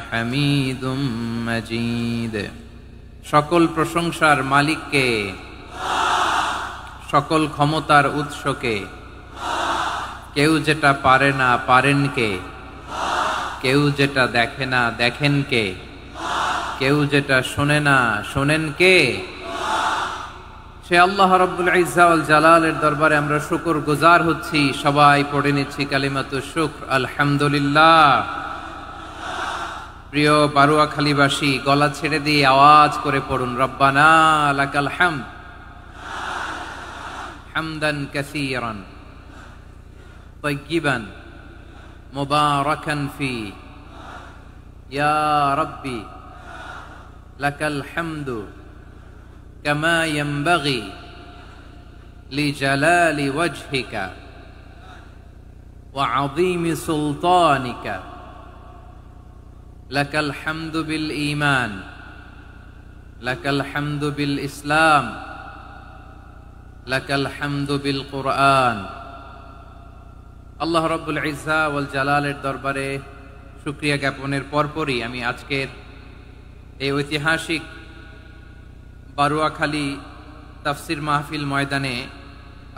হামিদুম মাজিদ। সকল প্রশংসার মালিককে, সকল ক্ষমতার উৎসকে। কেউ যেটা পারে না পারেন কে, কেউ যেটা দেখে না দেখেন কে, কেউ যেটা শোনে না শোনেন কে। সে আল্লাহ রাব্বুল ইজ্জা ওয়াল জালালের দরবারে আমরা শুকর গুজার হচ্ছি। সবাই পড়ে নিচ্ছি কালিমাতুশ শুকর, আলহামদুলিল্লাহ। প্রিয় বারুয়াখালীবাসী, গলা ছেড়ে দিয়ে আওয়াজ করে পড়ুন, রব্বানা লাকাল হামদ হামদান কাসীরান তাইয়্যিবান মুবারাকান ফি, ইয়া রাব্বি লাকাল হামদু কামা ইয়ানবাগি লিজালালি ওয়াজহিকা ওয়া আযীমি সুলতানিকা। লাকাল হামদু বিল ঈমান, লাকাল হামদু বিল ইসলাম, লাকাল হামদু বিল কুরআন। আল্লাহ রাব্বুল ইজ্জা ওয়াল জালালের দরবারে শুকরিয়া জ্ঞাপনের পরপরই আমি আজকের এই ঐতিহাসিক বারুয়াখালী তাফসির মাহফিল ময়দানে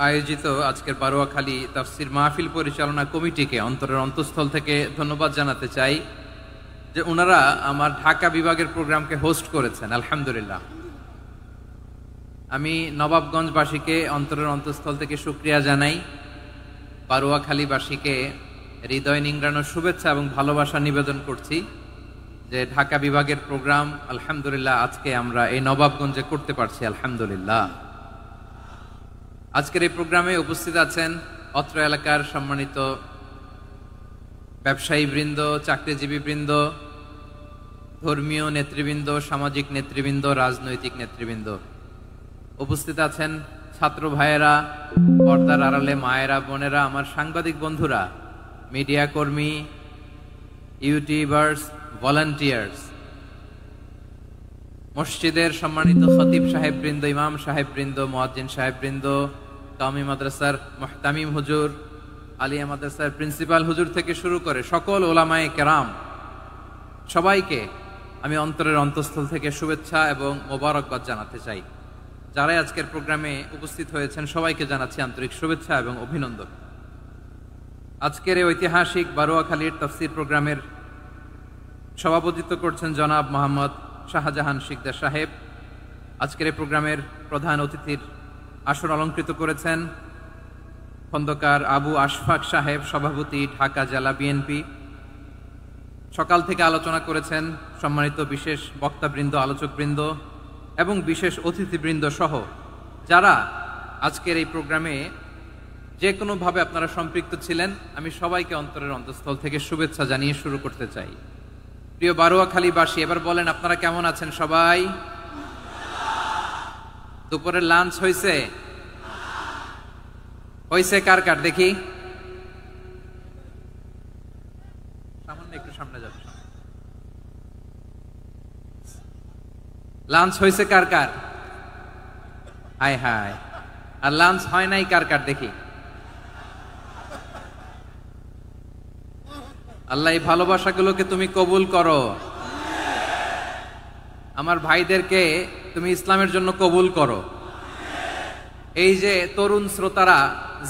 আয়োজিত আজকের বারুয়াখালী তাফসির মাহফিল পরিচালনা কমিটিকে অন্তরের অন্তঃস্থল থেকে ধন্যবাদ জানাতে চাই যে ওনারা আমার ঢাকা বিভাগের প্রোগ্রামকে হোস্ট করেছেন। আলহামদুলিল্লাহ। আমি নবাবগঞ্জবাসীকে অন্তরের অন্তঃস্থল থেকে শুকরিয়া জানাই, বারুয়াখালীবাসীকে হৃদয় নিংড়ানোর শুভেচ্ছা এবং ভালোবাসা নিবেদন করছি যে ঢাকা বিভাগের প্রোগ্রাম আলহামদুলিল্লাহ আজকে আমরা এই নবাবগঞ্জে করতে পারছি। আলহামদুলিল্লাহ। আজকের এই প্রোগ্রামে উপস্থিত আছেন অত্র এলাকার সম্মানিত ব্যবসায়ী বৃন্দ, চাকরিজীবী বৃন্দ, ধর্মীয় নেতৃবৃন্দ, সামাজিক নেতৃবৃন্দ, রাজনৈতিক নেতৃবৃন্দ। উপস্থিত আছেন ছাত্র ভাইয়েরা, পর্দার আড়ালে মায়েরা, বোনেরা, আমার সাংবাদিক বন্ধুরা, মিডিয়া কর্মী, ইউটিউবার্স, ভলান্টিয়ার্স, মসজিদের সম্মানিত খতিব সাহেব বৃন্দ, ইমাম সাহেব বৃন্দ, মুয়াজ্জিন সাহেব বৃন্দ, কাওমি মাদ্রাসার মুহতামিম হুজুর, আলিয়া মাদ্রাসার প্রিন্সিপাল হুজুর থেকে শুরু করে সকল ওলামায়ে কেরাম, সবাইকে আমি অন্তরের অন্তঃস্থল থেকে শুভেচ্ছা এবং মোবারকবাদ জানাতে চাই। যারাই আজকের প্রোগ্রামে উপস্থিত হয়েছেন সবাইকে জানাচ্ছি আন্তরিক শুভেচ্ছা এবং অভিনন্দন। আজকের এই ঐতিহাসিক বারুয়াখালীর তাফসির প্রোগ্রামের সভাপতিত্ব করছেন জনাব মোহাম্মদ শাহজাহান শিকদার সাহেব। আজকের এই প্রোগ্রামের প্রধান অতিথির আসন অলঙ্কৃত করেছেন খন্দকার আবু আশফাক সাহেব, সভাপতি, ঢাকা জেলা বিএনপি। সকাল থেকে আলোচনা করেছেন সম্মানিত বিশেষ বক্তাবৃন্দ, আলোচকবৃন্দ এবং বিশেষ অতিথিবৃন্দ সহ যারা আজকের এই প্রোগ্রামে যে কোনোভাবে আপনারা সম্পৃক্ত ছিলেন। আমি সবাইকে অন্তরের অন্তঃস্থল থেকে শুভেচ্ছা জানিয়ে শুরু করতে চাই। প্রিয় বারুয়াখালীবাসী, এবার বলেন আপনারা কেমন আছেন সবাই? দুপুরের লাঞ্চ হয়েছে? হয়েছে কার কার দেখি? সামান্য একটু সামনে যাবে। লাঞ্চ হয়েছে কার কার? হায় হায়। আর লাঞ্চ হয় নাই কার কার দেখি? আল্লাহ এই ভালোবাসাগুলোকে তুমি কবুল করো। আমার ভাইদেরকে তুমি ইসলামের জন্য কবুল করো। এই যে তরুণ শ্রোতারা,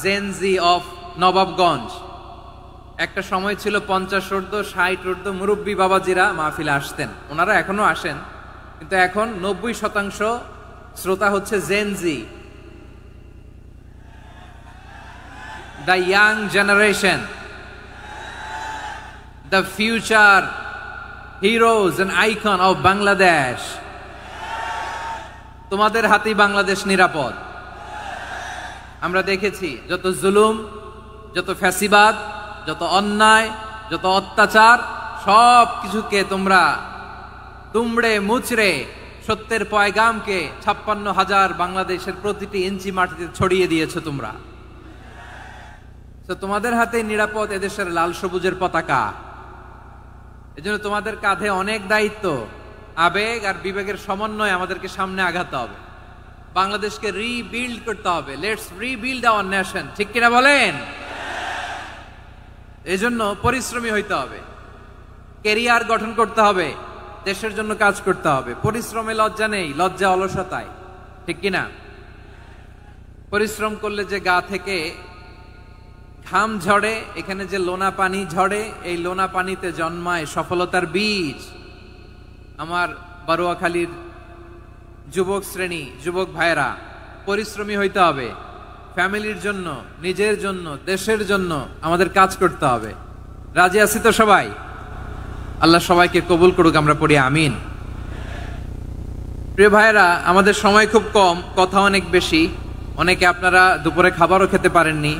জেনজি অফ নবাবগঞ্জ, একটা সময় ছিল 50 ঊর্ধ্ব 60 ঊর্ধ্ব মুরব্বী বাবাজিরা মাহফিলে আসতেন, ওনারা এখনো আসেন, কিন্তু এখন 90% শ্রোতা হচ্ছে Gen Z, the young generation, the future heroes and icon of Bangladesh. তোমাদের হাতেই বাংলাদেশ নিরাপদ। আমরা দেখেছি যত জুলুম, যত ফ্যাসিবাদ, যত অন্যায়, যত অত্যাচার, সব কিছুকে তোমরা দুমড়ে মুচড়ে সত্যের পয়গামকে 56,000 বাংলাদেশের প্রতিটি ইঞ্চি মাটিতে ছড়িয়ে দিয়েছো তোমরা। তো তোমাদের হাতে নিরাপদ এদেশের লাল সবুজের পতাকা। এজন্য তোমাদের কাঁধে অনেক দায়িত্ব, আবেগ আর বিবেকের সমন্বয়ে আমাদেরকে সামনে আগাতে হবে। বাংলাদেশকে রিবিল্ড করতে হবে। লেটস রিবিল্ড আওয়ার নেশন, ঠিক কিনা বলেন? এজন্য পরিশ্রমী হইতে হবে। ক্যারিয়ার গঠন করতে হবে, দেশের জন্য কাজ করতে হবে। পরিশ্রমে লজ্জা নেই, লজ্জা অলসতায়, ঠিক কিনা? পরিশ্রম করলে যে গা থেকে ঘাম ঝরে, এখানে যে লোনা পানি ঝরে, এই লোনা পানিতে জন্মায় সফলতার বীজ। আমার বারুয়াখালীর যুবক শ্রেণী, যুবক ভাইরা, পরিশ্রমী হইতে হবে। ফ্যামিলির জন্য, নিজের জন্য, দেশের জন্য আমাদের কাজ করতে হবে। রাজি আছি তো সবাই? আল্লাহ সবাইকে কবুল করুক, আমরা পড়ি আমিন। প্রিয় ভাইরা, আমাদের সময় খুব কম, কথা অনেক বেশি। অনেকে আপনারা দুপুরে খাবারও খেতে পারেননি,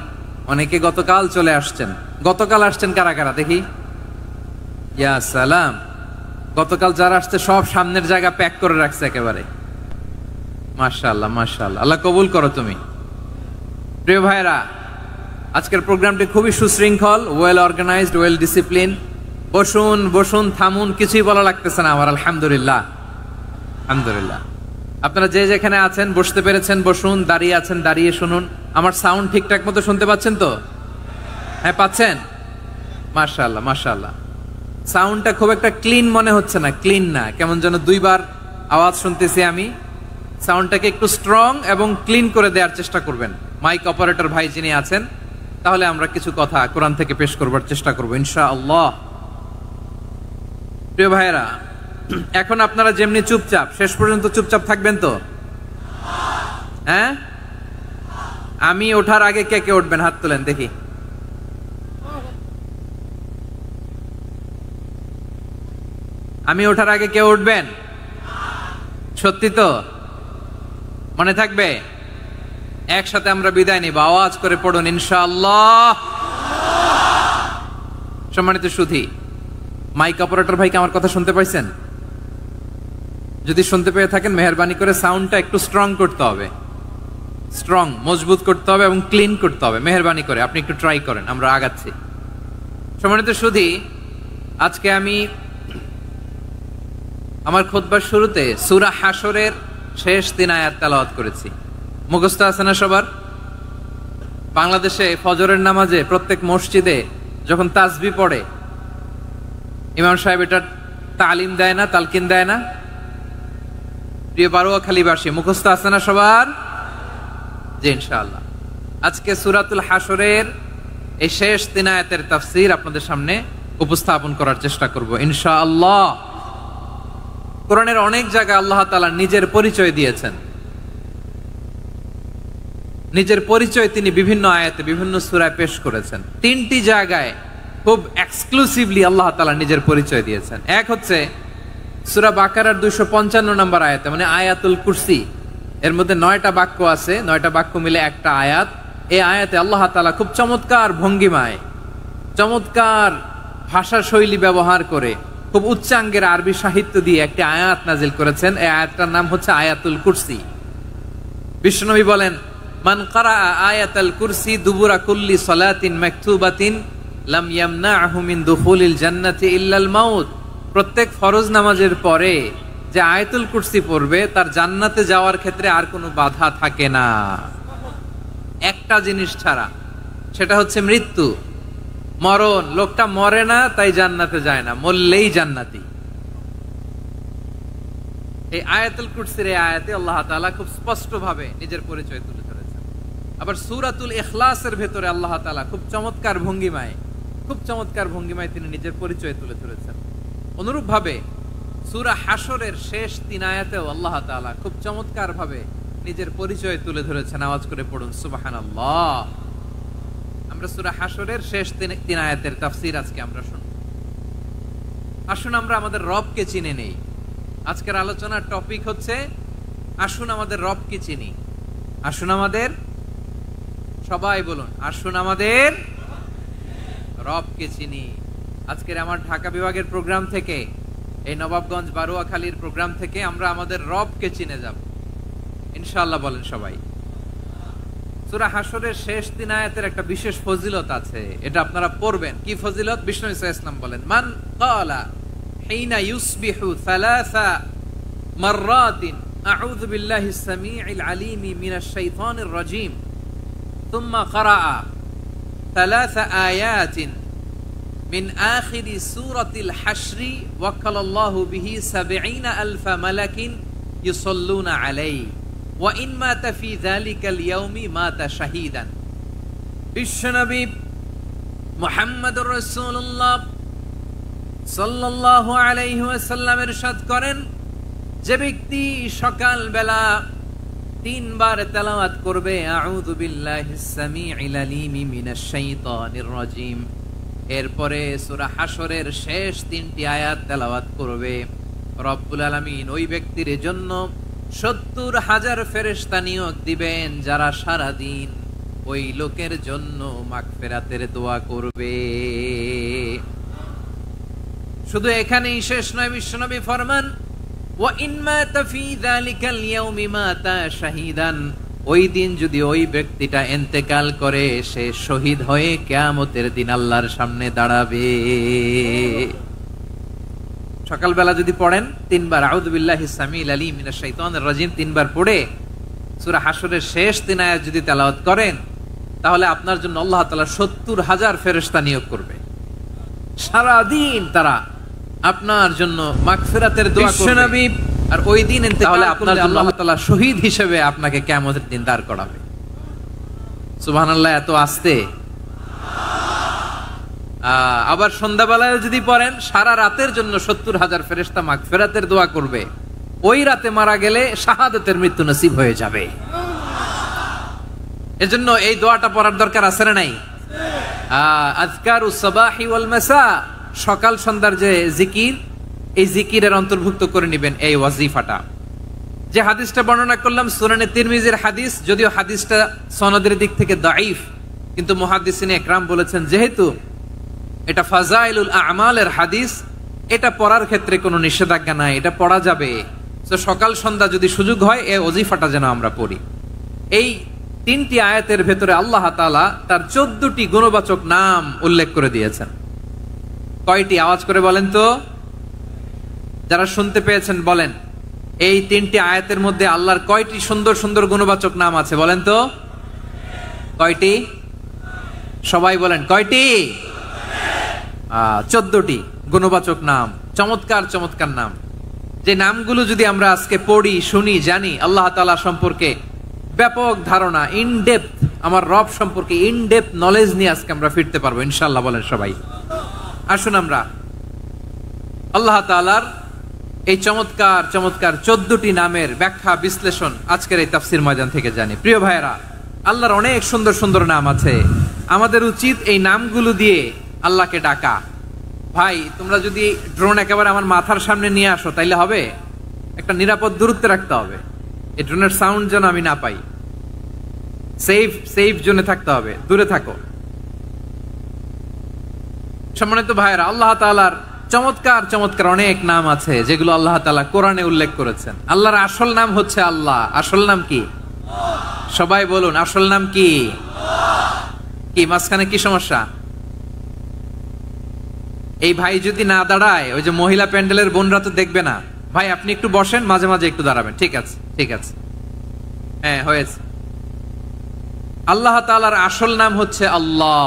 অনেকে গতকাল চলে আসছেন। গতকাল আসছেন কারা কারা দেখি? ইয়া সালাম। গতকাল যারা আসছে সব সামনের জায়গা প্যাক করে রাখছে একেবারে। মাশাআল্লাহ, মাশাআল্লাহ, আল্লাহ কবুল করো তুমি। প্রিয় ভাইরা, আজকের প্রোগ্রামটি খুবই সুশৃঙ্খল, ওয়েল অর্গানাইজড, ওয়েল ডিসিপ্লিন। বসুন বসুন, থামুন, কিছুই বলা লাগতেছে না আমার। আলহামদুলিল্লাহ, আলহামদুলিল্লাহ। আপনারা যে যেখানে আছেন বসতে পেরেছেন বসুন, দাঁড়িয়ে আছেন দাঁড়িয়ে শুনুন। আমার সাউন্ড ঠিকঠাক মতো শুনতে পাচ্ছেন তো? হ্যাঁ, পাচ্ছেন? মাশাআল্লাহ, মাশাআল্লাহ। সাউন্ডটা খুব একটা ক্লিন মনে হচ্ছে না, ক্লিন না, কেমন যেন দুইবার আওয়াজ শুনতেছি আমি। সাউন্ডটাকে একটু স্ট্রং এবং ক্লিন করে দেওয়ার চেষ্টা করবেন মাইক অপারেটর ভাই যিনি আছেন। তাহলে আমরা কিছু কথা কোরআন থেকে পেশ করবার চেষ্টা করবো ইনশাআল্লাহ। প্রিয় ভাইয়েরা, এখন আপনারা যেমনি চুপচাপ, শেষ পর্যন্ত চুপচাপ থাকবেন তো? হ্যাঁ, আমি ওঠার আগে কে কে উঠবেন হাত তোলেন দেখি। আমি ওঠার আগে কেউ উঠবেন? সত্যি তো? মনে থাকবে? একসাথে আমরা বিদায় নিব, আওয়াজ করে পড়ুন ইনশাআল্লাহ। সম্মানিত সুধী, মাইক অপারেটর ভাইকে আমার কথা শুনতে পাইছেন? যদি শুনতে পেয়ে থাকেন মেহেরবানি করে সাউন্ডটা একটু স্ট্রং করতে হবে, স্ট্রং, মজবুত করতে হবে এবং ক্লিন করতে হবে। মেহেরবানি করে আপনি একটু ট্রাই করেন, আমরা আগাচ্ছি। সম্মানিত সুধী, আজকে আমি আমার খুতবার শুরুতে সূরা হাশরের শেষ 3 আয়াত তেলাওয়াত করেছি। মুখস্থ আছে না সবার? বাংলাদেশে ফজরের নামাজে প্রত্যেক মসজিদে যখন তাসবিহ পড়ে, ইমাম সাহেব এটা তালিম দেয় না, তালকিন দেয় না? প্রিয় বারুয়াখালীবাসী, মুখস্থ আছে না সবার? জি, ইনশাআল্লাহ। আজকে সূরাতুল হাশরের এই শেষ 3 আয়াতের তাফসীর আপনাদের সামনে উপস্থাপন করার চেষ্টা করব ইনশাআল্লাহ। কোরআনের অনেক জায়গায় আল্লাহ তাআলা নিজের পরিচয় দিয়েছেন। নিজের পরিচয় তিনি বিভিন্ন আয়াতে, বিভিন্ন সূরায় পেশ করেছেন। 3টি জায়গায় খুব এক্সক্লুসিভলি আল্লাহ তাআলা নিজের পরিচয় দিয়েছেন। এক হচ্ছে সূরা বাকারার 255 নম্বর আয়াতে, মানে আয়াতুল কুরসি। এর মধ্যে 9টা বাক্য আছে, 9টা বাক্য মিলে একটা আয়াত। এই আয়াতে আল্লাহ তাআলা খুব চমৎকার ভঙ্গিমায়, চমৎকার ভাষা শৈলী ব্যবহার করে, খুব উচ্চাঙ্গের আরবি সাহিত্য দিয়ে একটি আয়াত নাজিল করেছেন। এই আয়াতটার নাম হচ্ছে আয়াতুল কুরসি। বিশ্বনবী বলেন, মান ক্বারাআ আয়াতাল কুরসি দুবুরা কুল্লি সালাতিন মাকতুবাতিন লাম ইয়ামনাহু মিন দুখুলিল জান্নাতি ইল্লাল মাউত। প্রত্যেক ফরজ নামাজের পরে যে আয়াতুল কুরসি পড়বে তার জান্নাতে যাওয়ার ক্ষেত্রে আর কোনো বাধা থাকে না, একটা জিনিস ছাড়া, সেটা হচ্ছে মৃত্যু, মরণ। লোকটা মরে না তাই জান্নাতে যায় না, মরলেই জান্নাতি। এই আয়াতুল কুরসির এই আয়াতে আল্লাহ তাআলা খুব স্পষ্ট ভাবে নিজের পরিচয় তুলে ধরেছেন। আবার সূরাতুল ইখলাসের ভেতরে আল্লাহ তাআলা খুব চমৎকার ভঙ্গিমায় তিনি নিজের পরিচয় তুলে ধরেছেন। অনুরূপ ভাবে সূরা হাশরের শেষ 3 আয়াতেও আল্লাহ তাআলা খুব চমৎকার ভাবে নিজের পরিচয় তুলে ধরেছেন। আওয়াজ করে পড়ুন সুবহানাল্লাহ। আমরা সূরা হাশরের শেষ 3 আয়াতের তাফসীর আজকে আমরা শুনব। আসুন আমরা আমাদের রবকে চিনে নেই। আজকের আলোচনার টপিক হচ্ছে আসুন আমাদের রবকে চিনি। আসুন আমাদের, সবাই বলুন, আসুন আমাদের রবকে চিনি। আজকের আমার ঢাকা বিভাগের প্রোগ্রাম থেকে, এই নবাবগঞ্জ বারুয়াখালীর প্রোগ্রাম থেকে আমরা আমাদের রবকে চিনে যাব ইনশাআল্লাহ। বলেন সবাই। সূরা হাশরের শেষ 3 আয়াতের একটা বিশেষ ফজিলত আছে, এটা আপনারা পড়বেন। কি ফজিলত? বিষ্ণু ইসা ইসলাম বলেন, মান ক্বালা হিনা ইউসবিহু সালাসা মাররাতিন আউযু বিল্লাহিস সামিউল আলীম মিনাশ শাইতানির রাজীম সুম্মা ক্বারাআ সালাসা আয়াতিন মিন আখিরি সূরাতিল হাশরি ওয়াক্কালাল্লাহু বিহি ৭০,০০০ মালাকিন ইউসাল্লুনা আলাইহি ওয়া ইন মাতা ফি যালিকাল ইয়াউমি মাতা শাহীদান। বিশ্বনবী মুহাম্মদুর রাসূলুল্লাহ সাল্লাল্লাহু আলাইহি ওয়াসাল্লাম ইরশাদ করেন, যে ব্যক্তি সকাল বেলা ৩ বার তেলাওয়াত করবে আউযু বিল্লাহিস সামিউল আলিম মিনাশ শাইতানির রাজিম, এরপরে সূরা হাশরের শেষ ৩টি আয়াত তেলাওয়াত করবে, রব্বুল আলামিন ওই ব্যক্তির জন্য ৭০,০০০ ফেরেশতা নিয়োগ দিবেন যারা সারা দিন ওই লোকের জন্য মাগফিরাতের দোয়া করবে। শুধু এখানেই শেষ নয়, বিশ্বনবী ফরমান ওয়া ইন মাতা ফি যালিকাল ইয়াউমি মাতা শাহীদান, ওই দিন যদি ওই ব্যক্তিটা ইন্তেকাল করে সে শহীদ হয়ে কিয়ামতের দিন আল্লাহর সামনে দাঁড়াবে। সকালবেলা যদি পড়েন ৩ বার আউযু বিল্লাহিস সামিউল আলিম মিনাশ শাইতানির রাজিম ৩ বার পড়ে সূরা হাশরের শেষ ৩ আয়াত যদি তেলাওয়াত করেন, তাহলে আপনার জন্য আল্লাহ তাআলা ৭০,০০০ ফেরেশতা নিয়োগ করবে, সারা দিন তারা আপনার জন্য মাগফিরাতের দোয়া করবে। আর ওই দিন তাহলে আপনার জন্য আল্লাহ তাআলা শহীদ হিসেবে আপনাকে কিয়ামতের দিন দাঁড় করাবে। সুবহানাল্লাহ, এত আস্তে। আবার সন্ধ্যাবেলায় যদি পড়েন, সারা রাতের জন্য ৭০,০০০ ফেরেশতা মাগফিরাতের দোয়া করবে, ওই রাতে মারা গেলে শাহাদাতের মৃত্যু নসিব হয়ে যাবে। এজন্য এই দোয়াটা পড়ার দরকার আছে না নাই? আযকারুস সাবাহি ওয়াল মাসা, সকাল সন্ধ্যার যে জিকির, এই জিকিরের অন্তর্ভুক্ত করে নেবেন এই ওয়াজিফাটা। যে হাদিসটা বর্ণনা করলাম সুনানে তিরমিজির হাদিস, যদিও হাদিসটা সনদের দিক থেকে দাঈফ, কিন্তু মুহাদ্দিসিনে ইকরাম বলেছেন যেহেতু এটা ফাজাইলুল আমালের হাদিস, এটা পড়ার ক্ষেত্রে কোনো নিষেধাজ্ঞা নাই, এটা পড়া যাবে। তো সকাল সন্ধ্যা যদি সুযোগ হয় এই ওয়াজিফাটা যেন আমরা পড়ি। এই ৩টি আয়াতের ভেতরে আল্লাহ তাআলা তার ১৪টি গুণবাচক নাম উল্লেখ করে দিয়েছেন। কয়টি? আওয়াজ করে বলেন তো, যারা শুনতে পেয়েছেন বলেন, এই ৩টি আয়াতের মধ্যে আল্লাহর কয়টি সুন্দর সুন্দর গুণবাচক নাম আছে বলেন তো? কয়টি? সবাই বলেন কয়টি? ১৪টি গুণবাচক নাম, চমৎকার চমৎকার নাম। যে নামগুলো যদি আমরা আজকে পড়ি, শুনি, জানি, আল্লাহ তাআলা সম্পর্কে ব্যাপক ধারণা, ইনডেপথ, আমার রব সম্পর্কে ইনডেপথ নলেজ নিয়ে আজকে আমরা ফিরতে পারবো ইনশাআল্লাহ। বলেন সবাই। আসুন আমরা আল্লাহ তাআলার এই চমৎকার চমৎকার ১৪টি নামের ব্যাখ্যা বিশ্লেষণ আজকের এই তাফসীর ময়দান থেকে জানি। প্রিয় ভাইয়েরা, আল্লাহর অনেক সুন্দর সুন্দর নাম আছে, আমাদের উচিত এই নামগুলো দিয়ে আল্লাহকে ডাকা। ভাই, তোমরা যদি ড্রোন একেবারে আমার মাথার সামনে নিয়ে আসো তাইলে হবে? একটা নিরাপদ দূরত্বে রাখতে হবে, এই ড্রোনের সাউন্ড যেন আমি না পাই। সেফ জোনে থাকতে হবে, দূরে থাকো। সম্মানিত ভাইয়েরা, আল্লাহ তাআলার চমৎকার চমৎকার অনেক নাম আছে যেগুলো আল্লাহ তাআলা কোরআনে উল্লেখ করেছেন। আল্লাহর আসল নাম হচ্ছে আল্লাহ। আসল নাম কি? সবাই বলুন, আসল নাম কি? কি মাঝখানে কি সমস্যা? এই ভাই যদি না দাঁড়ায়, ওই যে মহিলা প্যান্ডেলের বোনরা তো দেখবে না। ভাই আপনি একটু বসেন, মাঝে মাঝে একটু দাঁড়াবেন। ঠিক আছে, ঠিক আছে, হ্যাঁ হয়েছে। আল্লাহ তাআলার আসল নাম হচ্ছে আল্লাহ।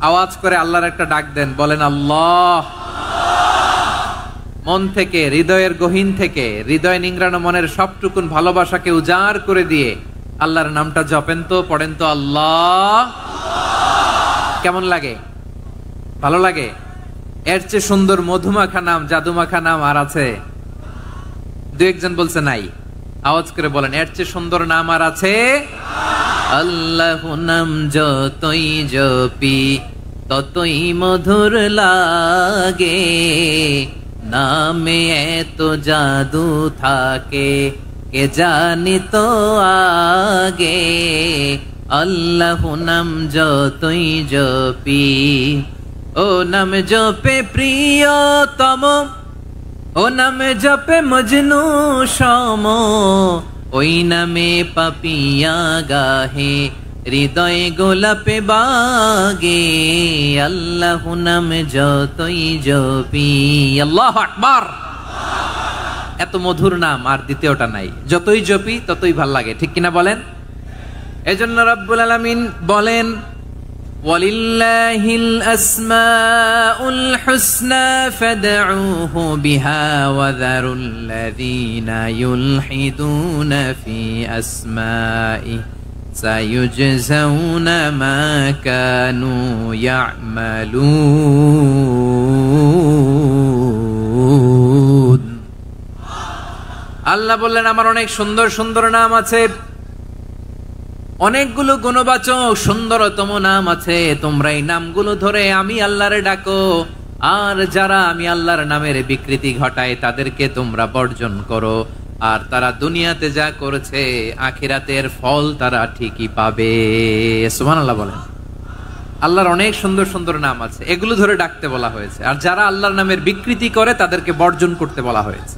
আওয়াজ করে আল্লাহর একটা ডাক দেন, বলেন আল্লাহ। মন থেকে, হৃদয়ের গহীন থেকে, হৃদয় নিংড়ানো মনের সবটুকুন ভালোবাসাকে উজাড় করে দিয়ে আল্লাহর নামটা জপেন তো, পড়েন তো আল্লাহ। কেমন লাগে? ভালো লাগে? এর চেয়ে সুন্দর মধুমাখা নাম, জাদুমাখা নাম আর আছে? দু একজন বলছে নাই। আওয়াজ করে বলেন, এর চেয়ে সুন্দর নাম আর আছে? আল্লাহ নাম যতই জপি ততই মধুর লাগে, নামে এত জাদু থাকে কে জানি তো আগে। আল্লাহ নাম যতই জপি, ও নাম জপে প্রিয়তম, ও নাম জপে মজনু সম, ওই নামে পাপিয়া গাহে হৃদয় গোলাপে বাগে। আল্লাহ নাম যতই জপি। আল্লাহু আকবার। এত মধুর নাম আর দ্বিতীয়টা নাই। যতই জপি ততই ভাল লাগে, ঠিক কিনা বলেন? এজন্য রব্বুল আলামিন বলেন, ওয়ালিল্লাহিল আসমাউল হুসনা ফাদউহু বিহা ওয়া যারুল্লাযীনা ইউলহিদুনা ফি আসমাইহি সায়ুজজাউনা মা কানু ইয়া'মালুন। আল্লাহ বললেন আমার অনেক সুন্দর সুন্দর নাম আছে, অনেকগুলো গুণবাচক সুন্দরতম নাম আছে। তোমরা এই নামগুলো ধরে আমি আল্লাহরে ডাকো, আর যারা আমি আল্লাহর নামের বিকৃতি ঘটায় তাদেরকে তোমরা বর্জন করো। আর তারা দুনিয়াতে যা করেছে আখিরাতের ফল তারা ঠিকই পাবে। সুবহানাল্লাহ বলেন। আল্লাহর অনেক সুন্দর সুন্দর নাম আছে, এগুলো ধরে ডাকতে বলা হয়েছে। আর যারা আল্লাহর নামের বিকৃতি করে তাদেরকে বর্জন করতে বলা হয়েছে।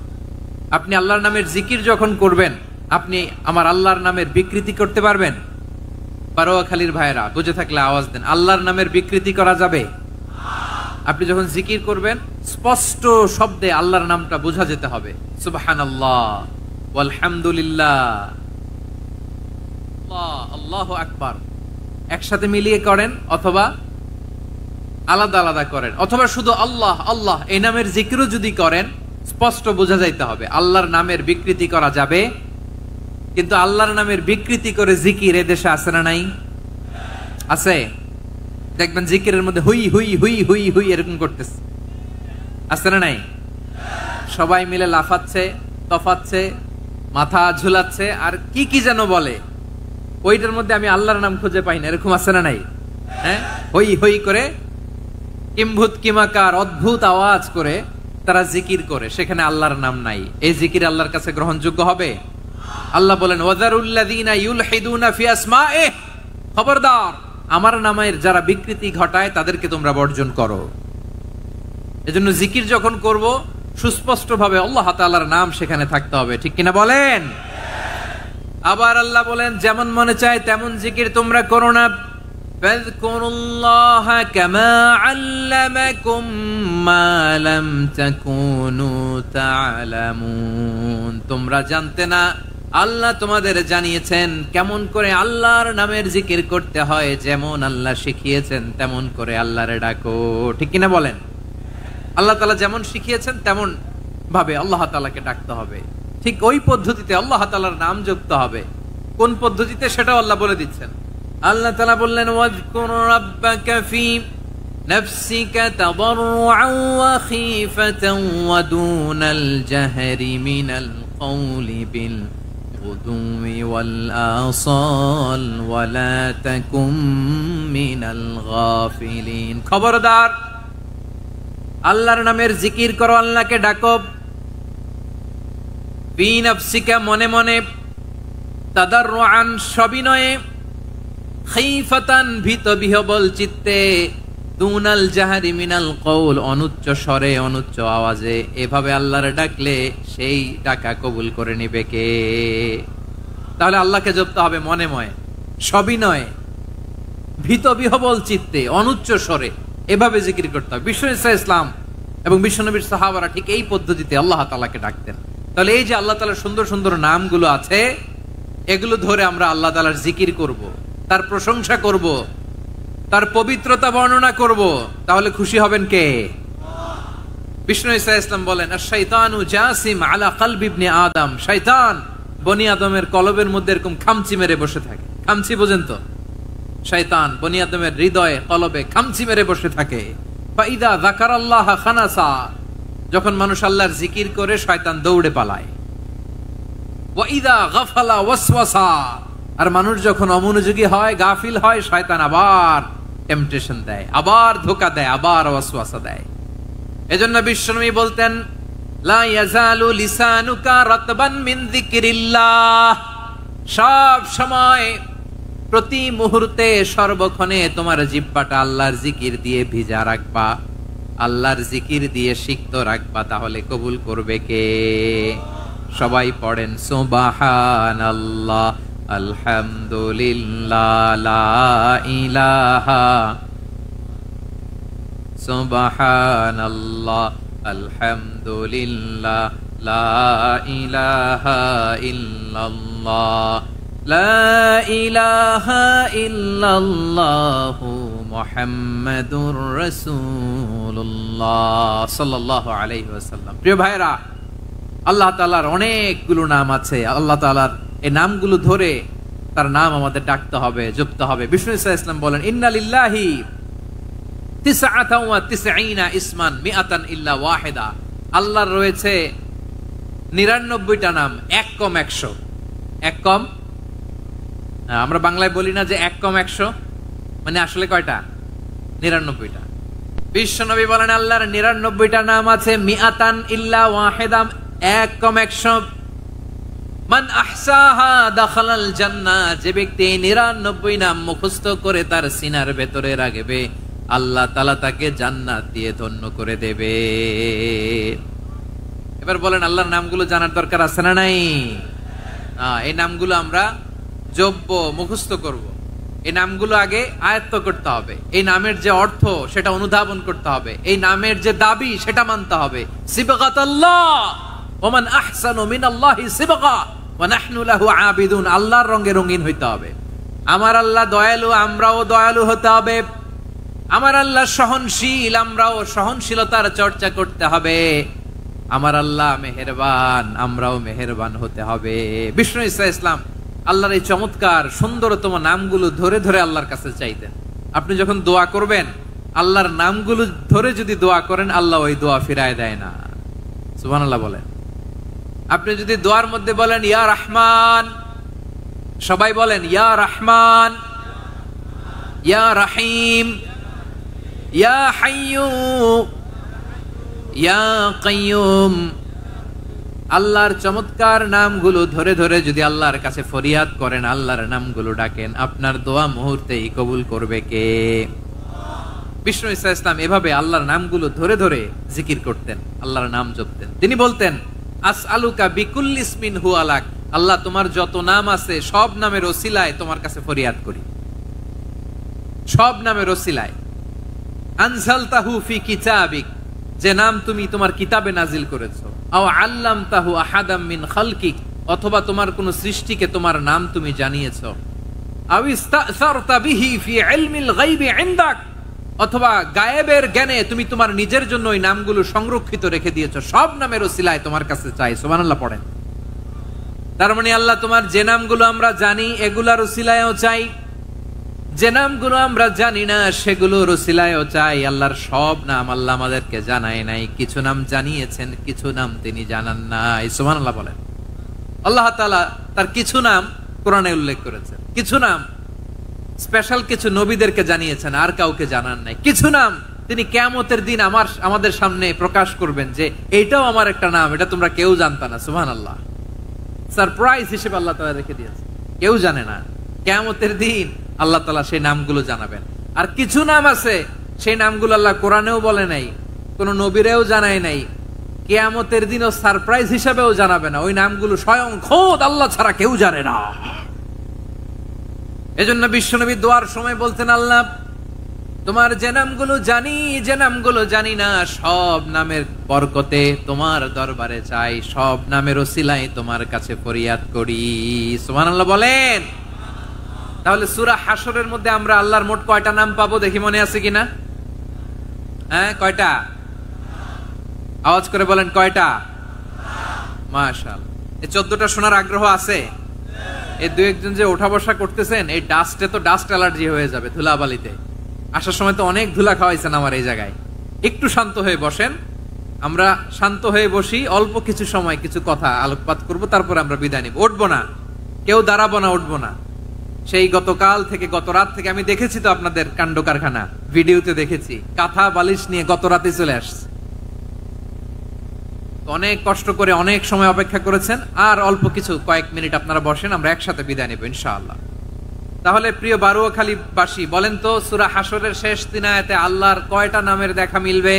আপনি আল্লাহর নামের জিকির যখন করবেন, আপনি আমার আল্লাহর নামের বিকৃতি করতে পারবেন? বারোয়াখালীর ভাইরা বুঝে থাকলে আওয়াজ দেন। আল্লাহর নামের বিকৃতি করা যাবে? আপনি যখন জিকির করবেন স্পষ্ট শব্দে আল্লাহর নামটা বোঝা যেতে হবে। সুবহানাল্লাহ, আলহামদুলিল্লাহ, আল্লাহু আকবার একসাথে মিলিয়ে করেন, অথবা আলাদা আলাদা করেন, অথবা শুধু আল্লাহ আল্লাহ এই নামের জিকিরও যদি করেন স্পষ্ট বোঝা যাইতে হবে। আল্লাহর নামের বিকৃতি করা যাবে, কিন্তু আল্লাহর নামের বিকৃতি করে জিকির এদেশে আছে না নাই? আছে। দেখবেন জিকিরের মধ্যে হুই হুই হুই হুই হুই এরকম করতেছে, আছে না নাই? সবাই মিলে লাফাচ্ছে, তফাচ্ছে, মাথা ঝুলাচ্ছে, আর কি কি যেন বলে, ওইটার মধ্যে আমি আল্লাহর নাম খুঁজে পাই না, এরকম আছে না নাই? হ্যাঁ, হই হই করে কিম্ভূত কিমাকার অদ্ভুত আওয়াজ করে তারা জিকির করে, সেখানে আল্লাহর নাম নাই। এই জিকির আল্লাহর কাছে গ্রহণযোগ্য হবে? আল্লাহ বলেন ওয়াযারুল্লাযীনা ইউলহিদুনা ফি আসমাইহি, খবরদার আমার নামের যারা বিকৃতি ঘটায় তাদেরকে তোমরা বর্জন করো। এজন্য জিকির যখন করব সুস্পষ্ট ভাবে আল্লাহ তাআলার নাম সেখানে থাকতে হবে, ঠিক কিনা বলেন? আবার আল্লাহ বলেন যেমন মনে চায় তেমন জিকির তোমরা করো না। ফাযকুরুল্লাহা কামা আল্লামাকুম মা লাম তাকুনু তা'লামুন। তোমরা জানতে না, আল্লাহ তোমাদের জানিয়েছেন কেমন করে আল্লাহর নামের জিকির করতে হয়। যেমন আল্লাহ শিখিয়েছেন তেমন করে আল্লাহরে ডাকো, ঠিক কিনা বলেন? আল্লাহ তাআলা যেমন শিখিয়েছেন তেমন ভাবে আল্লাহ তাআলাকে ডাকতে হবে, ঠিক ওই পদ্ধতিতে আল্লাহ তাআলার নাম যুক্ত হবে। কোন পদ্ধতিতে সেটাও আল্লাহ বলে দিচ্ছেন। আল্লাহ তাআলা বললেন ওয়াযকুর রাব্বাকা ফি নাফসিকা তাদাররুআন ওয়া খীফাতান ওয়া দুনাল জাহরি মিনাল কওলি বিল গুদুই ওয়াল আসাল ওয়া লা তাকুম মিনাল গাফিলিন। খবরদার আল্লাহর নামের জিকির করো, আল্লাহকে ডাকো। ফি নাফসিকা মনে মনে, তাদাররুআন সবিনয়ে, খীফাতান ভীত বিহবল চিত্তে, দুনাল জাহরি মিনাল কওল অনুচ্চ স্বরে অনুচ্চ আওয়াজে। এভাবে আল্লাহরে ডাকলে সেই ডাকা কবুল করে নিবে কে? তাহলে আল্লাহকে জপতে হবে মনে মনে, সবিনয়ে, ভীত বিহবল চিত্তে, অনুচ্চ স্বরে, এভাবে জিকির করতে হবে। বিষ্ণু ইসলাম এবং বিশ্বনবীর সাহাবারা ঠিক এই পদ্ধতিতে আল্লাহ তাআলাকে ডাকতেন। তাহলে এই যে আল্লাহ তাআলার সুন্দর সুন্দর নামগুলো আছে, এগুলো ধরে আমরা আল্লাহ তাআলার জিকির করব, তার প্রশংসা করব, তার পবিত্রতা বর্ণনা করব, তাহলে খুশি হবেন কে? বিষ্ণু ইসলাম বলেন আশ-শাইতানু জাসিম আলা কলবি ইবনে আদম। শয়তান বনি আদমের কলবের মধ্যে এরকম খামচি মেরে বসে থাকে। খামচি বোঝেন তো? শয়তান বনি আদমের হৃদয়ে কলবে খামচি মেরে বসে থাকে। ফাইদা যাকারাল্লাহ খানাসা, যখন মানুষ আল্লাহর জিকির করে শয়তান দৌড়ে পালায়। ওয়া ইদা গাফালা ওয়াসওয়াসা, আর মানুষ যখন অমনোযোগী হয়, গাফিল হয়, শয়তান আবার টেম্পটেশন দেয়, আবার ধোঁকা দেয়, আবার ওয়াসওয়াসা দেয়। এজন্য বিশ্বনবী বলতেন লা ইয়াজালু লিসানুকা রাতবান মিন যিকরিল্লাহ, সব সময় প্রতি মুহূর্তে সর্বক্ষণে তোমার জিহ্বাটা আল্লাহর জিকির দিয়ে ভিজা রাখবা, আল্লাহর জিকির দিয়ে সিক্ত রাখবা, তাহলে কবুল করবে কে? সবাই পড়েন সুবহানাল্লাহ, আলহামদুলিল্লাহ, লা ইলাহা, সুবহানাল্লাহ, আলহামদুলিল্লাহ, লা ইলাহা ইল্লাল্লাহ, লা ইলাহা ইল্লাল্লাহু মুহাম্মাদুর রাসূলুল্লাহ সাল্লাল্লাহু আলাইহি ওয়াসাল্লাম। প্রিয় ভাইরা, আল্লাহ তাআলার অনেকগুলো নাম আছে। আল্লাহ তাআলার এই নামগুলো ধরে তার নাম আমাদের ডাকতে হবে, জপতে হবে। বিষ্ণু ইসলাম বলেন, ইন্না লিল্লাহি 99 ইসমান মিআতান ইল্লা ওয়াহিদা। আল্লাহর রয়েছে 99টা নাম, এক কম 100। এক কম, আমরা বাংলায় বলি না যে এক কম 100, মানে আসলে কয়টা? 99টা। বিশ্বনবী বলেন, আল্লাহর 99টা নাম আছে, মিআতান ইল্লা ওয়াহিদা, এক কম 100। মান আহসাহা দাখালাল জান্নাহ, যে ব্যক্তি 99 নাম মুখস্থ করে তার সিনার ভেতরে রাখবে, আল্লাহ তাআলা তাকে জান্নাত দিয়ে ধন্য করে দেবে। এবার বলেন, আল্লাহর নামগুলো জানার দরকার আছে না নাই? এই নামগুলো আমরা জপব, মুখস্থ করব। এই নামগুলো আগে আয়ত্ত করতে হবে। এই নামের যে অর্থ সেটা অনুধাবন করতে হবে। এই নামের যে দাবি সেটা মানতে হবে। সিবগাতাল্লাহ ওয়া মান আহসানু মিনাল্লাহি সিবগা ওয়া নাহনু লাহু আবিদুন। আল্লাহর রঙে রঙিন হইতে হবে। আমার আল্লাহ দয়ালু, আমরাও দয়ালু হতে হবে। আমার আল্লাহ সহনশীল, আমরাও সহনশীলতার চর্চা করতে হবে। আমার আল্লাহ মেহেরবান, আমরাও মেহেরবান হতে হবে। বিষ্ণু ইসলাম আল্লাহর এই চমৎকার সুন্দরতম নামগুলো ধরে ধরে আল্লাহর কাছে চাইতেন। আপনি যখন দোয়া করবেন, আল্লাহর নামগুলো ধরে যদি দোয়া করেন, আল্লাহ ওই দোয়া ফিরায় দেয় না। সুবহানাল্লাহ বলেন। আপনি যদি দোয়ার মধ্যে বলেন ইয়া রহমান, সবাই বলেন ইয়া রহমান, ইয়া রহিম, ইয়া হাইয়ু, ইয়া কাইয়ুম। আল্লাহর চমৎকার নামগুলো ধরে ধরে যদি আল্লাহর কাছে ফরিয়াদ করেন, আল্লাহর নামগুলো ডাকেন, আপনার দোয়া মুহূর্তেই কবুল করবে কে? বিষ্ণু ইসলাম এভাবে আল্লাহর নামগুলো ধরে ধরে জিকির করতেন, আল্লাহর নাম জপতেন। তিনি বলতেন, আসআলুকা বিকুল্লি ইসমিন হুয়া লাক, আল্লাহ তোমার যত নাম আছে সব নামের ওসিলায় তোমার কাছে ফরিয়াদ করি, সব নামের ওসিলায়। আনজালতাহু ফি কিতাবিক, যে নাম তুমি তোমার কিতাবে নাজিল করেছো। আও আল্লামতাহু আহাদাম মিন খালকিক, অথবা তোমার কোন সৃষ্টিকে তোমার নাম তুমি জানিয়েছো। আও ইস্তাসারতা বিহি ফি ইলমিল গায়বি ইনদাক, অথবা গায়েবের জ্ঞানে তুমি তোমার নিজের জন্য ওই নামগুলো সংরক্ষিত রেখে দিয়েছো। সব নামের ওসিলায় তোমার কাছে চাই। সুবহানাল্লাহ পড়েন। তার মানে আল্লাহ তোমার যে নামগুলো আমরা জানি এগুলার ওসিলায়ও চাই, যে নামগুলো আমরা জানি না সেগুলোর ওসিলায়ও চাই। আল্লাহর সব নাম আল্লাহ আমাদেরকে জানায় নাই, কিছু নাম জানিয়েছেন, কিছু নাম তিনি জানান নাই। সুবহানাল্লাহ বলেন। আল্লাহ তাআলা তার কিছু নাম কোরআনে উল্লেখ করেছেন, কিছু নাম স্পেশাল কিছু নবীদেরকে জানিয়েছেন, আর কাউকে জানান নাই। কিছু নাম তিনি কিয়ামতের দিন আমাদের সামনে প্রকাশ করবেন যে এইটাও আমার একটা নাম, এটা তোমরা কেউ জানতা না। সুবহানাল্লাহ। সারপ্রাইজ হিসেবে আল্লাহ তাআলা রেখে দিয়েছেন, কেউ জানে না। কিয়ামতের দিন আল্লাহ তাআলা সেই নামগুলো জানাবেন। আর কিছু নাম আছে সেই নামগুলো আল্লাহ কোরআনেও বলে নাই, কোন নবীরেও জানায় নাই, কিয়ামতের দিনও সারপ্রাইজ হিসেবেও জানাবে না। ওই নামগুলো স্বয়ং খোদ আল্লাহ ছাড়া কেউ জানে না। এজন্য বিশ্বনবী দোয়ার সময় বলতেন, আল্লাহ তোমার যে নামগুলো জানি, যে নামগুলো জানি না, সব নামের বরকতে তোমার দরবারে চাই, সব নামের ওসিলায় তোমার কাছে ফরিয়াদ করি। সুবহানাল্লাহ বলেন। তাহলে সূরা হাশরের মধ্যে আমরা আল্লাহর মোট কয়টা নাম পাবো দেখি, মনে আছে কিনা? হ্যাঁ, কয়টা? আওয়াজ করে বলেন, কয়টা? মাশাআল্লাহ। এই 14টা শোনার আগ্রহ আছে? এই দুই একজন যে ওঠা বসা করতেছেন, এই ডাস্টে তো ডাস্ট অ্যালার্জি হয়ে যাবে, ধুলাবালিতে। আসার সময় তো অনেক ধুলা খাওয়াইছেন আমার এই জায়গায়। একটু শান্ত হয়ে বসেন, আমরা শান্ত হয়ে বসি, অল্প কিছু সময় কিছু কথা আলোকপাত করব, তারপর আমরা বিদায় নিব। উঠবো না, কেউ দাঁড়াবো না, উঠবো না। সেই গতকাল থেকে, গত রাত থেকে আমি দেখেছি তো আপনাদের কাণ্ড কারখানা, ভিডিওতে দেখেছি। কাঁথা বালিশ নিয়ে গত রাতে চলে আসছে। অনেক কষ্ট করে অনেক সময় অপেক্ষা করেছেন, আর অল্প কিছু কয়েক মিনিট আপনারা বসেন, আমরা একসাথে বিদায় নেব ইনশাআল্লাহ। তাহলে প্রিয় বারুয়াখালীবাসী, বলেন তো সূরা হাশরের শেষ 3 আয়াতে আল্লাহর কয়টা নামের দেখা মিলবে?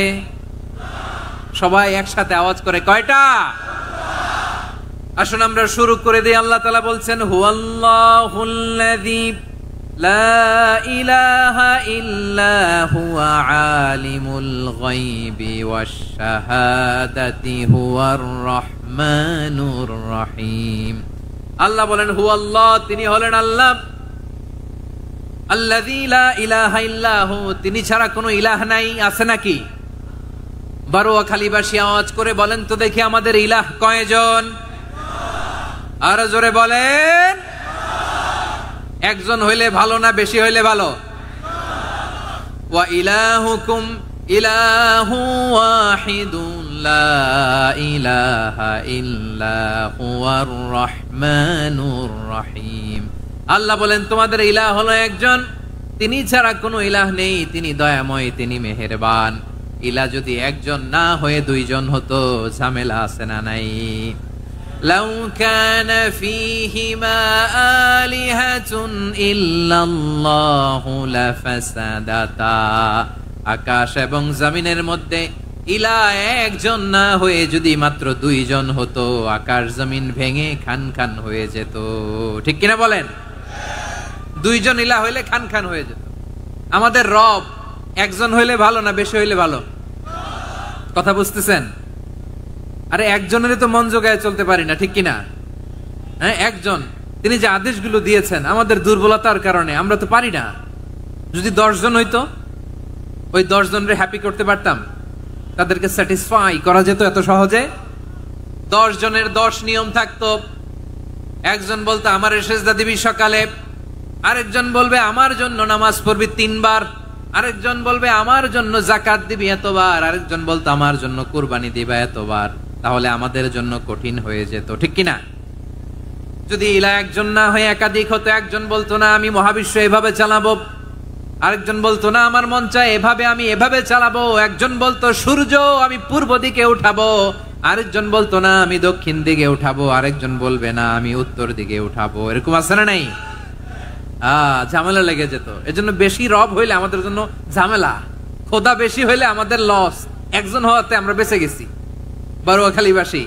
সবাই একসাথে আওয়াজ করে, কয়টা? আসুন আমরা শুরু করে দিই। আল্লাহ তাআলা বলছেন, হুয়াল্লাহুল্লাযী লা ইলাহা ইল্লা হুয়া আলিমুল গায়বি ওয়াশ শাহাদাতি হুয়ার রহমানুর রহিম। আল্লাহ বলেন হুয়াল্লাহ, তিনি হলেন আল্লাহ। আল্লাযী লা ইলাহা ইল্লাহু, তিনি ছাড়া কোনো ইলাহ নাই, আছে নাকি? বারোয়াখালীবাসী আওয়াজ করে বলেন তো দেখি আমাদের ইলাহ কয়জন? আরো জোরে বলেন। একজন হইলে ভালো না বেশি হইলে ভালো? ওয়া ইলাহুকুম ইলাহু ওয়াহিদুন লা ইলাহা ইল্লা হুয়ার রহমানুর রহিম। আল্লাহ বলেন তোমাদের ইলাহ হলো একজন, তিনি ছাড়া কোনো ইলাহ নেই, তিনি দয়াময়, তিনি মেহেরবান। ইলাহ যদি একজন না হয়ে দুইজন হতো, ঝামেলা আছে না নাই? লাউ কানা ফীহিমা আলিহাতুন ইল্লাল্লাহু লাফাসাদাতা, আকাশ এবং জমিনের মধ্যে ইলাহ একজন না হয়ে যদি মাত্র দুইজন হতো, আকাশ জমিন ভেঙে খান খান হয়ে যেত। ঠিক কিনা বলেন? দুইজন ইলাহ হইলে খান খান হয়ে যেত। আমাদের রব একজন হইলে ভালো না বেশি হইলে ভালো? কথা বুঝতেছেন? আরে একজনের তো মন জোগায় চলতে পারি না, ঠিক কিনা? হ্যাঁ, একজন, তিনি যে আদেশগুলো দিয়েছেন আমাদের দুর্বলতার কারণে আমরা তো পারি না। যদি 10 জন হইতো, ওই 10 জনরে হ্যাপি করতে পারতাম, তাদেরকে স্যাটিসফাই করা যেত এত সহজে। 10 জনের 10 নিয়ম থাকতো। একজন বলতো আমার সেজদা দিবি সকালে, আরেকজন বলবে আমার জন্য নামাজ পড়বি 3 বার, আরেকজন বলবে আমার জন্য যাকাত দিবি এতবার, আরেকজন বলতো আমার জন্য কুরবানি দিবা এতবার। তাহলে আমাদের জন্য কঠিন হয়ে যেত, ঠিক কিনা? যদি ইলাহ একজন না হয়ে একাধিক হতো, একজন বলতো না আমি মহাবিশ্ব এভাবে চালাবো, আরেকজন বলতো না আমার মন চায় এভাবে, আমি এভাবে চালাবো, একজন বলতো সূর্য আমি পূর্ব দিকে উঠাবো, আরেকজন বলতো না আমি দক্ষিণ দিকে উঠাবো, আরেকজন বলবে না আমি উত্তর দিকে উঠাবো। এরকম আছে না নাই? ঝামেলা লেগে যেত। এজন্য বেশি রব হইলে আমাদের জন্য ঝামেলা, খোদা বেশি হইলে আমাদের লস। একজন হওয়াতে আমরা বেঁচে গেছি। বারোয়াখালীবাসী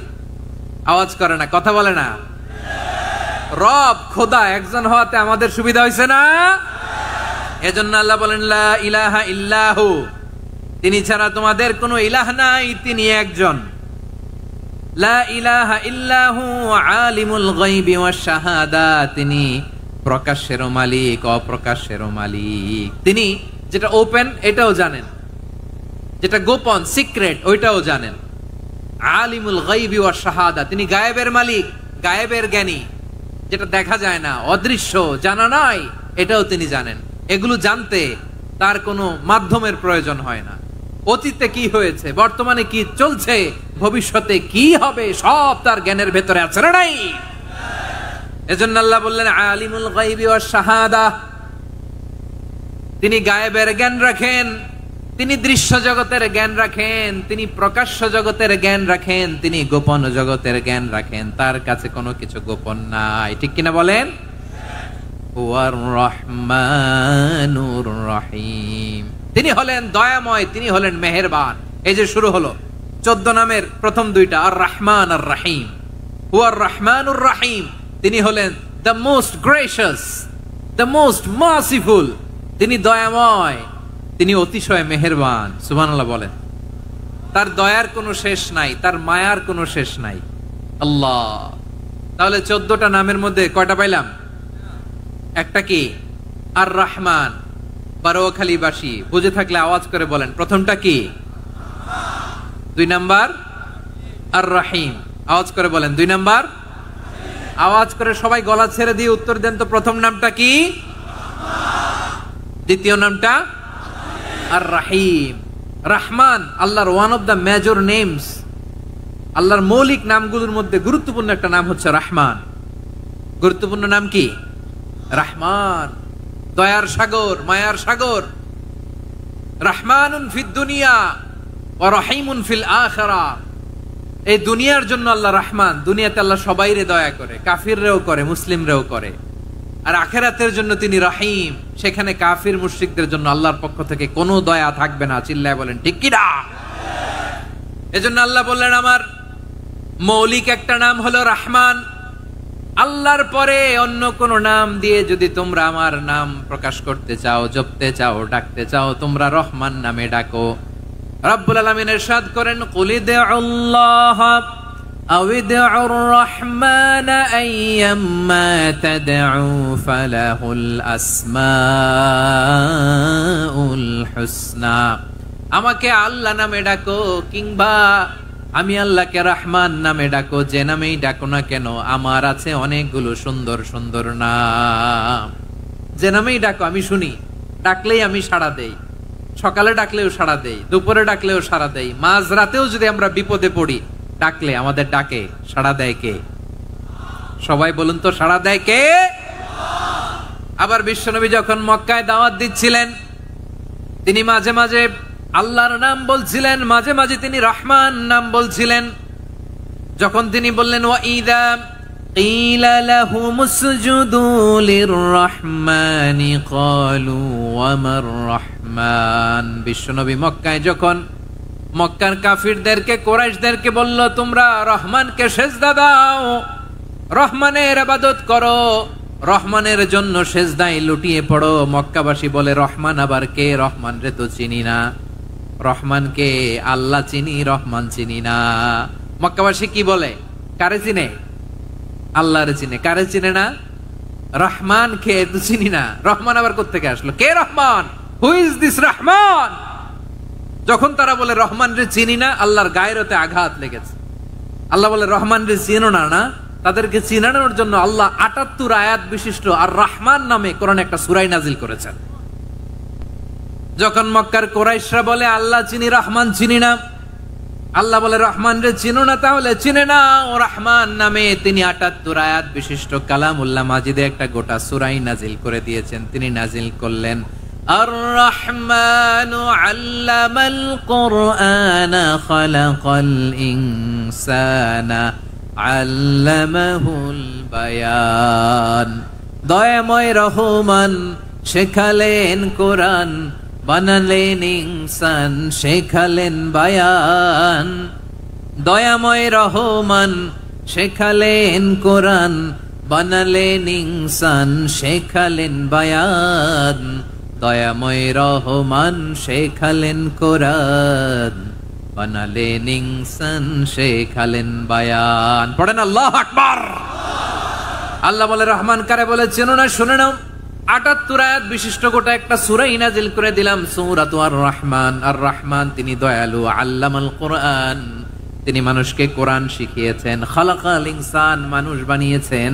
আওয়াজ করে না, কথা বলে না। রব খোদা একজন হওয়াতে আমাদের সুবিধা হয়েছে না? এজন্য আল্লাহ বলেন লা ইলাহা ইল্লাহু, তিনি ছাড়া তোমাদের কোনো ইলাহ নাই, তিনি একজন। লা ইলাহা ইল্লাহু আলিমুল গায়বি ওয়াশ শাহাদা, তিনি প্রকাশেরও মালিক অপ্রকাশেরও মালিক। তিনি যেটা ওপেন এটাও জানেন, যেটা গোপন সিক্রেট ওইটাও জানেন। আলিমুল গায়বি ওয়াশ শাহাদা, তিনি গায়েবের মালিক, গায়েবের জ্ঞানী, যেটা দেখা যায় না, অদৃশ্য, জানা নাই, এটাও তিনি জানেন। এগুলো জানতে তার কোনো মাধ্যমের প্রয়োজন হয় না। অতীতে কি হয়েছে, বর্তমানে কি চলছে, ভবিষ্যতে কি হবে, সব তার জ্ঞানের ভেতরে আছে না নাই? এজন্য আল্লাহ বললেন আলিমুল গায়বি ওয়াশ শাহাদা, তিনি গায়েবের জ্ঞান রাখেন, তিনি দৃশ্য জগতের জ্ঞান রাখেন, তিনি প্রকাশ্য জগতের জ্ঞান রাখেন, তিনি গোপন জগতের জ্ঞান রাখেন। তার কাছে কোনো কিছু গোপন নাই, ঠিক কিনা বলেন? হুয়ার রহমানুর রহিম, তিনি হলেন দয়াময়, তিনি হলেন মেহেরবান। এই যে শুরু হলো 14 নামের প্রথম দুইটা, আর রহমান আর রহিম। হুয়ার রহমানুর রহিম, তিনি হলেন the most gracious, the most merciful, তিনি দয়াময়, তিনি অতিশয় মেহেরবান। সুবহানাল্লাহ বলেন। তার দয়ার কোনো শেষ নাই, তার মায়ার কোনো শেষ নাই। আল্লাহ, তাহলে 14টা নামের মধ্যে কয়টা পাইলাম? একটা কি? আর রহমান। বারোয়াখালীবাসী বুঝে থাকলে আওয়াজ করে বলেন প্রথমটা কি? 2 নাম্বার আর রহিম। আওয়াজ করে বলেন 2 নাম্বার। আওয়াজ করে সবাই গলা ছেড়ে দিয়ে উত্তর দেন তো, প্রথম নামটা কি? দ্বিতীয় নামটা? আর রহিম। রহমান আল্লাহর one of the major names, আল্লাহর মৌলিক নামগুলোর মধ্যে গুরুত্বপূর্ণ একটা নাম হচ্ছে রহমান। গুরুত্বপূর্ণ নাম কি? রহমান, দয়ার সাগর, মায়ার সাগর। রহমানুন ফিদ দুনিয়া ওয়া রহিমুন ফিল আখিরা। এই দুনিয়ার জন্য আল্লাহ রহমান, দুনিয়াতে আল্লাহ সবাইরে দয়া করে, কাফিররেও করে, মুসলিমরেও করে। আর আখিরাতের জন্য তিনি রহিম, সেখানে কাফির মুশরিকদের জন্য আল্লাহর পক্ষ থেকে কোনো দয়া থাকবে না। চিল্লায় বলেন ঠিক কি না? এজন্য আল্লাহ বললেন আমার মৌলিক একটা নাম হলো রহমান। আল্লাহর পরে অন্য কোন নাম দিয়ে যদি তোমরা আমার নাম প্রকাশ করতে চাও, জপতে চাও, ডাকতে চাও, তোমরা রহমান নামে ডাকো। রব্বুল আলামিন ইরশাদ করেন কুলিদুল্লাহ أو ادعوا الرحمن أيما تدعوا فله الأسماء الحسنى আমাকে আল্লাহ নামে ডাকো কিংবা আমি আল্লাহকে রহমান নামে ডাকো, যে নামেই ডাকো না কেন আমার আছে অনেকগুলো সুন্দর সুন্দর নাম। যে নামেই ডাকো আমি শুনি, ডাকলেই আমি সাড়া দেই। সকালে ডাকলেও সাড়া দেই, দুপুরে ডাকলেও সাড়া দেই, মাঝ রাতেও যদি আমরা বিপদে পড়ি ডাকলে আমাদের ডাকে সাড়া দেয় কে? সবাই বলুন তো, সাড়া দেয় কে? আবার বিশ্বনবী যখন মক্কায় দাওয়াত দিচ্ছিলেন তিনি মাঝে মাঝে আল্লাহর নাম বলছিলেন, মাঝে মাঝে তিনি রহমান নাম বলছিলেন। যখন তিনি বললেন ওয়াইদা কিলা লাহুমুসজুদু লিররহমানি ক্বালু ওয়ামার রহমান, বিশ্বনবী মক্কায় যখন মক্কার কাফিরদেরকে কুরাইশদেরকে বলল তোমরা রহমানকে সেজদা দাও, রহমানের ইবাদত করো, রহমানের জন্য সেজদায় লুটিয়ে পড়ো, মক্কাবাসী বলে রহমান আবার কে? রহমান রে তো চিনি না। রহমানকে আল্লাহ চিনি, রহমান চিনি না। মক্কাবাসী কি বলে? কারে চিনে? আল্লাহরে চিনে। কারে চিনে না? রহমান কে তো চিনি না। রহমান আবার কোত্থেকে আসলো? কে Rahman? Who is this Rahman? যখন তারা বলে রহমান রে চিনি না, আল্লাহর গায়রতে আঘাত লেগেছে। আল্লাহ বলে রহমান রে চিনো না, না তাদেরকে চিনানোর জন্য আল্লাহ ৭৮ আয়াত বিশিষ্ট আর রহমান নামে কোরআনে একটা সূরা নাজিল করেছেন। যখন মক্কার কুরাইশরা বলে আল্লাহ চিনি রহমান চিনি না, আল্লাহ বলে রহমান রে চিনো না, তাহলে চিনে না ও রহমান নামে তিনি ৭৮ আয়াত বিশিষ্ট কালামুল্লাহ মাজিদে একটা গোটা সূরা নাজিল করে দিয়েছেন। তিনি নাজিল করলেন আর রহমানু আল্লামাল কুরআনা খালাকাল ইনসানা আল্লামাহুল বায়ান, দয়াময় রহমান শেখালেন কোরআন, বানালেন ইনসান শেখালেন বায়ান। দয়াময় রহমান শেখালেন কোরআন, বানালেন ইনসান শেখালেন বায়ান। দয়াময় রহমান শেখালেন কোরআন, বানালেন ইনসান শেখালেন বায়ান। পড়েন আল্লাহু আকবার। আল্লাহ বলে রহমান কারে বলে চেনো না? শুনে নাও, ৭৮ আয়াত বিশিষ্ট গোটা একটা সূরা নাজিল করে দিলাম, সূরাতু আর রহমান। আর রহমান তিনি দয়ালু, আল্লামাল কোরআন তিনি মানুষকে কোরআন শিখিয়েছেন, খালাকাল ইনসান মানুষ বানিয়েছেন,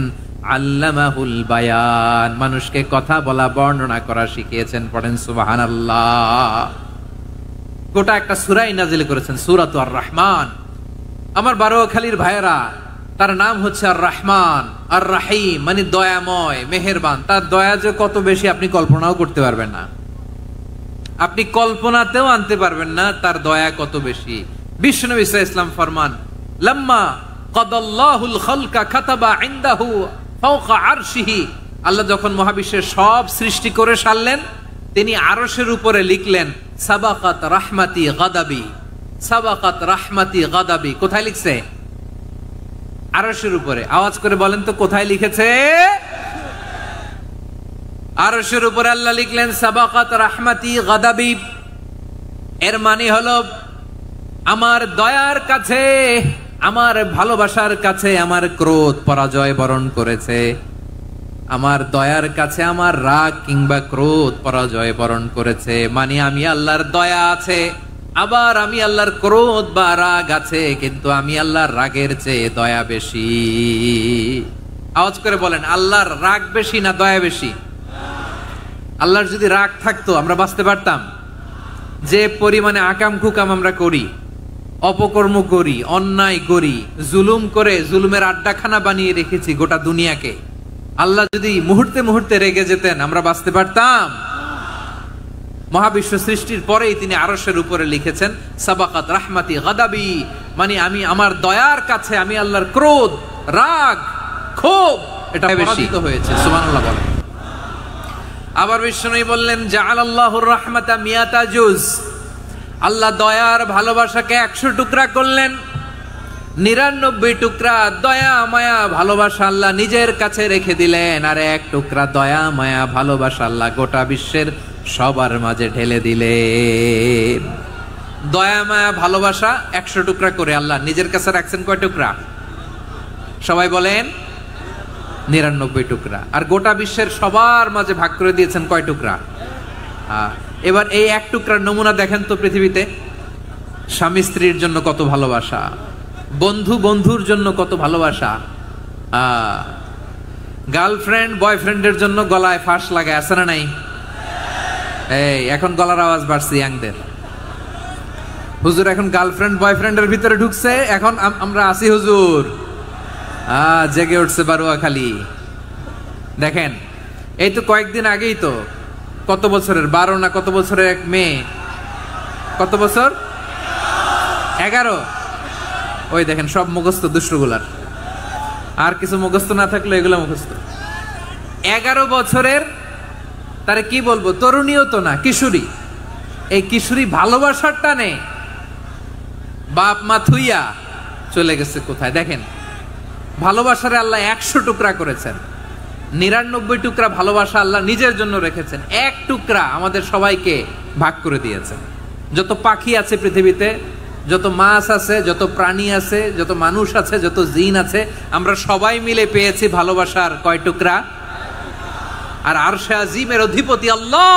আল্লামাহুল বায়ান মানুষকে কথা বলা বর্ণনা করা শিখিয়েছেন। পড়েন সুবহানাল্লাহ। গোটা একটা সূরা নাজিল করেছেন, সূরাতু আর রহমান। আমার বারোয়াখালীর ভাইয়েরা, তার নাম হচ্ছে আর রহমান আর রাহিম, মানে দয়াময় মেহেরবান। তার দয়া যে কত বেশি আপনি কল্পনাও করতে পারবেন না, আপনি কল্পনাতেও আনতে পারবেন না তার দয়া কত বেশি। বিশ্বনবী সাল্লাল্লাহু আলাইহি ওয়াসাল্লাম ফরমান লাম্মা কাদাল্লাহুল খালকা কাতাবা ইনদাহু ফাওকা আরশিহি, আল্লাহ যখন মহাবিশ্বের সব সৃষ্টি করে সারলেন তিনি আরশের উপরে লিখলেন সাবাকাত রাহমাতি গাদাবি, সাবাকাত রাহমাতি গাদাবি। কোথায় লিখছে? আরশের উপরে। আওয়াজ করে বলেন তো কোথায় লিখেছে? আরশের উপরে আল্লাহ লিখলেন সাবাকাত রাহমাতি গাদাবি। এর মানে হলো আমার দয়ার কাছে, আমার ভালোবাসার কাছে আমার ক্রোধ পরাজয় বরণ করেছে, আমার দয়ার কাছে আমার রাগ কিংবা ক্রোধ পরাজয় বরণ করেছে। মানে আমি আল্লাহর দয়া আছে, আবার আমি আল্লাহর ক্রোধ বা রাগ আছে, কিন্তু আমি আল্লাহর রাগের চেয়ে দয়া বেশি। আওয়াজ করে বলেন আল্লাহর রাগ বেশি না দয়া বেশি? আল্লাহর যদি রাগ থাকতো আমরা বাঁচতে পারতাম? যে পরিমাণে আকাম কুকাম আমরা করি, অপকর্ম করি, অন্যায় করি, জুলুম করে জুলুমের আড্ডাখানা বানিয়ে রেখেছি গোটা দুনিয়াকে, আল্লাহ যদি মুহূর্তে মুহূর্তে রেগে যেতেন আমরা বাঁচতে পারতাম? মহাবিশ্ব সৃষ্টির পরেই তিনি আরশের উপরে লিখেছেন সাবাকাত রাহমাতি গাদাবি, মানে আমি আমার দয়ার কাছে আমি আল্লাহর ক্রোধ, রাগ, ক্ষোভ এটা বেশি হয়েছে। সুবহানাল্লাহ বলেন। আবার বিষ্ণু বললেন জাআলাল্লাহুর রাহমাতা মিয়াতা জুজ, আল্লাহ দয়ার ভালোবাসাকে 100 টুকরা করলেন, 99 টুকরা দয়া মায়া ভালোবাসা আল্লাহ নিজের কাছে রেখে দিলেন, আর 1 টুকরা দয়া মায়া ভালোবাসা আল্লাহ গোটা বিশ্বের সবার মাঝে ঢেলে দিলেন। দয়া মায়া ভালোবাসা 100 টুকরা করে আল্লাহ নিজের কাছে রাখছেন কয় টুকরা? সবাই বলেন 99 টুকরা। আর গোটা বিশ্বের সবার মাঝে ভাগ করে দিয়েছেন কয় টুকরা? এবার এই এক টুকরার নমুনা দেখেন তো পৃথিবীতে। স্বামী স্ত্রীর জন্য কত ভালোবাসা, বন্ধু বন্ধুর জন্য কত ভালোবাসা, গার্লফ্রেন্ড বয়ফ্রেন্ডের জন্য গলায় ফাঁস লাগায়, আছে না নাই? এই এখন গলার আওয়াজ বাড়ছে ইয়াংদের। হুজুর এখন গার্লফ্রেন্ড বয়ফ্রেন্ডের ভিতরে ঢুকছে, এখন আমরা আসি হুজুর। জেগে উঠছে বারুয়াখালী। দেখেন এই তো কয়েকদিন আগেই তো, কত বছরের 12 না কত বছরের এক মেয়ে, কত বছর? 11। ওই দেখেন সব মুখস্থ দুষ্টগুলার, আর কিছু মুখস্থ না থাকলে এগুলো মুখস্থ। 11 বছরের, তারে কি বলবো, তরুণীও তো না, কিশোরী। এই কিশোরী ভালোবাসার টানে বাপ মা থুইয়া চলে গেছে কোথায়? দেখেন ভালোবাসারে আল্লাহ 100 টুকরা করেছেন, 99 টুকরা ভালোবাসা আল্লাহ নিজের জন্য রেখেছেন, এক টুকরা আমাদের সবাইকে ভাগ করে দিয়েছেন। যত পাখি আছে পৃথিবীতে, যত মাছ আছে, যত প্রাণী আছে, যত মানুষ আছে, যত জিন আছে, আমরা সবাই মিলে পেয়েছি ভালোবাসার কয় টুকরা? আর আরশে আজিমের অধিপতি আল্লাহ,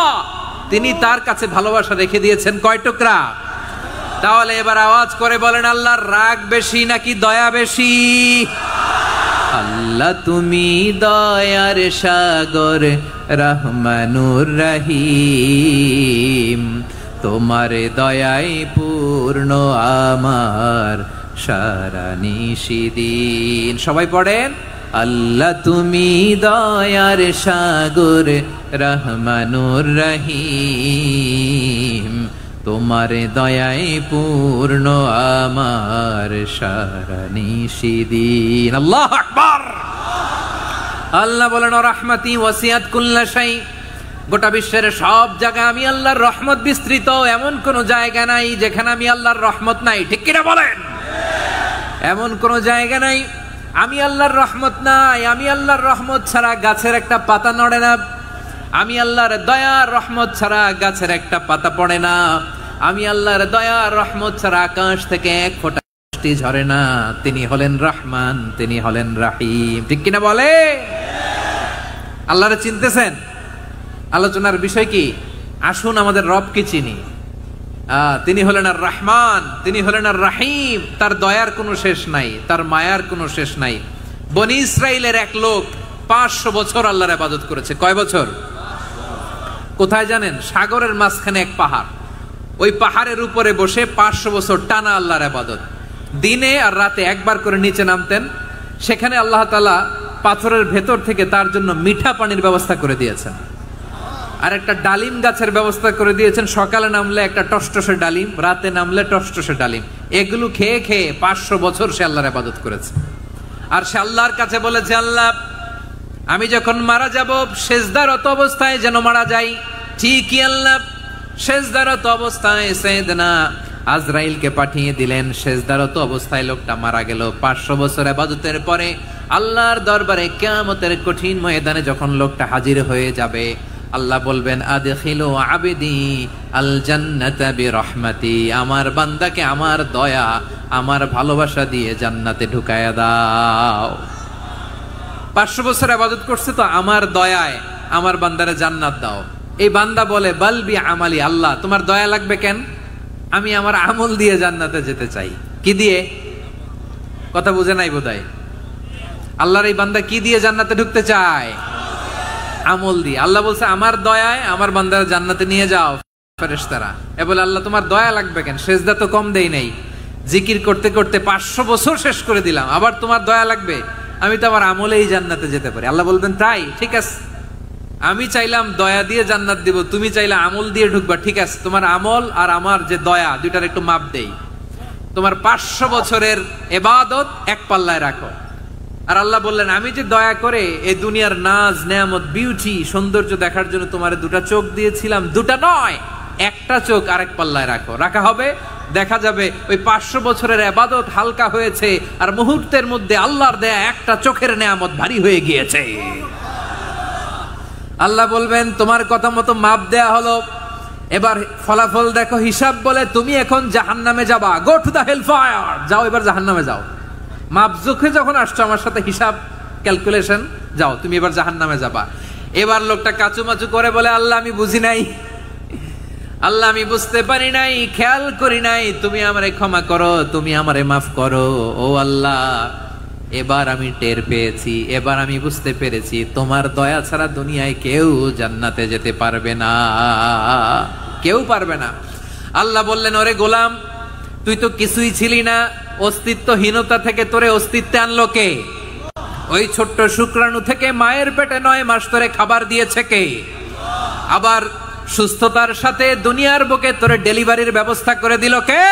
তিনি তার কাছে ভালোবাসা রেখে দিয়েছেন কয় টুকরা? তাহলে এবার আওয়াজ করে বলেন, আল্লাহর রাগ বেশি নাকি দয়া বেশি? আল্লাহ তুমি দয়ার সাগর, রহমানুর রহিম, তোমার দয়ায় পূর্ণ আমার সারা নিশিদিন। সবাই পড়েন, আল্লাহ তুমি দয়ার সাগর, রহমানুর রহিম, তোমার দয়ায় পূর্ণ আমার সারা নিশিদিন। আল্লাহু আকবার। আল্লাহ বলেন, রাহমাতি ওয়াসিআত কুল্লা শাই, গোটা বিশ্বের সব জায়গায় আমি আল্লাহর রহমত বিস্তৃত, এমন কোন জায়গা নাই যেখানে আমি আল্লাহর রহমত নাই। ঠিক কিনা বলেন? এমন কোন জায়গা নাই আমি আল্লাহর রহমত নাই। আমি আল্লাহর রহমত ছাড়া গাছের একটা পাতা নড়ে না, আমি আল্লাহর দয়ার রহমত ছাড়া গাছের একটা পাতা পড়ে না, আমি আল্লাহর দয়ার রহমত ছাড়া আকাশ থেকে এক ফোঁটা বৃষ্টি ঝরে না। তিনি হলেন রহমান, তিনি হলেন রাহিম। ঠিক কিনা বলে? আল্লাহরে চিনতেছেন? আলোচনার বিষয় কি? আসুন আমাদের রবকে চিনি। তিনি হলেন আর রহমান, তিনি হলেন আর রাহিম। তার দয়ার কোনো শেষ নাই, তার মায়ার কোনো শেষ নাই। বনি ইসরাইলের এক লোক 500 বছর আল্লাহর ইবাদত করেছে। কয় বছর? কোথায় জানেন? সাগরের মাঝখানে এক পাহাড়, ওই পাহাড়ের উপরে বসে 500 বছর টানা আল্লাহর ইবাদত। দিনে আর রাতে একবার করে নিচে নামতেন। সেখানে আল্লাহ তাআলা পাথরের ভেতর থেকে তার জন্য মিঠা পানির ব্যবস্থা করে দিয়েছেন, আর একটা ডালিম গাছের ব্যবস্থা করে দিয়েছেন। সকালে নামলে একটা টসটসে ডালিম, রাতে নামলে টসটসে ডালিম। এগুলো খেয়ে খেয়ে 500 বছর সে আল্লাহর ইবাদত করেছে। আর সে আল্লাহর কাছে বলেছে, আল্লাহ আমি যখন মারা যাব সেজদারত অবস্থায় যেন মারা যাই। ঠিকই আল্লাহ সেজদারত অবস্থায় সাইয়েদনা আজরাইলকে পাঠিয়ে দিলেন। সেজদারত অবস্থায় লোকটা মারা গেল। 500 বছর ইবাদতের পরে আল্লাহর দরবারে কিয়ামতের কঠিন ময়দানে যখন লোকটা হাজির হয়ে যাবে, আল্লাহ বলবেন, আদখিলু আবদি আল জান্নাতা বিরহমাতি, আমার বান্দাকে আমার দয়া, আমার ভালোবাসা দিয়ে জান্নাতে ঢুকায়া দাও। 500 বছর ইবাদত করছে তো আমার দয়ায় আমার বান্দারে জান্নাত দাও। এই বান্দা বলে, বালবি আমালি, আল্লাহ তোমার দয়া লাগবে কেন? আমি আমার আমল দিয়ে জান্নাতে যেতে চাই। কি দিয়ে? কথা বুঝে নাই বোধহয়। আল্লাহর এই বান্দা কি দিয়ে জান্নাতে ঢুকতে চায়? আমল দিয়ে। আল্লাহ বলছে, আমার দয়ায় আমার বান্দারা জান্নাতে নিয়ে যাও। ফেরেশতারা এ বলে, আল্লাহ তোমার দয়া লাগবে কেন? সেজদা তো কম দেই নাই, জিকির করতে করতে 500 বছর শেষ করে দিলাম, আবার তোমার দয়া লাগবে? আমি তো আমার আমলেই জান্নাতে যেতে পারি। আল্লাহ বলবেন, তাই ঠিক আছে, আমি চাইলাম দয়া দিয়ে জান্নাত দিব, তুমি চাইলে আমল দিয়ে ঢুকবা। ঠিক আছে, তোমার আমল আর আমার যে দয়া, দুইটার একটু মাপ দেই। তোমার 500 বছরের ইবাদত এক পাল্লায় রাখো। আর আল্লাহ বললেন, আমি যে দয়া করে এই দুনিয়ার নাজ নেয়ামত বিউটি সৌন্দর্য দেখার জন্য তোমার 2টা চোখ দিয়েছিলাম, 2টা নয়, একটা চোখ আরেক পাল্লায় রাখো। রাখা হবে, দেখা যাবে ওই 500 বছরের ইবাদত হালকা হয়েছে, আর মুহূর্তের মধ্যে আল্লাহর দেয়া একটা চোখের নেয়ামত ভারী হয়ে গিয়েছে। আল্লাহ বলবেন, তোমার কথা মতো মাপ দেয়া হলো, এবার ফলাফল দেখো, হিসাব বলে তুমি এখন জাহান্নামে যাবা। Go to the hell fire, যাও এবার জাহান্নামে যাও। মাপজোখে যখন আসছো আমার সাথে হিসাব ক্যালকুলেশন, যাও তুমি এবার জাহান্নামে যাবা। এবার লোকটা কাচুমাচু করে বলে, আল্লাহ আমি বুঝি নাই, আল্লাহ আমি বুঝতে পারি নাই, খেয়াল করি নাই, তুমি আমারে ক্ষমা করো, তুমি আমারে মাফ করো। ও আল্লাহ, এবার আমি টের পেয়েছি, এবার আমি বুঝতে পেরেছি, তোমার দয়া ছাড়া দুনিয়ায় কেউ জান্নাতে যেতে পারবে না, কেউ পারবে না। আল্লাহ বললেন, ওরে গোলাম, তুই তো কিছুই ছিলি না, অস্তিত্বহীনতা থেকে তোরে অস্তিত্বে আনলো কে? ওই ছোট্ট শুক্রাণু থেকে মায়ের পেটে 9 মাস ধরে খাবার দিয়েছে কে? আবার সুস্থতার সাথে দুনিয়ার বুকে তোরে ডেলিভারির ব্যবস্থা করে দিল কে?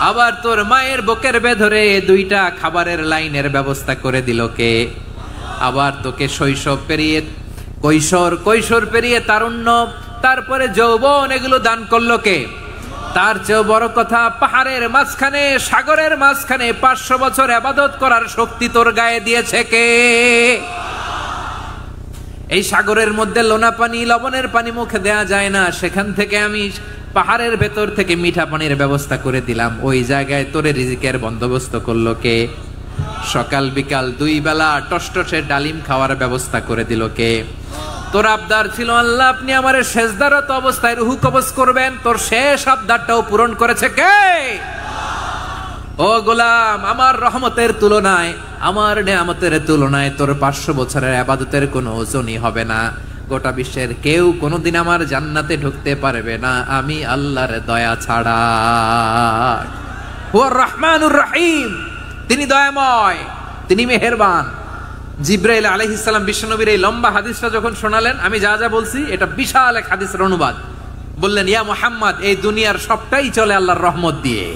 আবার তোর মায়ের বুকের ভেতরে 2টা খাবারের লাইনের ব্যবস্থা করে দিল কে? আবার তোকে শৈশব পেরিয়ে কৈশোর পেরিয়ে তারুণ্য, তারপরে যৌবন, এগুলো দান করলো কে? তার চেয়েও বড় কথা, পাহাড়ের মাঝখানে, সাগরের মাঝখানে 500 বছর ইবাদত করার শক্তি তোর গায়ে দিয়েছে কে? এই সাগরের মধ্যে লোনা পানি, লবণের পানি মুখে দেয়া যায় না, সেখান থেকে আমি পাহাড়ের ভেতর থেকে মিঠা পানির ব্যবস্থা করে দিলাম। ওই জায়গায় তোরে রিজিকের বন্দোবস্ত করলো কে? সকাল বিকাল 2 বেলা টসটসে ডালিম খাওয়ার ব্যবস্থা করে দিল কে? তোর আবদার ছিল, আল্লাহ আপনি আমারে সেজদারত অবস্থায় রুহু কবজ করবেন, তোর শেষ আবদারটাও পূরণ করেছে কে? ও গোলাম, আমার রহমতের তুলনায়, আমার নেয়ামতের তুলনায় তোর 500 বছরের ইবাদতের কোনো ওজনই হবে না। গোটা বিশ্বের কেউ কোনোদিন আমার জান্নাতে ঢুকতে পারবে না আমি আল্লাহর দয়া ছাড়া। হুয়া রহমানুর রহিম, তিনি দয়াময়, তিনি মেহেরবান। জিব্রাইল আলাইহিস সালাম বিশ্বনবীর এই লম্বা হাদিসটা যখন শোনালেন, আমি যা যা বলছি এটা বিশাল এক হাদিসের অনুবাদ। বললেন, ইয়া মুহাম্মদ, এই দুনিয়ার সবটাই চলে আল্লাহর রহমত দিয়ে।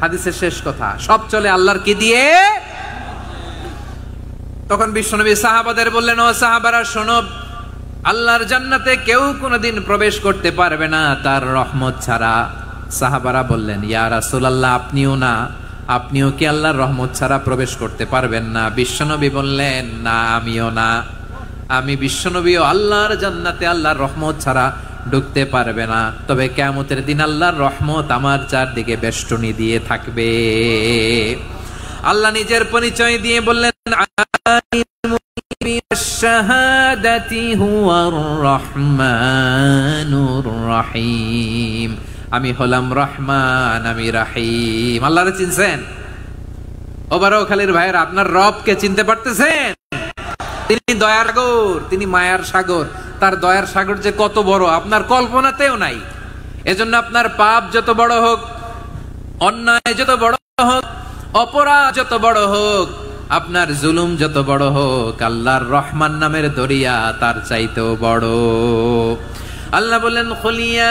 হাদিসের শেষ কথা, সব চলে আল্লাহর কি দিয়ে? তখন বিশ্বনবী সাহাবাদের বললেন, ও সাহাবারা শোনো, আল্লাহর জান্নাতে কেউ কোনোদিন প্রবেশ করতে পারবে না তার রহমত ছাড়া। সাহাবারা বললেন, ইয়া রাসূলুল্লাহ, আপনিও না? আপনিও কি আল্লাহর রহমত ছাড়া প্রবেশ করতে পারবেন না? বিশ্বনবী বললেন, না আমিও না, আমি বিশ্বনবীও আল্লাহর জান্নাতে আল্লাহর রহমত ছাড়া ঢুকতে পারবে না। তবে কিয়ামতের দিন আল্লাহর রহমত আমার চারদিকে বেষ্টনী দিয়ে থাকবে। আল্লাহ নিজের পরিচয় দিয়ে বললেন, শাহাদাতি হুয়ার রহমানুর রহিম, আমি হলাম রহমান, আমি রাহিম। আল্লাহরে চিনছেন? ওবারখালীর ভাইয়ের, আপনার রবকে চিনতে পারতেছেন? তিনি দয়ার সাগর, তিনি মায়ার সাগর। তার দয়ার সাগর যে কত বড় আপনার কল্পনাতেও নাই। এজন্য আপনার পাপ যত বড় হোক, অন্যায় যত বড় হোক, অপরাধ যত বড় হোক, আপনার জুলুম যত বড় হোক, আল্লাহর রহমান নামের দরিয়া তার চাইতেও বড়। আল্লাহ বলেন, খুলিয়া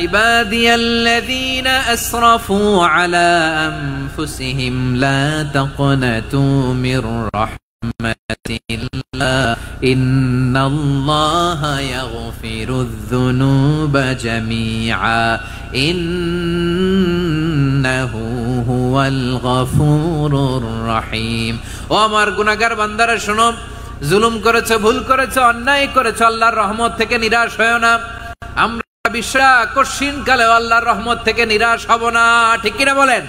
ইবাদিয়াল্লাযীনা আসরাফু আলা আনফুসিহিম লা তাকনাতু মির রাহমাতিল্লাহ ইন্নাল্লাহা ইয়াগফিরুয যুনুবা জামিআ ইন্নাহু হুয়াল গফুরুর রহিম। ও আমার গুনাহগার বান্দারা শোনো, জুলুম করেছো, ভুল করেছো, অন্যায় করেছো, আল্লাহর রহমত থেকে নিরাশ হয়ো না। আমরা বিশ্বাস কঠিন কালে আল্লাহর রহমত থেকে নিরাশ হব না, ঠিক কিনা বলেন?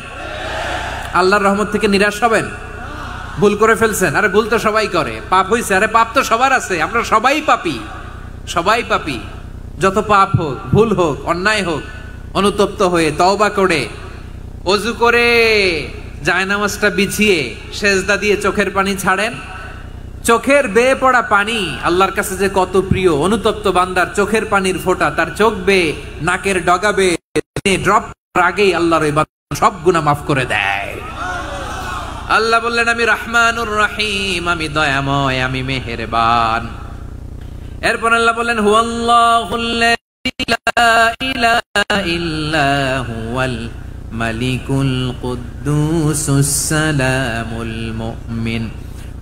আল্লাহর রহমত থেকে নিরাশ হবেন? ভুল করে ফেলছেন, আরে ভুল তো সবাই করে। পাপ হইছে, আরে পাপ তো সবার আছে, আমরা সবাই পাপী, সবাই পাপী। যত পাপ হোক, ভুল হোক, অন্যায় হোক, অনুতপ্ত হয়ে তওবা করে, ওযু করে, জায়নামাজটা বিছিয়ে সেজদা দিয়ে চোখের পানি ছাড়েন। চোখের বেয়ে পড়া পানি আল্লাহর কাছে যে কত প্রিয়। অনুতপ্ত বান্দার চোখের পানির ফোঁটা তার চোখ বেয়ে, নাকের ডগা বেয়ে ড্রপ আগেই আল্লাহর সব গুনাহ মাফ করে দেয়। আল্লাহ বললেন, আমি রহমানুর রহিম, আমি দয়াময়, আমি মেহেরবান। এরপর আল্লাহ বললেন, হুয়াল্লাহুল্লাযী লা ইলাহা ইল্লা হুয়াল মালিকুল কুদ্দুসুস সালামুল মুমিন।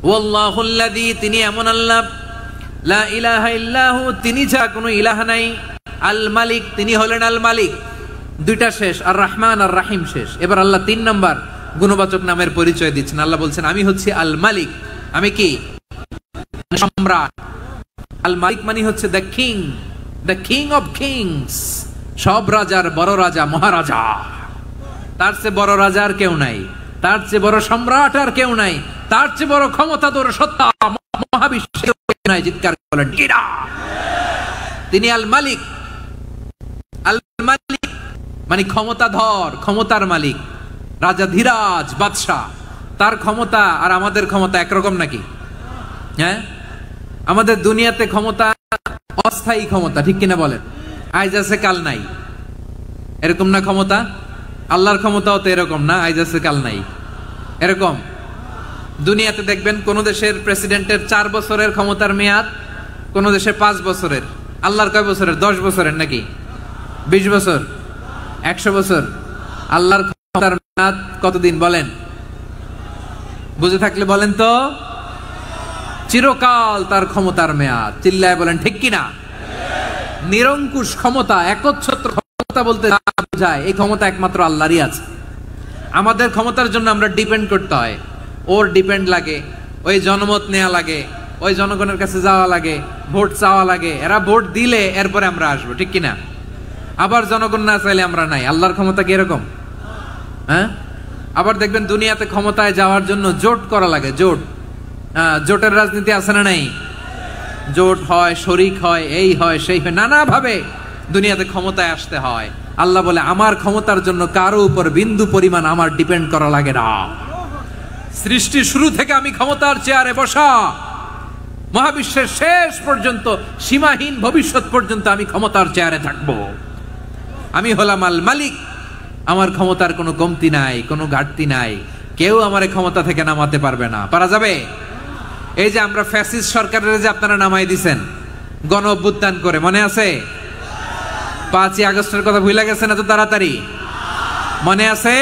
ওয়াল্লাহুল্লাযী, তিনি এমন আল্লাহ, লা ইলাহা ইল্লাহু, তিনি ছাড়া কোনো ইলাহ নাই, আল মালিক, তিনি হলেন আল মালিক। দুইটা শেষ, আর রহমান আর রাহিম শেষ। এবার আল্লাহ 3 নাম্বার গুণবাচক নামের পরিচয় দিচ্ছেন। আল্লাহ বলছেন, আমি হচ্ছি আল মালিক। আমি কি? সম্রাট। আল মালিক মানে হচ্ছে the king, the king of kings, সব রাজার বড় রাজা, মহারাজা। তার চেয়ে বড় রাজা আর কেউ নাই। তার চেয়ে বড় সম্রাট আর কেউ নাই, তার চেয়ে বড় ক্ষমতাধর সত্তা মহাবিশ্বে নাই। চিৎকার বলেন ঠিক না? তিনি আল মালিক। আল মালিক মানে ক্ষমতাধর, ক্ষমতার মালিক, রাজা ধীরাজ বাদশাহ। তার ক্ষমতা আর আমাদের ক্ষমতা একরকম নাকি? হ্যাঁ, আমাদের দুনিয়াতে ক্ষমতা অস্থায়ী ক্ষমতা, ঠিক কিনা বলেন? আজ আছে কাল নাই, এরকম না ক্ষমতা? আল্লাহর ক্ষমতাও তো এরকম না, আজ আছে কাল নাই এরকম। দুনিয়াতে দেখবেন কোন দেশের প্রেসিডেন্টের 4 বছরের ক্ষমতার মেয়াদ, কোন দেশে 5 বছরের। আল্লাহর কয় বছরের? 10 বছরের নাকি 20 বছর, 100 বছর। আল্লাহর ক্ষমতার মেয়াদ কতদিন বলেন? বুঝে থাকলে বলেন তো। চিরকাল তার ক্ষমতার মেয়াদ। চিল্লায় বলেন ঠিক কিনা? নিরঙ্কুশ ক্ষমতা, একচ্ছত্র ক্ষমতা বলতে যা বোঝায়, এই ক্ষমতা একমাত্র আল্লাহরই আছে। আমাদের ক্ষমতার জন্য আমরা ডিপেন্ড করতে হয়, ওর ডিপেন্ড লাগে, ওই জনমত নেওয়া লাগে, ওই জনগণের কাছে যাওয়া লাগে, ভোট চাওয়া লাগে, এরা ভোট দিলে এরপরে আমরা আসবো, ঠিক কিনা? আবার জনগণ না চাইলে আমরা নাই। আল্লাহর ক্ষমতা কি এরকম? হ্যাঁ, আবার দেখবেন দুনিয়াতে ক্ষমতায় যাওয়ার জন্য জোট করা লাগে, জোট। জোটের রাজনীতি আছে না নাই? জোট হয়, শরিক হয়, এই হয় সেই হয়, নানা ভাবে দুনিয়াতে ক্ষমতায় আসতে হয়। আল্লাহ বলে আমার ক্ষমতার জন্য কারো উপর বিন্দু পরিমাণ আমার ডিপেন্ড করা লাগে না। সৃষ্টি শুরু থেকে আমি ক্ষমতার চেয়ারে বসা, মহাবিশ্বের শেষ পর্যন্ত, সীমাহীন ভবিষ্যৎ পর্যন্ত আমি ক্ষমতার চেয়ারে থাকবো। আমি হলাম আল মালিক। আমার ক্ষমতার কোনো কমতি নাই, কোনো ঘাটতি নাই। কেউ আমার ক্ষমতা থেকে নামাতে পারবে না। পারা যাবে? এই যে আমরা ফ্যাসিস্ট সরকারের যে আপনারা নামাই দিছেন গণ অভ্যুত্থান করে, মনে আছে? 5ই আগস্টের কথা ভুলে গেছেন এত তাড়াতাড়ি? মনে আছে?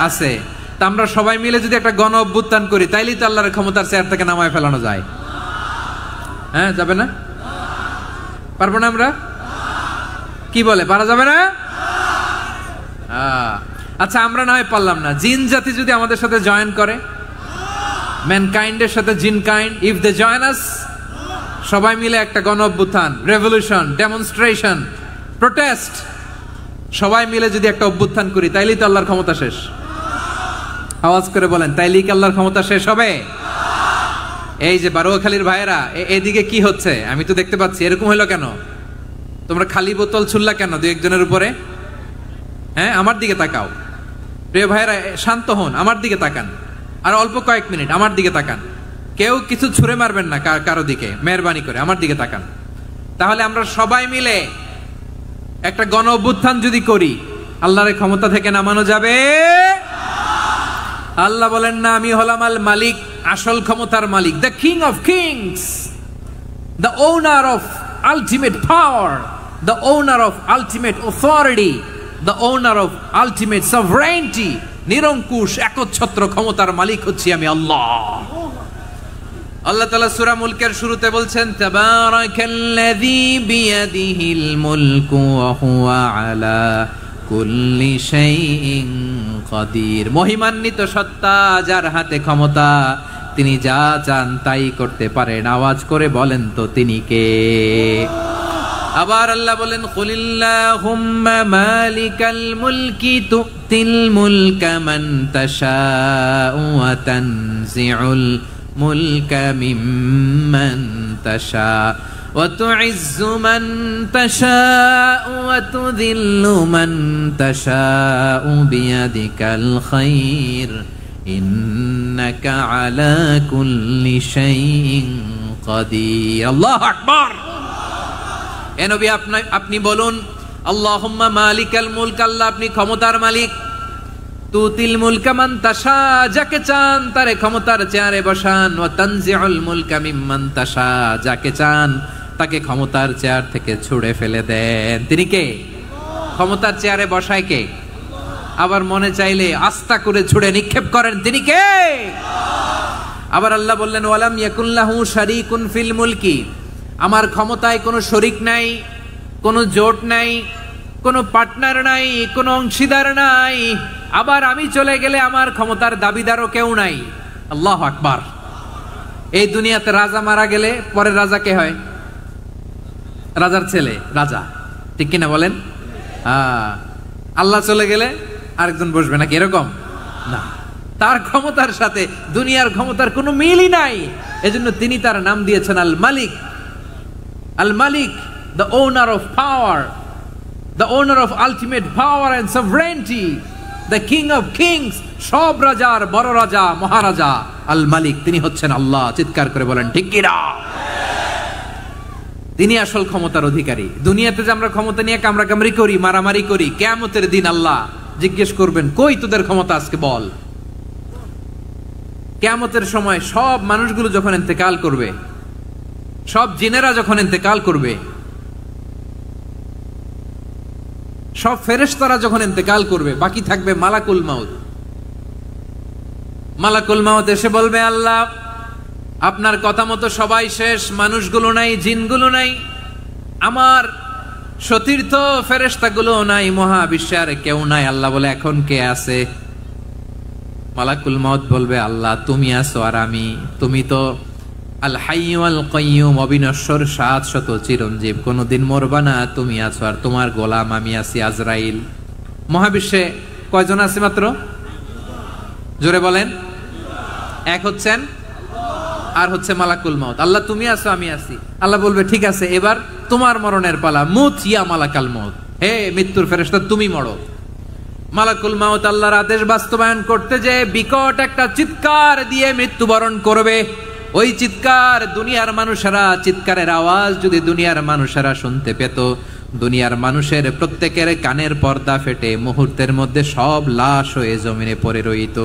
আছে। তা আমরা সবাই মিলে যদি একটা গণ অভ্যুত্থান করি, তাইলেই তো আল্লাহর ক্ষমতার চেয়ার থেকে নামায় ফেলানো যায়। হ্যাঁ, যাবে না? পারবো না আমরা? কি বলে, পারা যাবে না? আচ্ছা, আমরা না হয় পারলাম না, জিন জাতি যদি আমাদের সাথে জয়েন করে, ম্যানকাইন্ডের সাথে জিনকাইন্ড, ইফ দে জয়েন আস, সবাই মিলে একটা গণ অভ্যুত্থান, রেভলিউশন, ডেমনস্ট্রেশন, প্রোটেস্ট, সবাই মিলে যদি একটা অভ্যুত্থান করি, তাইলেই তো আল্লাহর ক্ষমতা শেষ। আওয়াজ করে বলেন, তাইলেই কি আল্লাহর ক্ষমতা শেষ হবে? এই যে বারোয়াখালীর ভাইয়েরা, এদিকে কি হচ্ছে আমি তো দেখতে পাচ্ছি, এরকম হইলো কেন? তোমরা খালি বোতল ছুড়লা কেন 2-1 জনের উপরে? হ্যাঁ, আমার দিকে তাকাও। প্রিয় ভাইয়েরা, শান্ত হন, আমার দিকে তাকান, আর অল্প কয়েক মিনিট আমার দিকে তাকান। কেউ কিছু ছুঁড়ে মারবেন না কারো দিকে, মেহরবানি করে আমার দিকে তাকান। তাহলে আমরা সবাই মিলে একটা গণ অভ্যুত্থান যদি করি, আল্লাহর ক্ষমতা থেকে নামানো যাবে? আল্লাহ বলেন না, আমি হলাম আল মালিক, আসল ক্ষমতার মালিক, the king of kings, the owner of ultimate power, the owner of ultimate authority, the owner of ultimate sovereignty. নিরঙ্কুশ একচ্ছত্র ক্ষমতার মালিক হচ্ছি আমি আল্লাহ। আল্লাহ তাআলা সূরা মুলকের শুরুতে বলছেন, তাবারাকাল্লাযী বিয়াদিহিল মুলকু ওয়া হুয়া আলা কুল্লি শাইইন কাদির। মহিমান্বিত সত্তা, যার হাতে ক্ষমতা, তিনি যা চান তাই করতে পারেন। আওয়াজ করে বলেন তো তিনি কে? আবার আল্লাহ বলেন, কুলিল্লাহুম্মা মালিকাল মুলকি তুতিল মুলকা মান তাশাউ ওয়া তানজিউল মুলকা মিম্মান তাশা ওয়া তুইজ্জু মান তাশাউ ওয়া তুযিল্লু মান তাশাউ বিয়াদিকাল খায়র ইন্নাকা আলা কুল্লি শাইইন কাদির। আল্লাহু আকবার। এ নবী, আপনি বলুন, আল্লাহুম্মা মালিকাল মুলক, আল্লাহ আপনি ক্ষমতার মালিক। তুতিল মুলকা মান তাশা, যাকে চান তারে ক্ষমতার চেয়ারে বসান। ওয়া তানজিউল মুলকা মিম্মান তাশা, যাকে চান তাকে ক্ষমতার চেয়ার থেকে ছুঁড়ে ফেলে দেন। তিনি কে? ক্ষমতার চেয়ারে বসায় কে? আবার মনে চাইলে আস্থা করে ছুঁড়ে নিক্ষেপ করেন, তিনি কে? আবার আল্লাহ বললেন, ওয়ালাম ইয়াকুল্লাহু শারীকুন ফিল মুলকি, আমার ক্ষমতায় কোনো শরিক নাই, কোনো জোট নাই, কোনো পার্টনার নাই, কোনো অংশীদার নাই। আবার আমি চলে গেলে আমার ক্ষমতার দাবিদারও কেউ নাই। আল্লাহু আকবার। এই দুনিয়াতে রাজা মারা গেলে পরে রাজা কে হয়? রাজার ছেলে রাজা, ঠিক কিনা বলেন? আল্লাহ চলে গেলে আরেকজন বসবে নাকি এরকম? না, তার ক্ষমতার সাথে দুনিয়ার ক্ষমতার কোনো মিলই নাই। এজন্য তিনি তার নাম দিয়েছেন আল মালিক। আল মালিক, the owner of power, the owner of ultimate power and sovereignty, the king of kings, সব রাজার বড় রাজা, মহারাজা আল মালিক, তিনি হচ্ছেন আল্লাহ। চিৎকার করে বলেন ঠিক কি না? তিনি আসল ক্ষমতার অধিকারী। দুনিয়াতে যে আমরা ক্ষমতা নিয়ে কামড়াকামড়ি করি, মারামারি করি, কিয়ামতের দিন আল্লাহ জিজ্ঞেস করবেন, কই তোদের ক্ষমতা আজকে বল। কিয়ামতের সময় সব মানুষগুলো যখন ইন্তেকাল করবে, সব জিনেরা যখন ইন্তেকাল করবে, সব ফেরেশতারা যখন ইন্তেকাল করবে, বাকি থাকবে মালাকুল মাউত। মালাকুল মাউত এসে বলবে, আল্লাহ আপনার কথা মতো সবাই শেষ, মানুষগুলো নাই, জিনগুলো নাই, আমার সতীর্থ ফেরেশতাগুলো নাই, মহাবিশ্বে আর কেউ নাই। আল্লাহ বলে, এখন কে আছে? মালাকুল মাউত বলবে, আল্লাহ তুমি আছো আর আমি। তুমি তো আল হাইয়্যু আল কাইয়্যুম, অবিনশ্বর, শাশ্বত, চিরঞ্জীব, কোনদিন মরবা না, তুমি আছো আর তোমার গোলাম আমি আছি আজরাইল। মহাবিশ্বে কয়জন আছে মাত্র? জোরে বলেন। এক হচ্ছেন আর হচ্ছে মালাকুল মাউত। আল্লাহ তুমি আছো আমি আছি। আল্লাহ বলবে, ঠিক আছে, এবার তোমার মরণের পালা, মুত ইয়া মালাকাল মাউত, হে মৃত্যুর ফেরেশতা তুমি মরো। মালাকুল মাউত আল্লাহর আদেশ বাস্তবায়ন করতে যে বিকট একটা চিৎকার দিয়ে মৃত্যুবরণ করবে। ওই চিৎকার দুনিয়ার মানুষেরা, চিৎকারের আওয়াজ যদি দুনিয়ার মানুষেরা শুনতে পেত, দুনিয়ার মানুষের প্রত্যেকের কানের পর্দা ফেটে মুহূর্তের মধ্যে সব লাশ হয়ে জমিনে পড়ে রইত।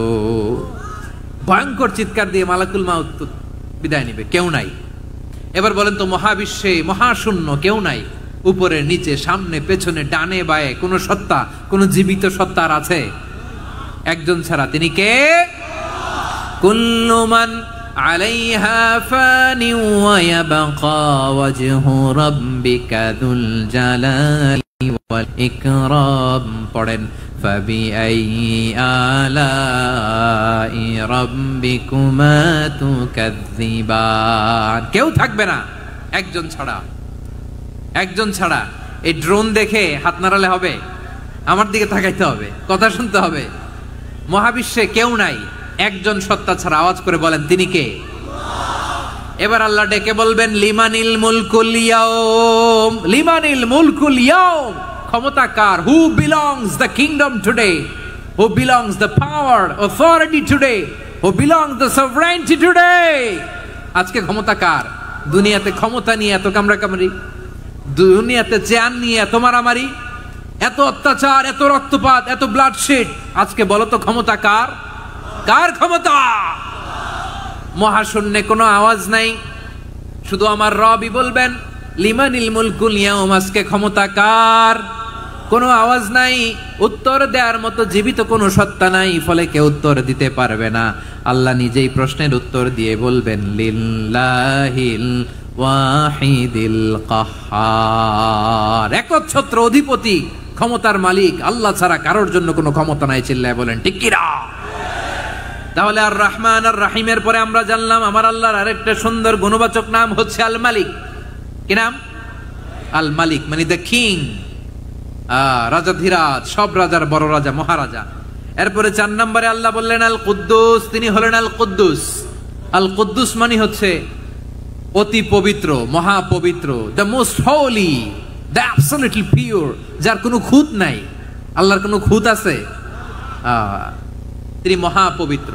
ভয়ঙ্কর চিৎকার দিয়ে মালাকুল মাউত বিদায় নিবে, কেউ নাই। এবার বলেন তো, মহাবিশ্বে মহাশূন্য, কেউ নাই, উপরে নিচে সামনে পেছনে ডানে বায়ে কোন সত্তা, কোন জীবিত সত্তা আর আছে? একজন ছাড়া, তিনি কে? কুল্লু মান আলাইহা ফানি ওয়া ইয়াবকা ওয়াজহু রাব্বিকা যুল জালালি ওয়াল ইকরাম। পড়েন, ফাবিআইয়ি আলাই রাব্বিকুমা তুকাযযিবান। কেউ থাকবে না একজন ছাড়া, একজন ছাড়া। এই ড্রোন দেখে হাত নাড়ালে হবে? আমার দিকে তাকাইতে হবে, কথা শুনতে হবে। মহাবিশ্বে কেউ নাই, একজন সত্তা ছাড়া। আওয়াজ করে বলেন, তিনি কে? এবার আল্লাহ ডেকে বলবেন, লিমানিল মুলকুল ইয়াউম, লিমানিল মুলকুল ইয়াউম, ক্ষমতা কার? Who belongs the kingdom today, who belongs the power authority today, who belongs the sovereignty today. আজকে ক্ষমতা কার? দুনিয়াতে ক্ষমতা নিয়ে এত কামড়াকামড়ি, দুনিয়াতে চেয়ার নিয়ে এত মারামারি, এত অত্যাচার, এত রক্তপাত, এত ব্লাডশেড। আজকে বলো তো ক্ষমতা কার? কার ক্ষমতা? মহাশূন্যে কোনো আওয়াজ নাই, শুধু আমার রবই বলবেন, লিমানিল মুলকুল ইয়াউম, আজকে ক্ষমতা কার? কোনো আওয়াজ নাই, উত্তর দেওয়ার মতো জীবিত কোনো সত্তা নাই, ফলে কেউ উত্তর দিতে পারবে না। আল্লাহ নিজেই প্রশ্নের উত্তর দিয়ে বলবেন, লিল্লাহিল ওয়াহিদিল কাহ্হার, একচ্ছত্র অধিপতি, ক্ষমতার মালিক আল্লাহ ছাড়া কারোর জন্য কোনো ক্ষমতা নাই। চিল্লায় বলেন ঠিক কি না? তাহলে আর রহমান আর রাহিমের পরে আমরা জানলাম আমার আল্লাহর আরেকটা সুন্দর গুণবাচক নাম হচ্ছে আল মালিক। কি নাম? আল মালিক, মানে দ্য কিং, রাজাধিরাজ, সব রাজার বড় রাজা, মহারাজা। এরপরে 4 নম্বরে আল্লাহ বললেন আল কুদ্দুস, তিনি হলেন আল কুদ্দুস। আল কুদ্দুস মানে হচ্ছে অতি পবিত্র, মহাপবিত্র, the most holy, the absolutely pure, যার কোনো খুঁত নাই। আল্লাহর কোনো খুঁত আছে? তিনি মহাপবিত্র।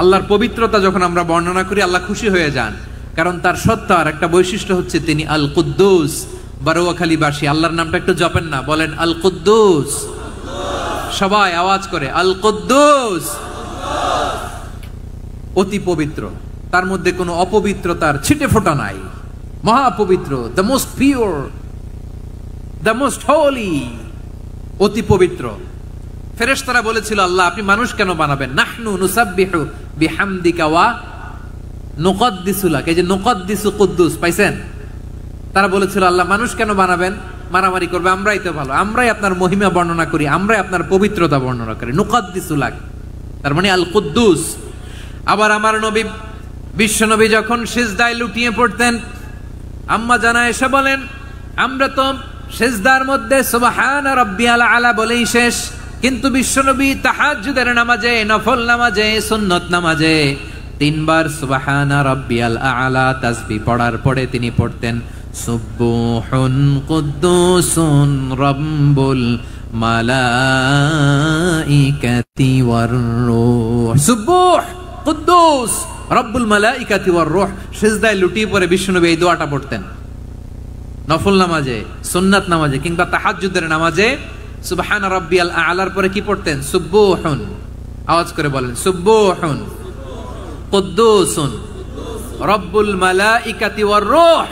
আল্লাহর পবিত্রতা যখন আমরা বর্ণনা করি, আল্লাহ খুশি হয়ে যান, কারণ তার সত্তার একটা বৈশিষ্ট্য হচ্ছে তিনি আল কুদ্দুস। বারোয়াখালীবাসী আল্লাহর নামটা একটু জপেন না, বলেন আল কুদ্দুস, সবাই আওয়াজ করে আল কুদ্দুস। অতি পবিত্র, তার মধ্যে কোনো অপবিত্রতার ছিটে ফোঁটা নাই, মহাপবিত্র, the most pure, the most holy, অতি পবিত্র। ফেরেশতারা বলেছিল, আল্লাহ আপনি মানুষ কেন বানাবেন? নাহনু নুসাব্বিহু বিহামদিকা ওয়া নুকদ্দিসু লাক। এই যে নুকদ্দিসু কুদ্দুস পাইছেন? তারা বলেছিল, আল্লাহ মানুষ কেন বানাবেন? মারামারি করবে, আমরাই তো ভালো, আমরাই আপনার মহিমা বর্ণনা করি, আমরাই আপনার পবিত্রতা বর্ণনা করি। নুকদ্দিসু লাক, তার মানে আল কুদ্দুস। আবার আমার নবী, বিশ্ব নবী যখন সিজদায় লুটিয়ে পড়তেন, আম্মা জানা এসে বলেন, আমরা তো সিজদার মধ্যে সুবহান রাব্বিয়াল আলা বলেই শেষ, কিন্তু বিশ্বনবী তাহাজ্জুদের নামাজে, নফল নামাজে, সুন্নত নামাজে 3 বার সুবহানা রাব্বিয়াল আ'লা তাসবিহ পড়ার পরে তিনি পড়তেন সুবহুন কুদ্দুসুন রাব্বুল মালাইকাতি ওয়ার রূহ। সুবহ কুদ্দুস রব্বুল মালাইকাতি ওয়ার রূহ। সিজদায় লুটিয়ে পড়ে বিশ্বনবী এই দোয়াটা পড়তেন। নফল নামাজে, সুন্নাত নামাজে কিংবা তাহাজ্জুদের নামাজে সুবহানা রাব্বিয়াল আ'লার পরে কি পড়তেন? সুবহুন। আওয়াজ করে বলেন সুবহুন কুদ্দুসুন রব্বুল মালাইকাতি ওয়ার রূহ।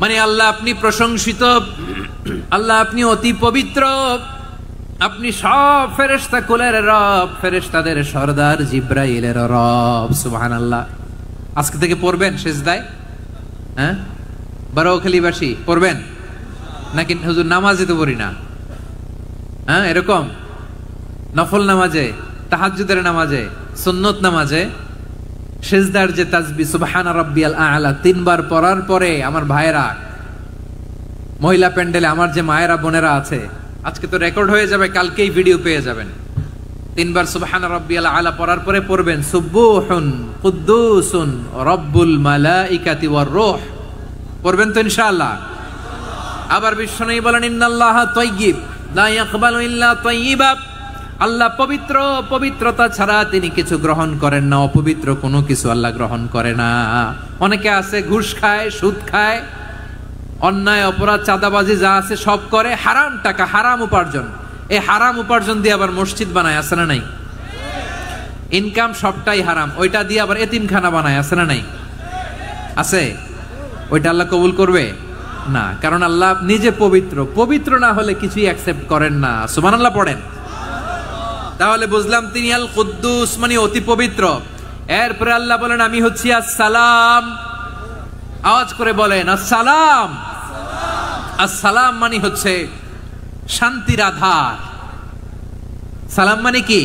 মানে আল্লাহ আপনি প্রশংসিত, আল্লাহ আপনি অতি পবিত্র, আপনি সব ফেরেশতা কুলের রব, ফেরেশতাদের সরদার জিব্রাইলের রব। সুবহানাল্লাহ। আজকে থেকে পড়বেন সিজদায়? হ্যাঁ, বারোখালীবাসী পড়বেন নাকি? হুজুর নামাজে তো পড়ি না। হ্যাঁ, এরকম নফল নামাজে, তাহাজ্জুদের নামাজে, সুন্নত নামাজে সিজদার যে তাসবিহ সুবহানা রাব্বিয়াল আ'লা 3 বার পড়ার পরে আমার ভাইরা, মহিলা প্যান্ডেলে আমার যে মায়েরা বোনেরা আছে, আজকে তো রেকর্ড হয়ে যাবে, কালকেই ভিডিও পেয়ে যাবেন। 3 বার সুবহানা রাব্বিয়াল আ'লা পড়ার পরে পড়বেন সুবহুন কুদ্দুসুন রব্বুল মালাইকাতি ওয়ার রূহ। পড়বেন তো ইনশাআল্লাহ? আবার বিশ্বনবী বলেন ইন্নাল্লাহা তাইয়্যিব লা ইয়াকবালু ইল্লা তাইয়্যিবা। আল্লাহ পবিত্র, পবিত্রতা ছাড়া তিনি কিছু গ্রহণ করেন না, অপবিত্র কোনো কিছু আল্লাহ গ্রহণ করে না। অনেকে আছে ঘুষ খায়, সুদ খায়, অন্যায় অপরাধ চাঁদাবাজি যা আছে সব করে, হারাম টাকা, হারাম উপার্জন। এই হারাম উপার্জন দিয়ে আবার মসজিদ বানায়, আছে না নাই? ইনকাম সবটাই হারাম, ওইটা দিয়ে আবার এতিমখানা বানায়, আছে না নাই? আছে। ওইটা আল্লাহ কবুল করবে না, কারণ আল্লাহ নিজে পবিত্র। পবিত্র না হলে কিছুই অ্যাকসেপ্ট করেন না। সুবহানাল্লাহ পড়েন। তাহলে বুঝলাম তিনি আল কুদ্দুস মানে অতি পবিত্র। এরপরে আল্লাহ বলেন আমি হচ্ছি আসসালাম। আওয়াজ করে বলেন আসসালাম। আসসালাম মানে হচ্ছে শান্তির আধার। সালাম মানে কি?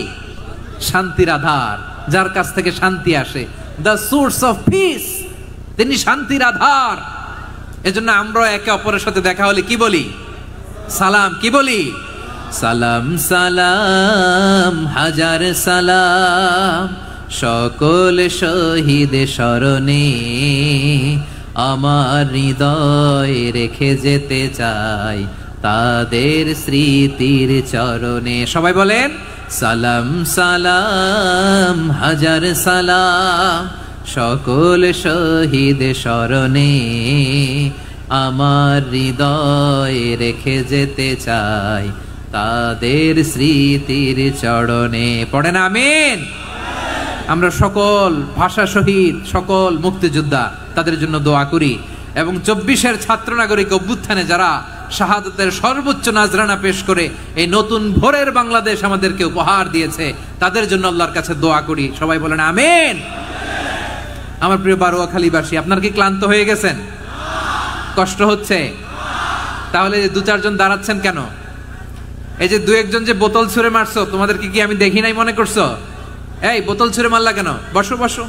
শান্তির আধার, যার কাছ থেকে শান্তি আসে। দ্য সোর্স অফ পিস, তিনি শান্তির আধার। এজন্য আমরা একে অপরের সাথে দেখা হলে কি বলি? সালাম। কি বলি? সালাম সালাম হাজার সালাম সকল শহীদ স্মরণে আমার হৃদয় রেখে যেতে চাই তাদের স্মৃতির চরণে। সবাই বলেন সালাম সালাম হাজার সালাম সকল শহীদ স্মরণে আমার হৃদয় রেখে যেতে চাই তাদের স্মৃতির চরণে। পড়েন আমিন। আমরা সকল ভাষা শহীদ, সকল মুক্তিযোদ্ধা, তাদের জন্য দোয়া করি এবং 24-এর ছাত্র নাগরিক অভ্যুত্থানে যারা শাহাদাতের সর্বোচ্চ নাজরানা পেশ করে এই নতুন ভোরের বাংলাদেশ আমাদেরকে উপহার দিয়েছে, তাদের জন্য আল্লাহর কাছে দোয়া করি। সবাই বলেন আমিন। আমার প্রিয় বারোয়াখালীবাসী, আপনার কি ক্লান্ত হয়ে গেছেন? কষ্ট হচ্ছে? তাহলে 2-4 জন দাঁড়াচ্ছেন কেন? এই যে 2-1 জন যে বোতল ছুঁড়ে মারছো, তোমাদেরকে কি আমি দেখি নাই মনে করছো? এই বোতল ছুঁড়ে মারলা কেন? বসো বসো।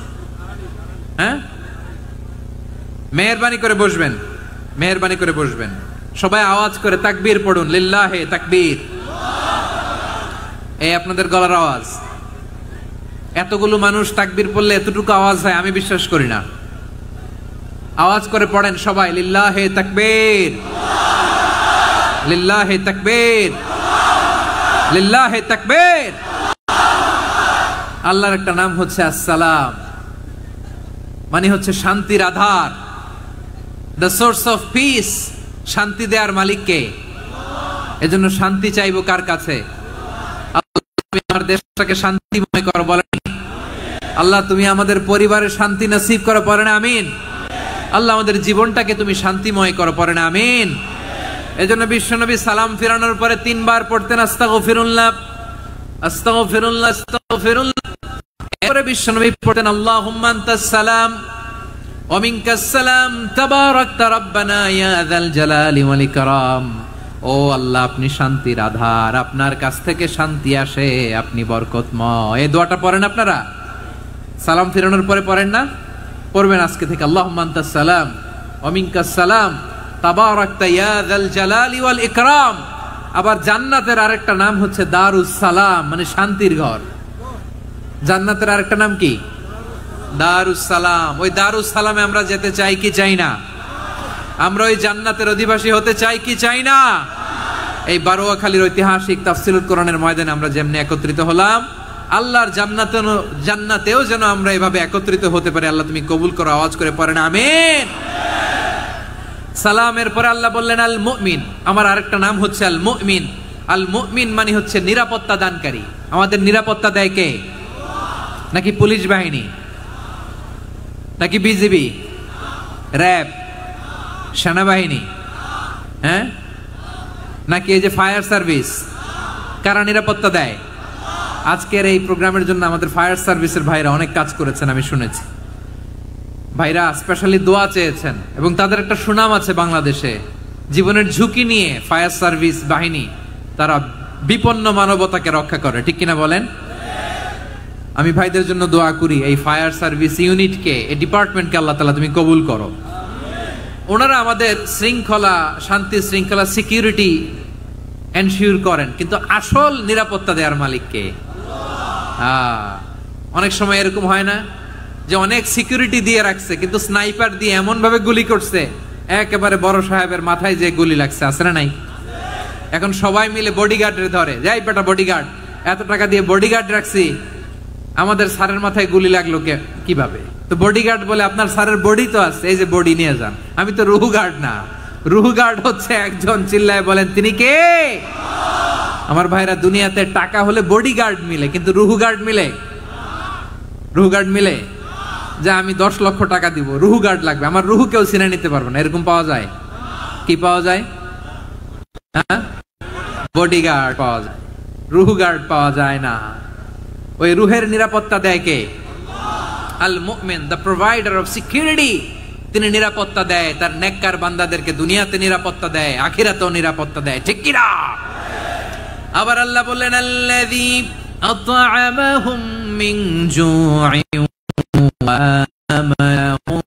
হ্যাঁ, মেহেরবানি করে বসবেন, মেহেরবানি করে বসবেন। সবাই আওয়াজ করে তাকবীর পড়ুন, লিল্লাহে তাকবীর। এই আপনাদের গলার আওয়াজ। এতগুলো মানুষ তাকবীর পড়লে এতটুকু আওয়াজ হয় আমি বিশ্বাস করি না। আওয়াজ করে পড়েন সবাই, লিল্লাহে তাকবীর, লিল্লাহে তাকবীর, লিল্লাহে তাকবীর। আল্লাহর একটা নাম হচ্ছে আসসালাম, মানে হচ্ছে শান্তির আধার, দ্য সোর্স অফ পিস। শান্তি দেওয়ার মালিক কে? এজন্য শান্তি চাইবো কার কাছে? তুমি আমার দেশটাকে শান্তিময় করো, বলেন আল্লাহ। তুমি আমাদের পরিবারে শান্তি নসিব করো, পড়েন আমিন। আল্লাহ আমাদের জীবনটাকে তুমি শান্তিময় করো, পড়েন আমিন। এজন্য বিশ্বনবী সালাম ফিরানোর পরে 3 বার পড়তেন আস্তাগফিরুল্লাহ, আস্তাগফিরুল্লাহ, আস্তাগফিরুল্লাহ। এরপরে বিশ্বনবী পড়তেন আল্লাহুম্মা আনতাস সালাম ওয়া মিনকাস সালাম তাবারাকতা রাব্বানা ইয়া যাল জালালি ওয়াল ইকরাম। ও আল্লাহ, আপনি শান্তির আধার, আপনার কাছ থেকে শান্তি আসে, আপনি বরকতময়। এই দোয়াটা পড়েন আপনারা? সালাম ফিরানোর পরে পড়েন না? পড়বেন আজকে থেকে। আল্লাহুম্মা আনতাস সালাম ওয়া মিনকাস সালাম তাবারাকতা ইয়া যাল জালালি ওয়াল ইকরাম। আবার জান্নাতের আরেকটা নাম হচ্ছে দারুস সালাম, মানে শান্তির ঘর। জান্নাতের আরেকটা নাম কি? দারুস সালাম। ওই দারুস সালামে আমরা যেতে চাই কি চাই না? আমরা ওই জান্নাতের অধিবাসী হতে চাই কি চাই না? এই বারোয়াখালীর ঐতিহাসিক তাফসীরুল কোরআনের ময়দানে আমরা যেমনি একত্রিত হলাম, আল্লাহর জান্নাতেও যেন আমরা এভাবে একত্রিত হতে পারি। আল্লাহ তুমি কবুল করো, আওয়াজ করে পড়েন আমিন। সালামের পরে আল্লাহ বললেন আল মুমিন, আমার আরেকটা নাম হচ্ছে আল মুমিন। আল মুমিন মানে হচ্ছে নিরাপত্তা দানকারী। আমাদের নিরাপত্তা দেয় কে? নাকি পুলিশ বাহিনী, নাকি বিজিবি, র্যাব, সেনাবাহিনী, হ্যাঁ, নাকি এই যে ফায়ার সার্ভিস? কারা নিরাপত্তা দেয়? আজকের এই প্রোগ্রামের জন্য আমাদের ফায়ার সার্ভিসের ভাইরা অনেক কাজ করেছেন, আমি শুনেছি। ভাইরা স্পেশালি দোয়া চেয়েছেন এবং তাদের একটা সুনাম আছে বাংলাদেশে। জীবনের ঝুঁকি নিয়ে ফায়ার সার্ভিস বাহিনী তারা বিপন্ন মানবতাকে রক্ষা করে, ঠিক কিনা বলেন? আমি ভাইদের জন্য দোয়া করি, এই ফায়ার সার্ভিস ইউনিটকে, এই ডিপার্টমেন্টকে আল্লাহ তাআলা তুমি কবুল করো। ওনারা আমাদের শৃঙ্খলা, শান্তি শৃঙ্খলা, সিকিউরিটি এনশিওর করেন, কিন্তু আসল নিরাপত্তা দেওয়ার মালিক কে? অনেক সময় এরকম হয় না যে অনেক সিকিউরিটি দিয়ে রাখছে, কিন্তু স্নাইপার দিয়ে এমন ভাবে গুলি করছে একেবারে বড় সাহেবের মাথায় যে গুলি লাগছে, আছে না নাই? এখন সবাই মিলে বডিগার্ডের ধরে, যাই বেটা বডিগার্ড, এত টাকা দিয়ে বডিগার্ড রাখছি, আমাদের স্যারের মাথায় গুলি লাগলো কিভাবে? তো বডিগার্ড বলে আপনার স্যারের বডি তো আছে, এই যে বডি নিয়ে যান। আমি তো রুহু গার্ড না, রুহু গার্ড হচ্ছে একজন, চিল্লায় বলেন তিনি কে? আমার ভাইরা, দুনিয়াতে টাকা হলে বডিগার্ড মিলে, কিন্তু রুহু গার্ড মিলে? রুহু গার্ড মিলে? যে আমি 10 লক্ষ টাকা দিব, রুহু গার্ড লাগবে, আমার রুহু কেউ চিনে নিতে পারবে না, এরকম পাওয়া যায়? কি পাওয়া যায়? বডিগার্ড পাওয়া যায়, রুহু গার্ড পাওয়া যায় না। ওই রুহের নিরাপত্তা দেয় কে? আল মুমিন, দ্য প্রোভাইডার অফ সিকিউরিটি। তিনি নিরাপত্তা দেয় তার নেককার বান্দাদেরকে, দুনিয়াতে নিরাপত্তা দেয়, আখিরাতেও নিরাপত্তা দেয়, ঠিক কি না? আবার আল্লাহ বললেন আল্লাযী আত'আমাহুম মিন জু'ইন ওয়া আমানাহুম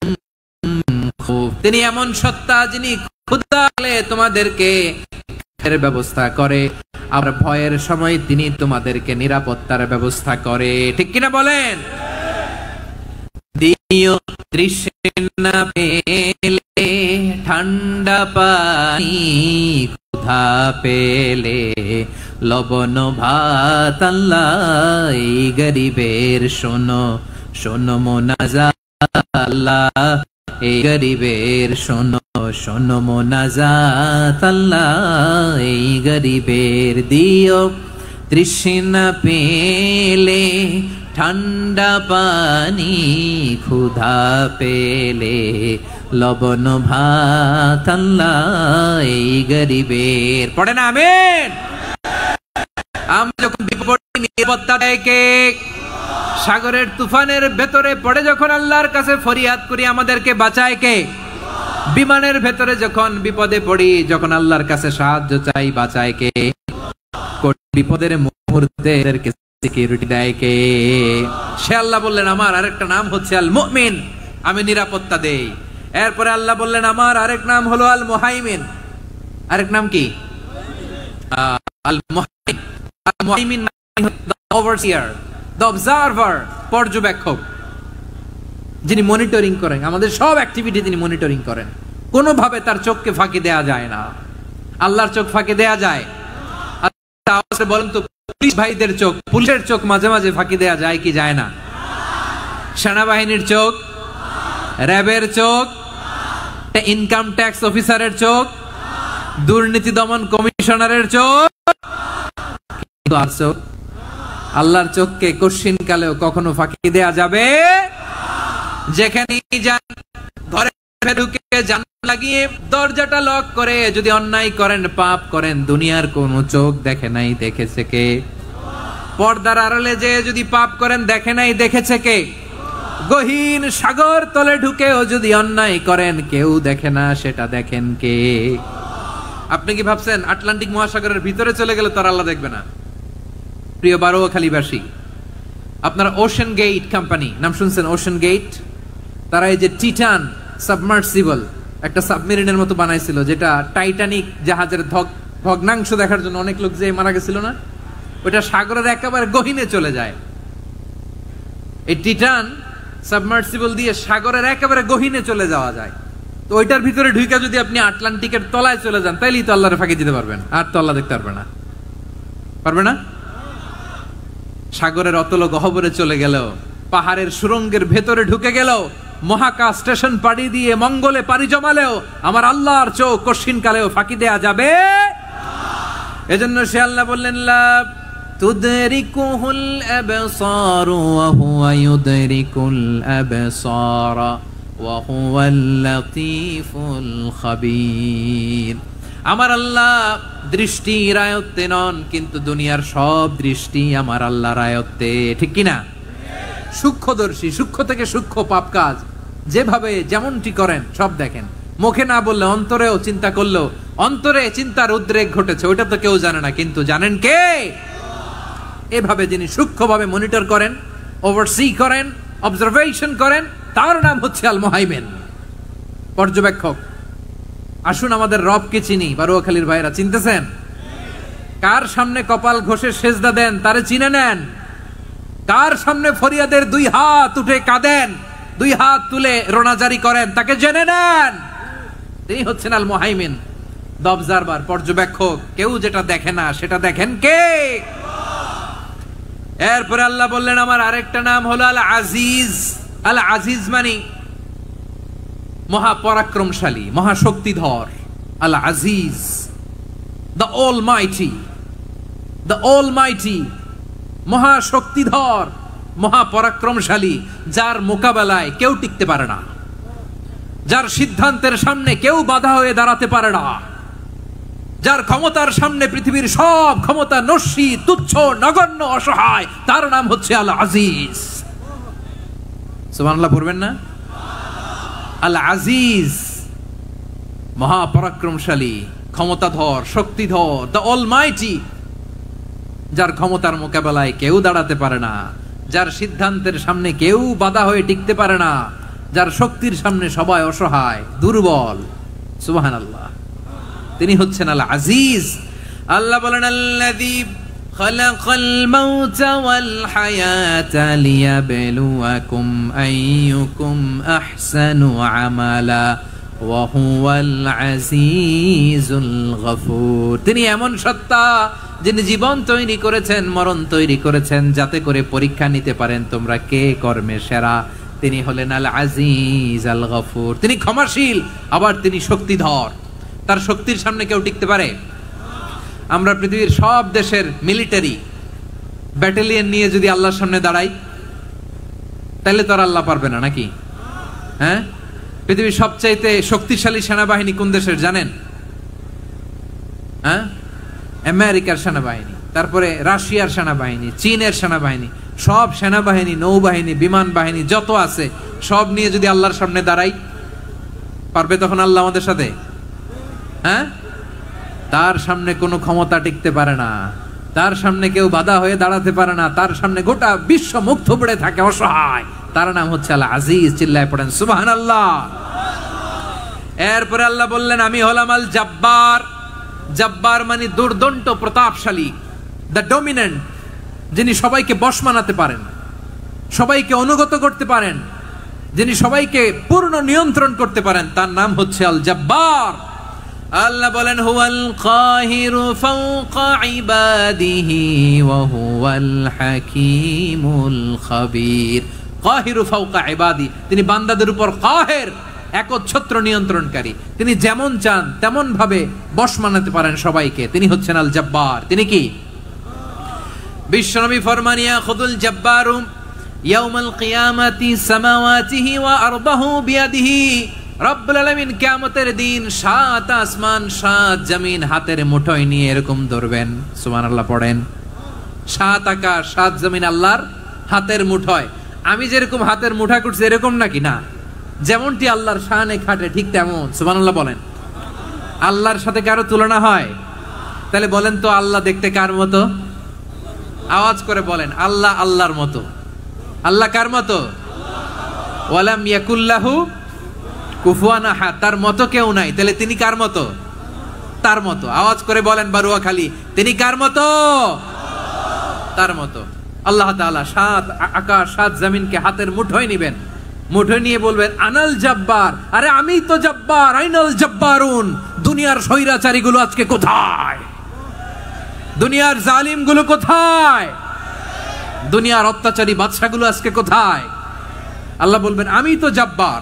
মিন খাউফ। তিনি এমন সত্তা যিনি ক্ষুধালে তোমাদেরকে এর ব্যবস্থা করে, আর ভয়ের সময় তিনি তোমাদেরকে নিরাপত্তার ব্যবস্থা করে, ঠিক কিনা বলেন? দিও তৃষ্ণা পেলে ঠান্ডা পানি, ক্ষুধা পেলে লবণ ভাত, আল্লাহ এই গরিবের শোনো শোনো মোনাজাত, আল্লাহ এই গরিবের শোনো শোনো মোনাজাত, আল্লাহ এই গরিবের দিও তৃষ্ণা পেলে ঠান্ডা পানি, ক্ষুধা পেলে লবণ ভাত, আল্লাহ এই গরিবের। পড়ে না আমিন? আমরা যখন বিপদে নিরাপত্তা দেয় কে? সাগরের তুফানের ভেতরে পড়ে যখন আল্লাহর কাছে ফরিয়াদ করি, আমাদেরকে বাঁচায় কে? বিমানের ভেতরে যখন বিপদে পড়ি, যখন আল্লাহর কাছে সাহায্য চাই, বাঁচায় কে? বিপদের মুহূর্তে সিকিউরিটি দেয় কে? সে আল্লাহ বললেন আমার আরেকটা নাম হচ্ছে আল মুমিন, আমি নিরাপত্তা দেই। এরপরে আল্লাহ বললেন আমার আরেক নাম হলো আল মুহাইমিন। আরেক নাম কি? আল মুহাইমিন। আল মুহাইমিন মানে দ্য ওভারসিয়ার, দ্য অবজারভার, পর্যবেক্ষক, যিনি মনিটরিং করেন আমাদের সব অ্যাক্টিভিটি, তিনি মনিটরিং করেন। কোনোভাবে তার চোখকে ফাঁকি দেয়া যায় না। আল্লাহর চোখ ফাঁকি দেয়া যায়? বলেন তো, পুলিশ ভাইদের চোখ, পুলিশের চোখ মাঝে মাঝে ফাঁকি দেয়া যায় কি যায় না? সেনাবাহিনীর চোখ, র্যাবের চোখ, ইনকাম ট্যাক্স অফিসারের চোখ, দুর্নীতি দমন কমিশনারের চোখ, আল্লাহর চোখকে কশিন কালেও কখনো ফাঁকি দেয়া যাবে? যেখানে যান, ঘরে ঢুকে জানালা লাগিয়ে দরজাটা লক করে যদি অন্যায় করেন, পাপ করেন, দুনিয়ার কোন চোখ দেখে নাই, দেখেছে কে? পর্দার আড়ালে যে যদি পাপ করেন, দেখে নাই, দেখেছে কে? গহীন সাগর তলে ঢুকেও যদি অন্যায় করেন, কেউ দেখে না, সেটা দেখেন কে? আপনি কি ভাবছেন আটলান্টিক মহাসাগরের ভিতরে চলে গেলে তার আল্লাহ দেখবে না? প্রিয় বারোয়াখালীবাসী, আপনারা ওশেন গেট কোম্পানি নাম শুনছেন? ওশেন গেট, তারা এই যে টিটান সাবমার্সিবল একটা সাবমেরিনের মতো বানাইছিল, যেটা টাইটানিক জাহাজের ভগ্নাংশ দেখার জন্য অনেক লোক যে মারা গেছিল না, ওটা সাগরের একেবারে গহীনে চলে যায়। এই টাইটান সাবমার্সিবল দিয়ে সাগরের একেবারে গহীনে চলে যাওয়া যায়। তো ওইটার ভিতরে ঢুকে যদি আপনি আটলান্টিকের তলায় চলে যান, তাইলেই তো আল্লাহর ফাঁকি দিতে পারবেন, আর তো আল্লাহ দেখতে পারবে না। পারবে না? সাগরের অতল গহ্বরে চলে গেল, পাহাড়ের সুরঙ্গের ভেতরে ঢুকে গেল, মহাকাশ স্টেশন পাড়ি দিয়ে মঙ্গলে পাড়ি জমালেও আমার আল্লাহর চোখ কঠিন কালেও ফাঁকি দেয়া যাবে। এজন্য সে আল্লাহ বললেন, লা তুদরিকুহুল আবসার ওয়া হুয়া ইউদরিকুল আবসার ওয়া হুয়াল লাতীফুল খাবীর। আমার আল্লাহ দৃষ্টির আয়ত্তে নন, কিন্তু দুনিয়ার সব দৃষ্টি আমার আল্লাহর আয়ত্তে, ঠিক কিনা? সূক্ষ্মদর্শী, সূক্ষ্ম থেকে সূক্ষ্ম পাপ কাজ যেভাবে যেমনটি করেন সব দেখেন। মুখে না বললে অন্তরেও চিন্তা করলেও অন্তরে চিন্তার উদ্রেক ঘটেছে, ওইটা তো কেউ জানে না, কিন্তু জানেন কে? এভাবে যিনি সূক্ষ্মভাবে মনিটর করেন, ওভারসি করেন, অবজারভেশন করেন, তার নাম হচ্ছে আল মুহাইমিন, পর্যবেক্ষক। আসুন আমাদের রবকে চিনি। বারুয়াখালীর ভাইরা চিনতেছেন? কার সামনে কপাল ঘষে সেজদা দেন তারে চিনে নেন। কার সামনে ফরিয়াদের দুই হাত উঠে কাঁদেন, দুই হাত তুলে রোনাজারি করেন, তাকে জেনে নেন। তিনি হচ্ছেন আল মুহাইমিন, দ্য অবজারভার, পর্যবেক্ষক। কেউ যেটা দেখে না সেটা দেখেন কে? এরপরে আল্লাহ বললেন আমার আরেকটা নাম হলো আল আজিজ। আল আজিজ মানে মহাপরাক্রমশালী, মহাশক্তিধর। আল আজিজ, দ্য অলমাইটি, দ্য অলমাইটি, মহাশক্তিধর, মহাপরাক্রমশালী, যার মোকাবেলায় কেউ টিকতে পারে না, যার সিদ্ধান্তের সামনে কেউ বাধা হয়ে দাঁড়াতে পারে না, যার ক্ষমতার সামনে পৃথিবীর সব ক্ষমতা নস্যি, তুচ্ছ, নগণ্য, অসহায়, তার নাম হচ্ছে আল আজিজ। সুবহানাল্লাহ পড়বেন না? আল আজিজ, মহাপরাক্রমশালী, ক্ষমতাধর, শক্তিধর, দ্য অলমাইটি, যার ক্ষমতার মোকাবেলায় কেউ দাঁড়াতে পারে না, যার সিদ্ধান্তের সামনে কেউ বাধা হয়ে টিকতে পারে না, যার শক্তির সামনে সবাই অসহায়, দুর্বল। সুবহানাল্লাহ, তিনি হচ্ছেন আল আজিজ। আল্লাহ বলেন আল্লাযী খালাকাল মাউতা ওয়াল হায়াতা লিয়াবলুয়াকুম আইয়ুকুম আহসানু আমালা ওয়া হুয়াল আজিজুল গফুর। তিনি এমন সত্তা যিনি জীবন তৈরি করেছেন, মরণ তৈরি করেছেন, যাতে করে পরীক্ষা নিতে পারেন তোমরা কে কর্মে সেরা। তিনি হলেন আল আজিজ আল গফুর। তিনি ক্ষমাশীল, আবার তিনি শক্তিধর। তার শক্তির সামনে কেউ টিকতে পারে? আমরা পৃথিবীর সব দেশের মিলিটারি ব্যাটালিয়ন নিয়ে যদি আল্লাহর সামনে দাঁড়াই, তাহলে তো আর আল্লাহ পারবে না, নাকি? হ্যাঁ, পৃথিবীর সবচাইতে শক্তিশালী সেনাবাহিনী কোন দেশের জানেন? হ্যাঁ, আমেরিকার সেনাবাহিনী, তারপরে রাশিয়ার সেনাবাহিনী, চীনের সেনাবাহিনী, সব সেনাবাহিনী, নৌবাহিনী, বিমান বাহিনী যত আছে সব নিয়ে যদি আল্লাহর সামনে দাঁড়াই, পারবে তখন আল্লাহ আমাদের সাথে? হ্যাঁ, তার সামনে কোনো ক্ষমতা টিকতে পারে না, তার সামনে কেউ বাধা হয়ে দাঁড়াতে পারে না, তার সামনে গোটা বিশ্ব মুখ থুবড়ে থাকে, অসহায়। তার নাম হচ্ছে আল আজিজ। চিল্লায় পড়েন সুবহানাল্লাহ। এরপরে আল্লাহ বললেন আমি হলাম আল জব্বার। জব্বার মানে দুর্দণ্ড, প্রতাপশালী, দ্য ডমিনেন্ট, যিনি সবাইকে বশ মানাতে পারেন, সবাইকে অনুগত করতে পারেন, যিনি সবাইকে পূর্ণ নিয়ন্ত্রণ করতে পারেন, তার নাম হচ্ছে আল জব্বার। আল্লাহ বলেন হুয়াল কাহিরু ফাওকা ইবাদিহি ওয়া হুয়াল হাকীমুল খাবীর। কাহিরু ফাওকা ইবাদি, তিনি বান্দাদের উপর কাহের, একচ্ছত্র নিয়ন্ত্রণকারী। তিনি যেমন চান তেমন ভাবে বশ মানাতে পারেন সবাইকে। তিনি হচ্ছেন আল জব্বার। তিনি কি? বিশ্বনবী ফরমান ইয়াখুদুল জব্বারু ইয়াউমাল কিয়ামাতি সামাওয়াতিহি ওয়া আরদাহু বিয়াদিহি। রব্বুল আলামিন কিয়ামতের দিন 7 আসমান 7 জমিন হাতের মুঠোয় নিয়ে এরকম ধরবেন। সুবহানাল্লাহ পড়েন। 7 আকাশ 7 জমিন আল্লাহর হাতের মুঠোয়। আমি যেরকম হাতের মুঠা করছি এরকম নাকি? না, যেমনটি আল্লাহর শানে খাটে ঠিক তেমন। সুবহানাল্লাহ বলেন। আল্লাহর সাথে কারো তুলনা হয়? তাহলে বলেন তো আল্লাহ দেখতে কার মতো? আওয়াজ করে বলেন, আল্লাহ আল্লাহর মতো। আল্লাহ কার মতো? ওয়ালাম ইয়াকুল্লাহু কুফুয়ান আহাদ, তার মতো কেউ নাই। তাহলে তিনি কার মতো? তার মতো। আওয়াজ করে বলেন বারুয়াখালী, তিনি কার মতো? তার মতো। আল্লাহ তাআলা সাত আকাশ সাত জমিনকে হাতের মুঠোয় নিবেন, মুঠোয় নিয়ে বলবেন আনাল জব্বার, আরে আমি তো জব্বার, আইনাল জব্বারুন। দুনিয়ার স্বৈরাচারী গুলো আজকে কোথায়? দুনিয়ার জালিম গুলো কোথায়? দুনিয়ার অত্যাচারী বাদশাগুলো আজকে কোথায়? আল্লাহ বলবেন আমি তো জব্বার।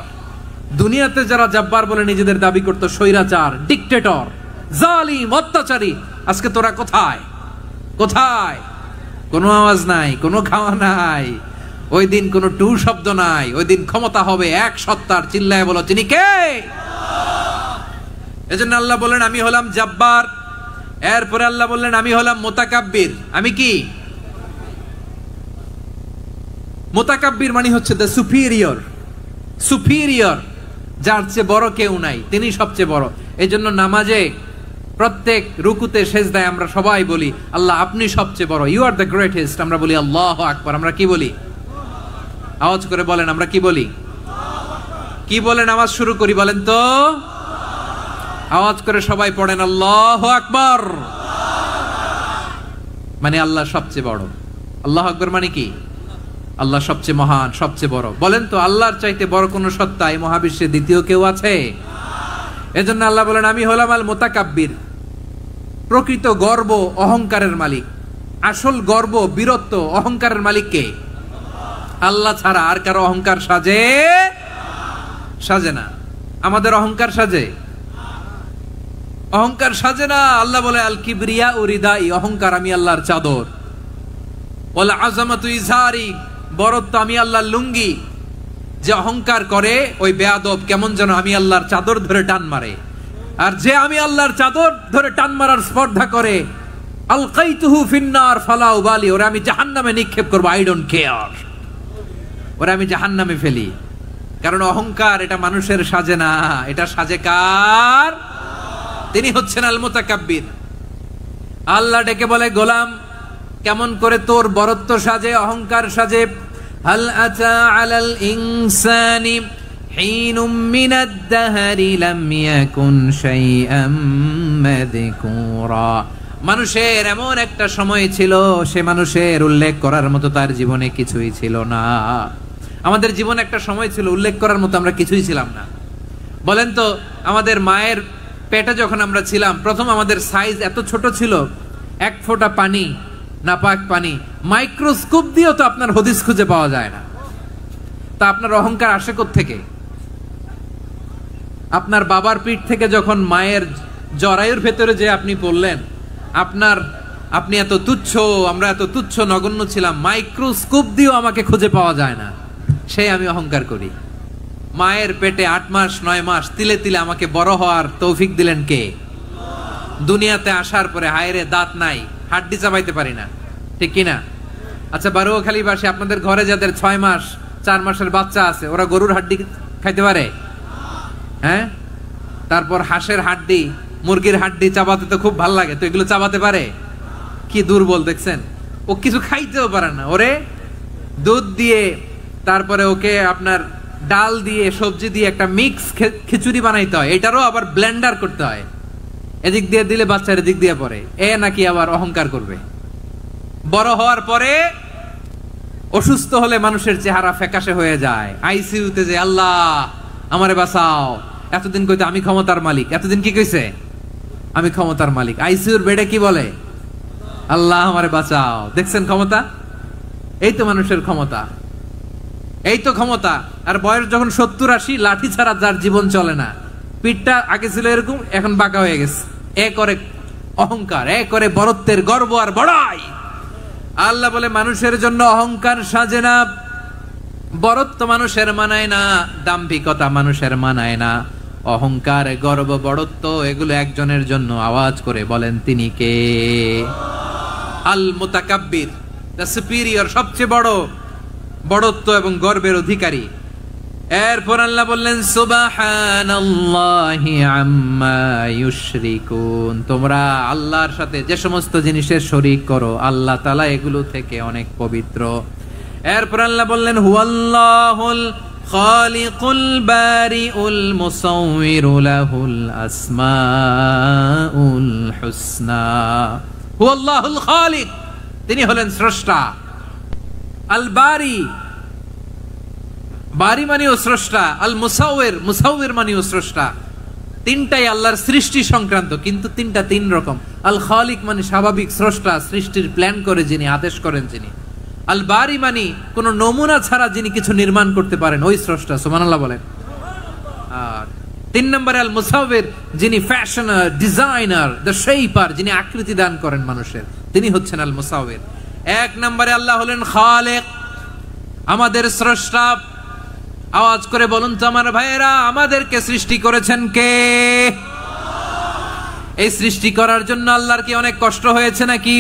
দুনিয়াতে যারা জব্বার বলে নিজেদের দাবি করতো, স্বৈরাচার, ডিক্টেটর, জালিম, অত্যাচারী, আজকে তোরা কোথায়? কোথায়? কোনো আওয়াজ নাই, কোনো খাওয়া নাই, ওই দিন কোনো টু শব্দ নাই। ওই দিন ক্ষমতা হবে এক সত্তার। চিল্লায় বলো তিনি কে? এজন্য আল্লাহ বললেন আমি হলাম জব্বার। এরপরে আল্লাহ বললেন আমি হলাম মুতাকাব্বির। আমি কি? মুতাকাব্বির মানে হচ্ছে দ্য সুপিরিয়র। সুপিরিয়র, যার চেয়ে বড় কেউ নাই, তিনি সবচেয়ে বড়। এই জন্য নামাজে প্রত্যেক রুকুতে সেজদায় আমরা সবাই বলি আল্লাহ আপনি সবচেয়ে বড়, ইউ আর দ্য গ্রেটেস্ট। আমরা বলি আল্লাহু আকবার। আমরা কি বলি? আওয়াজ করে বলেন, আমরা কি বলি? কি বলে নামাজ শুরু করি বলেন তো? আওয়াজ করে সবাই পড়েন আল্লাহু আকবার। মানে আল্লাহ সবচেয়ে বড়। আল্লাহু আকবার মানে কি? আল্লাহ সবচেয়ে মহান, সবচেয়ে বড়। বলেন তো আল্লাহর চাইতে বড় কোন সত্তা এই মহাবিশ্বে দ্বিতীয় কেউ আছে? এজন্য আল্লাহ বলেন আমি হলাম আল মুতাকাব্বির। প্রকৃত গর্ব অহংকারের মালিক। আসল গর্ব, বীরত্ব, অহংকারের মালিক কে? আল্লাহ ছাড়া আর কারো অহংকার সাজে? সাজে না। আমাদের অহংকার সাজে? অহংকার সাজে না। আল্লাহ বলে আল কিবরিয়া উরিদাই, অহংকার আমি আল্লাহর চাদর। ওয়াল আযামাতু ইজারি, বড়ত্ব আমি আল্লাহর লুঙ্গি। যে অহংকার করে ওই বেয়াদব কেমন যেন আমি আল্লাহর চাদর ধরে টান মারে। আর যে আমি আল্লাহর চাদর ধরে টান মারার স্পর্ধা করে, আলকাইতুহু ফিন্নার ফালা উবালি, ওরে আমি জাহান্নামে নিক্ষেপ করব, আই ডোন্ট কেয়ার। ওরে আমি জাহান্নামে ফেলি। কারণ অহংকার এটা মানুষের সাজে না, এটা সাজে কার? তিনি হচ্ছেন আল মুতাকাব্বির। আল্লাহ ডেকে বলে গোলাম কেমন করে তোর বরত্ব সাজে, অহংকার সাজে? হাল আতা আলাল ইনসানি হিনুম মিনাদ দাহরি লাম ইয়াকুন শাইআম মাযকুরা। মানুষের এমন একটা সময় ছিল, সে মানুষের উল্লেখ করার মতো তার জীবনে কিছুই ছিল না। আমাদের জীবনে একটা সময় ছিল উল্লেখ করার মতো আমরা কিছুই ছিলাম না। বলেন তো আমাদের মায়ের পেটে যখন আমরা ছিলাম, প্রথম আমাদের সাইজ এত ছোট ছিল, এক ফোঁটা পানি, নাপাক পানি, মাইক্রোস্কোপ দিয়েও তো আপনার হদিস খুঁজে পাওয়া যায় না। তা আপনার অহংকার আসে কোত্থেকে? আপনার বাবার পিঠ থেকে যখন মায়ের জরায়ুর ভেতরে যে আপনি পড়লেন, আপনি এত তুচ্ছ, আমরা এত তুচ্ছ নগণ্য ছিলাম, মাইক্রোস্কোপ দিয়েও আমাকে খুঁজে পাওয়া যায় না, সেই আমি অহংকার করি। মায়ের পেটে 8 মাস 9 মাস তিলে তিলে আমাকে বড় হওয়ার তৌফিক দিলেন কে? দুনিয়াতে আসার পরে হায়রে দাঁত নাই, হাড্ডি চাবাইতে পারি না, ঠিক কিনা? আচ্ছা বারুয়াখালীবাসী, আপনাদের ঘরে যাদের 6 মাস 4 মাসের বাচ্চা আছে, ওরা গরুর হাড্ডি খাইতে পারে? হ্যাঁ। তারপর হাঁসের হাড্ডি, মুরগির হাড্ডি চাবাতে তো খুব ভাল লাগে, তো এগুলো চাবাতে পারে? কি দুর্বল দেখছেন, ও কিছু খাইতেও পারে না। ওরে দুধ দিয়ে, তারপরে ওকে আপনার ডাল দিয়ে, সবজি দিয়ে একটা মিক্স খিচুড়ি বানাইতে হয়, এটারও আবার ব্লেন্ডার করতে হয়। এদিক দিয়ে দিলে বাচ্চার এদিক দিয়ে পড়ে, এ নাকি আবার অহংকার করবে। বড় হওয়ার পরে অসুস্থ হলে মানুষের চেহারা ফ্যাকাশে হয়ে যায়, আইসিইউতে যে আল্লাহ আমারে বাঁচাও। এতদিন কইতে আমি ক্ষমতার মালিক, এতদিন কি কইছে? আমি ক্ষমতার মালিক। আইসিইউর বেডে কি বলে? আল্লাহ আমারে বাঁচাও। দেখছেন ক্ষমতা? এই তো মানুষের ক্ষমতা, এই তো ক্ষমতা। আর বয়স যখন 70-80, লাঠি ছাড়া যার জীবন চলে না। পিঠটা আগে ছিল এরকম, এখন বাঁকা হয়ে গেছে। এ করে অহংকার, এ করে বড়ত্বের গর্ব আর বড়াই। আল্লাহ বলে মানুষের জন্য অহংকার সাজে না, বড়ত্ব মানুষের মানায় না, দাম্ভিকতা মানুষের মানায় না, অহংকার, গর্ব, বড়ত্ব এগুলো একজনের জন্য। আওয়াজ করে বলেন তিনি কে? আল মুতাকাব্বির, দ্য সুপিরিয়র, সবচেয়ে বড়, বড়ত্ব এবং গর্বের অধিকারী। এরপর আল্লাহ বললেন সুবহানাল্লাহি আম্মা ইউশরিকুন, তোমরা আল্লাহর সাথে যে সমস্ত জিনিসের শরীক করো, আল্লাহ তাআলা এগুলো থেকে অনেক পবিত্র। এরপর আল্লাহ বললেন হুয়াল্লাহুল খালিকুল বারিউল মুসাউউইরু লাহুল আসমাউল হুসনা। হুয়াল্লাহুল খালিক, তিনি হলেন স্রষ্টা। আল বারি, বারি মানেও স্রষ্টা। আল মুসাউইর, মুসাউইর মানেও স্রষ্টা। তিনটাই আল্লাহর সৃষ্টি সংক্রান্ত, কিন্তু তিনটা তিন রকম। আল খালিক মানে স্বাভাবিক স্রষ্টা, সৃষ্টির প্ল্যান করে যিনি, আদেশ করেন যিনি। আল বারি মানে কোন নমুনা ছাড়া যিনি কিছু নির্মাণ করতে পারেন, ওই স্রষ্টা। সুবহানাল্লাহ বলেন। আর তিন নম্বরে আল মুসাউইর, যিনি ফ্যাশনার, ডিজাইনার, দ্য শেপার, যিনি আকৃতি দান করেন মানুষের, তিনি হচ্ছেন আল মুসাউইর। এক নম্বরে আল্লাহ হলেন খালেক, আমাদের স্রষ্টা। আওয়াজ করে বলুন তো আমার ভাইয়েরা, আমাদেরকে সৃষ্টি করেছেন কে? এই সৃষ্টি করার জন্য আল্লাহর কি অনেক কষ্ট হয়েছে নাকি?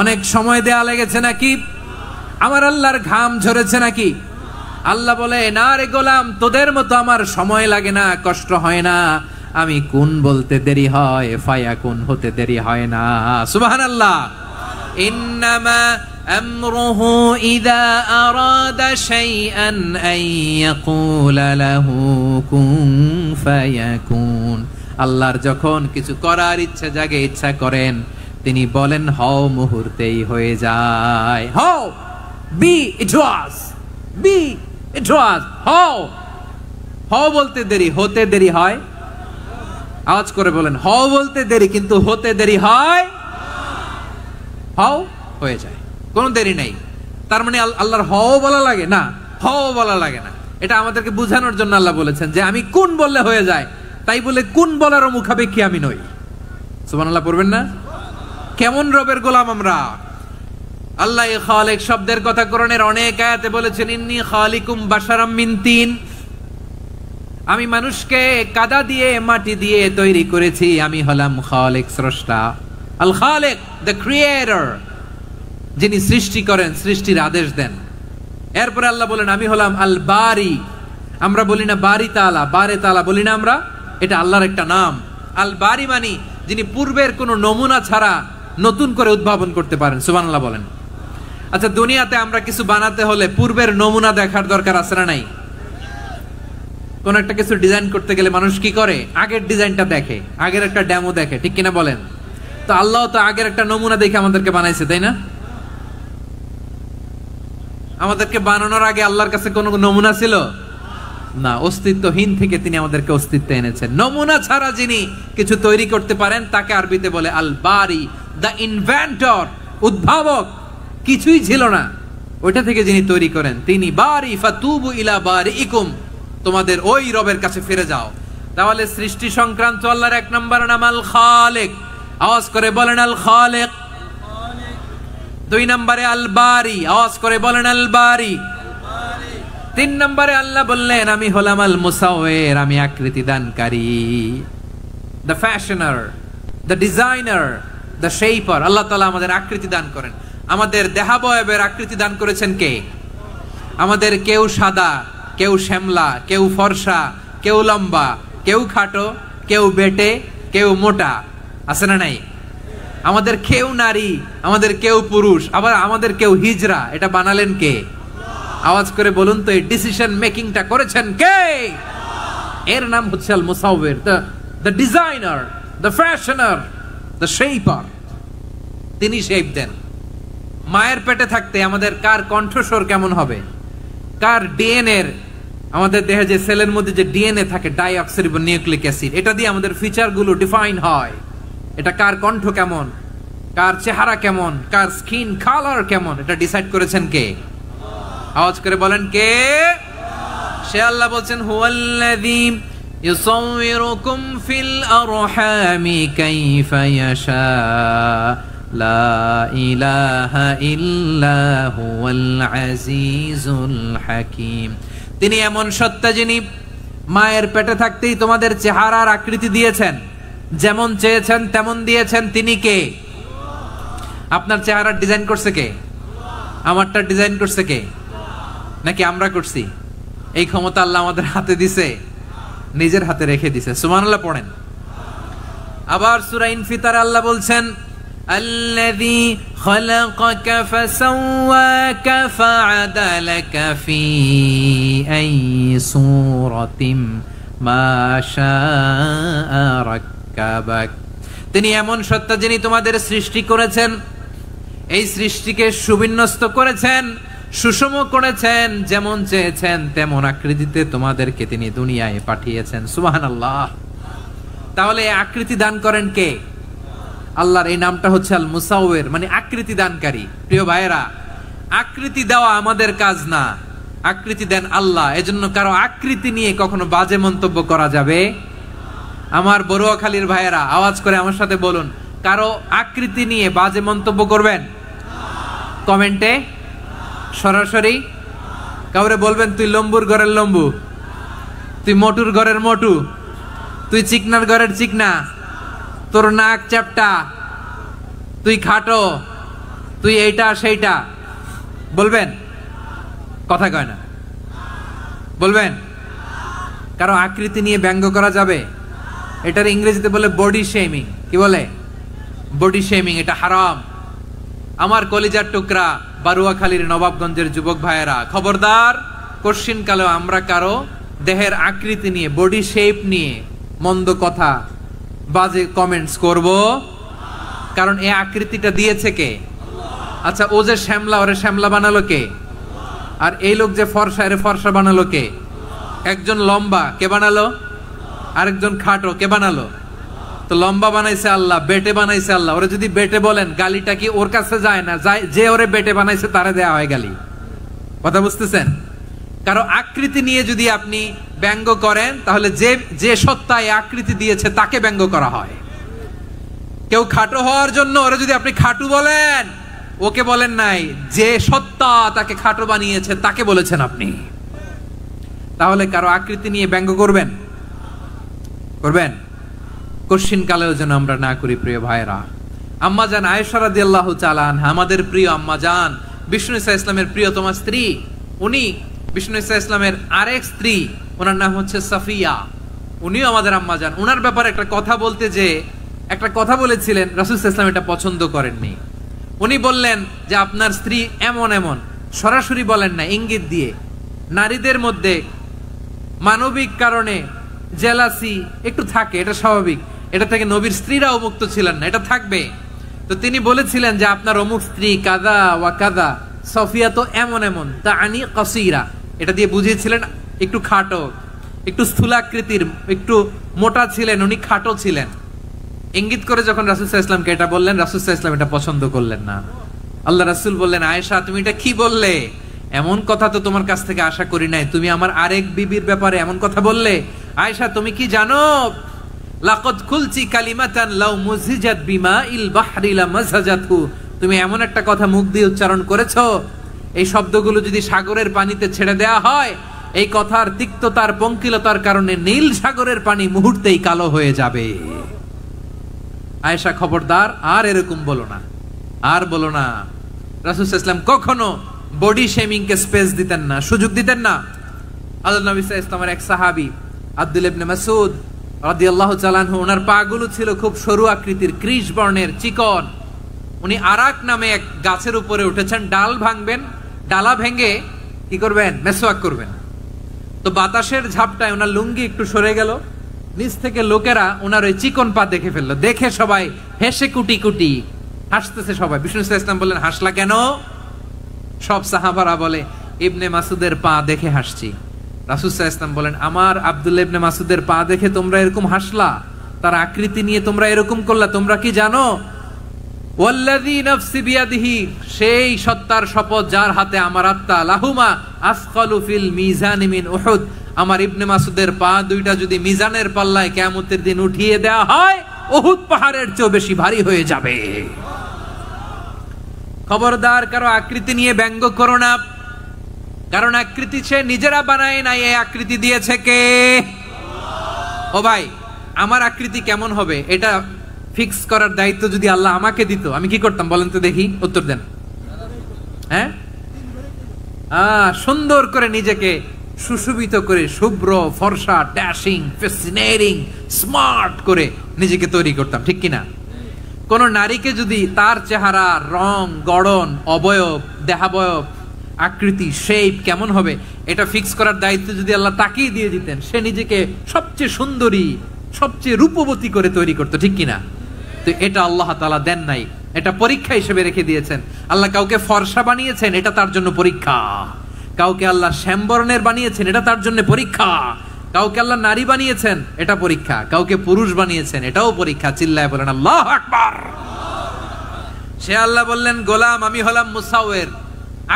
অনেক সময় দেয়া লেগেছে নাকি? আমার আল্লাহর ঘাম ঝরেছে নাকি? আল্লাহ বলে, না রে গোলাম, তোদের মতো আমার সময় লাগে না, কষ্ট হয় না। আমি কোন বলতে দেরি হয়, ফায়াকুন হতে দেরি হয় না। সুবহানাল্লাহ। ইন্নামা আমরুহু ইযা আরাদা শাইআন আন ইয়াকুলা লাহু কুন ফায়াকুন। আল্লাহর যখন কিছু করার ইচ্ছা জাগে, ইচ্ছা করেন, তিনি বলেন হও, মুহূর্তেই হয়ে যায়। হও, বি ইট ওয়াজ, বি ইট ওয়াজ। হও, হও বলতে দেরি, হতে দেরি হয়। আওয়াজ করে বলেন, হও বলতে দেরি, কিন্তু হতে দেরি হয়। হও, হয়ে যায়, কোনো দেরি নেই। তার মানে আল্লাহর হও বলা লাগে না, হও বলা লাগে না। এটা আমাদেরকে বোঝানোর জন্য আল্লাহ বলেছেন যে আমি কোন বললে হয়ে যায়, তাই বলে কোন বলারও মুখাপেক্ষী আমি নই। সুবহানাল্লাহ পড়বেন না? কেমন রবের গোলাম আমরা। আল্লাহ খালিক শব্দের কথা কোরআনের অনেক আয়াতে বলেছেন, ইন্নী খালিকুম বাশারাম মিন তিন, আমি মানুষকে কাদা দিয়ে, মাটি দিয়ে তৈরি করেছি। আমি হলাম খালিক, স্রষ্টা। আল খালিক, দ্য ক্রিয়েটর, যিনি সৃষ্টি করেন, সৃষ্টির আদেশ দেন। এরপরে আল্লাহ বলেন, আমি হলাম আল বারি। আমরা বলি না বারি তাআলা, বারে তাআলা বলি না আমরা, এটা আল্লাহর একটা নাম। আল বারি মানে যিনি পূর্বের কোন নমুনা ছাড়া নতুন করে উদ্ভাবন করতে পারেন। সুবহানাল্লাহ বলেন। আচ্ছা, দুনিয়াতে আমরা কিছু বানাতে হলে পূর্বের নমুনা দেখার দরকার আছে না নাই? কোন একটা কিছু ডিজাইন করতে গেলে মানুষ কি করে? আগের ডিজাইনটা দেখে, আগের একটা ডেমো দেখে, ঠিক কিনা বলেন? তো আল্লাহ তো আগের একটা নমুনা দেখে আমাদেরকে বানাইছে, তাই না? আমাদেরকে বানানোর আগে আল্লাহর কাছে কোনো নমুনা ছিল না, অস্তিত্বহীন থেকে তিনি আমাদেরকে অস্তিত্বে এনেছেন। নমুনা ছাড়া যিনি কিছু তৈরি করতে পারেন তাকে আরবিতে বলে আল বারি, দ্য ইনভেন্টর, উদ্ভাবক। কিছুই ছিল না, ওইটা থেকে যিনি তৈরি করেন তিনি বারি। ফাতুবু ইলা বারিইকুম, তোমাদের ওই রবের কাছে ফিরে যাও। তাহলে সৃষ্টি সংক্রান্ত আল্লাহর এক নম্বর নাম আল খালিক। আওয়াজ করে বলেন আল খালিক। দুই নম্বরে আল বারি, আওয়াজ করে বলেন আল বারি। তিন নম্বরে আল্লাহ বললেন, আমি হলাম আল মুসাউইর, আমি আকৃতি দানকারী, the fashioner, the designer, the shaper. আল্লাহ তাআলা আমাদের আকৃতি দান করেন। আমাদের দেহাবয়বের আকৃতি দান করেছেন কে? আমাদের কেউ সাদা, কেউ শ্যামলা, কেউ ফর্সা, কেউ লম্বা, কেউ খাটো, কেউ বেটে, কেউ মোটা, আছে না নাই? আমাদের কেউ নারী, আমাদের কেউ পুরুষ, আবার আমাদের কেউ হিজড়া। এটা বানালেন কে? আওয়াজ করে বলুন তো, এই ডিসিশন মেকিংটা করেছেন কে? এর নাম হচ্ছে আল মুসাউইর, the designer, the fashioner, the shaper. তিনি শেপ দেন। মায়ের পেটে থাকতে আমাদের কার কণ্ঠস্বর কেমন হবে, কার ডিএনএ, আমাদের দেহে যে সেলের মধ্যে যে ডিএনএ থাকে, ডাইঅক্সিরিবোনিউক্লিক অ্যাসিড, এটা দিয়ে আমাদের ফিচারগুলো ডিফাইন হয়। এটা কার কণ্ঠ কেমন, কার চেহারা কেমন, কার স্কিন কালার কেমন, এটা ডিসাইড করেছেন কে? আওয়াজ করে বলেন কে? সে আল্লাহ বলছেন, হুয়াল্লাযী ইউসাউইরুকুম ফিল আরহামি কাইফা ইয়াশা লা ইলাহা ইল্লা হুয়াল আজিজুল হাকীম। তিনি এমন সত্তা যিনি মায়ের পেটে থাকতেই তোমাদের চেহারার আকৃতি দিয়েছেন, যেমন চেয়েছেন তেমন দিয়েছেন। তিনি কে? আপনার চেহারার ডিজাইন করছে কে? আমারটা ডিজাইন করছে কে? নাকি আমরা করছি? এই ক্ষমতা আল্লাহ আমাদের হাতে দিছে, নিজের হাতে রেখে দিছে। সুবহানাল্লাহ পড়েন। আবার সূরা ইনফিতার আল্লাহ বলছেন, الذي خلقك فسواك فعدلك في أي صورة ما شاء ركبك। তিনি এমন সত্তা যিনি তোমাদের সৃষ্টি করেছেন, এই সৃষ্টিকে সুবিন্যস্ত করেছেন, সুষম করেছেন, যেমন চেয়েছেন তেমন আকৃতিতে তোমাদেরকে তিনি দুনিয়ায় পাঠিয়েছেন। সুবহানাল্লাহ। তাহলে এই আকৃতি দান করেন কে? আল্লাহর এই নামটা হচ্ছে আল মুসাওয়ির, মানে আকৃতি দানকারী। প্রিয় ভাইয়েরা, আকৃতি দেওয়া আমাদের কাজ না, আকৃতি দেন আল্লাহ। এজন্য কারো আকৃতি নিয়ে কখনো বাজে মন্তব্য করা যাবে। আমার বড়ুয়াখালীর ভাইয়েরা আওয়াজ করে আমার সাথে বলুন, কারো আকৃতি নিয়ে বাজে মন্তব্য করবেন? কমেন্টে সরাসরি কাউরে বলবেন তুই লম্বুর ঘরের লম্বু, তুই মোটুর ঘরের মোটু, তুই চিকনার ঘরের চিকনা, তোর নাক চ্যাপটা, তুই খাটো, তুই এইটা সেইটা বলবেন? কথা কয় না, বলবেন? কারো আকৃতি নিয়ে ব্যঙ্গ করা যাবে? এটার ইংরেজিতে বলে বডি শেমিং। কি বলে? Body shaming. এটা হারাম। আমার কলিজার টুকরা বারুয়াখালীর নবাবগঞ্জের যুবক ভাইয়েরা, খবরদার, কোশ্চিন কালেও আমরা কারো দেহের আকৃতি নিয়ে, বডি শেপ নিয়ে মন্দ কথা, বাজে কমেন্টস করব। কারণ এই আকৃতিটা দিয়েছে কে? আচ্ছা, ও যে শ্যামলা, ওরে শ্যামলা বানালো কে? আর এই লোক যে ফর্সা, এরে ফর্সা বানালো কে? একজন লম্বা, কে বানালো? আরেকজন খাটো, কে বানালো? তো লম্বা বানাইছে আল্লাহ, বেটে বানাইছে আল্লাহ। ওরে যদি বেটে বলেন, গালিটা কি ওর কাছে যায় না? যায়। যে ওরে বেটে বানাইছে তারে দেয়া হয় গালি। কথা বুঝতেছেন? কারো আকৃতি নিয়ে যদি আপনি ব্যঙ্গ করেন, তাহলে যে সত্তা এই আকৃতি দিয়েছে তাকে ব্যঙ্গ করা হয়। কেউ খাটো হওয়ার জন্য ওরে যদি আপনি খাটু বলেন, ওকে বলেন নাই, যে সত্তা তাকে খাটো বানিয়েছে তাকে বলেছেন আপনি। তাহলে কারো আকৃতি নিয়ে ব্যঙ্গ করবেন? করবেন? কোশ্চিন কালেও যেন আমরা না করি। প্রিয় ভাইরা, আম্মাজান আয়েশা রাদিয়াল্লাহু তাআলা আনহা, আমাদের প্রিয় আম্মাজান, বিষ্ণু ইসা ইসলামের প্রিয়তমা স্ত্রী, উনি বিষ্ণু ইসা ইসলামের আরেক স্ত্রী, ওনার নাম হচ্ছে সাফিয়া, উনিও আমাদের আম্মাজান। ওনার ব্যাপারে একটা কথা বলতে যে একটা কথা বলেছিলেন, রাসূল সাল্লাল্লাহু আলাইহি ওয়াসাল্লাম এটা পছন্দ করেননি। উনি বললেন যে আপনার স্ত্রী এমন এমন, সরাসরি বলেন না, ইঙ্গিত দিয়ে। নারীদের মধ্যে মানবিক কারণে জেলাসি একটু থাকে, এটা স্বাভাবিক। এটা থেকে নবীর স্ত্রীরাও মুক্ত ছিলেন না, এটা থাকবে। তো তিনি বলেছিলেন যে আপনার অমুক স্ত্রী কাদা ওয়া কাদা, সফিয়া তো এমন এমন, তা আনি কাসীরা, এটা দিয়ে বুঝিয়েছিলেন একটু খাটো, একটু স্থূলাকৃতির, একটু মোটা ছিলেন, উনি খাটো ছিলেন। ইঙ্গিত করে যখন রাসূল সাল্লাল্লাহু আলাইহি ওয়াসাল্লামকে এটা বললেন, রাসূল সাল্লাল্লাহু আলাইহি ওয়াসাল্লাম এটা পছন্দ করলেন না। আল্লাহ রাসূল বললেন, আয়েশা তুমি এটা কি বললে? এমন কথা তো তোমার কাছ থেকে আশা করি নাই। তুমি আমার আরেক বিবির ব্যাপারে এমন কথা বললে। আয়েশা, তুমি কি জানো, লাকাদ কুলতি কালিমাতান লাউ মুজিজাত বিমাইল বাহরি লামাজাজাতহু, তুমি এমন একটা কথা মুখ দিয়ে উচ্চারণ করেছো, এই শব্দগুলো যদি সাগরের পানিতে ছেড়ে দেয়া হয়, এই কথার তিক্ততার, পঙ্কিলতার কারণে নীল সাগরের পানি মুহূর্তেই কালো হয়ে যাবে। আয়েশা, খবরদার, আর এরকম বলো না, আর বলো না। রাসূল সাল্লাল্লাহু আলাইহি ওয়াসাল্লাম কখনো বডি শেমিং কে স্পেস দিতেন না, সুযোগ দিতেন না। আল্লাহর নবী সাল্লাল্লাহু আলাইহি ওয়াসাল্লামের এক সাহাবী আব্দুল ইবনে মাসউদ রাদিয়াল্লাহু তাআলা আনহু, ওনার পাগুলো ছিল খুব সরু আকৃতির, কৃষ বর্ণের, চিকন। উনি আরাক নামে এক গাছের উপরে উঠেছেন, ডাল ভাঙবেন, ডালা ভেঙে কি করবেন? মেসওয়াক করবেন। তো বাতাসের ঝাপটায় ওনার লুঙ্গি একটু সরে গেল, নিচ থেকে লোকেরা ওনার ওই চিকন পা দেখে ফেললো। দেখে সবাই হেসে কুটি কুটি হাসতেছে সবাই। বিষ্ণু সাল্লাল্লাহু আলাইহি ওয়াসাল্লাম বললেন, হাসলা কেন? সব সাহাবারা বলে, ইবনে মাসুদের পা দেখে হাসছি। রাসূল সাল্লাল্লাহু আলাইহি ওয়াসাল্লাম বলেন, আমার আব্দুল্লাহ ইবনে মাসুদের পা দেখে তোমরা এরকম হাসলা, তার আকৃতি নিয়ে তোমরা এরকম করলা, তোমরা কি জানো? ওয়াল্লাযী নাফসি বিয়াদিহি, সেই সত্তার শপথ যার হাতে আমার আত্মা, লাহুমা আসকালু ফিল মিজানি মিন উহুদ, আমার ইবনে মাসুদের পা দুইটা যদি মিজানের পাল্লায় কিয়ামতের দিন উঠিয়ে দেওয়া হয়, উহুদ পাহাড়ের চেয়ে বেশি ভারী হয়ে যাবে। খবরদার, কারো আকৃতি নিয়ে ব্যঙ্গ করো না, কারণ আকৃতি সে নিজেরা বানায় নাই, এই আকৃতি দিয়েছে কে? ও ভাই, আমার আকৃতি কেমন হবে এটা ফিক্স করার দায়িত্ব যদি আল্লাহ আমাকে দিত, আমি কি করতাম বলেন তো দেখি, উত্তর দেন। হ্যাঁ, সুন্দর করে নিজেকে সুশোভিত করে, শুভ্র, ফর্সা, ড্যাশিং, ফ্যাসিনেটিং, স্মার্ট করে নিজেকে তৈরি করতাম, ঠিক কিনা? কোন নারীকে যদি তার চেহারা, রং, গড়ন, অবয়ব, দেহাবয়ব, আকৃতি, শেপ কেমন হবে এটা ফিক্স করার দায়িত্ব যদি আল্লাহ তাকেই দিয়ে দিতেন, সে নিজেকে সবচেয়ে সুন্দরী, সবচেয়ে রূপবতী করে তৈরি করতো, ঠিক কিনা? তো এটা আল্লাহ তাআলা দেন নাই, এটা পরীক্ষা হিসেবে রেখে দিয়েছেন। আল্লাহ কাউকে ফর্সা বানিয়েছেন, এটা তার জন্য পরীক্ষা। কাউকে আল্লাহ শ্যামবর্ণের বানিয়েছেন, এটা তার জন্য পরীক্ষা। কাউকে আল্লাহ নারী বানিয়েছেন, এটা পরীক্ষা। কাউকে পুরুষ বানিয়েছেন, এটাও পরীক্ষা। চিল্লায় বলেন আল্লাহু আকবার। সে আল্লাহ বললেন, গোলাম আমি হলাম মুসাওয়ির,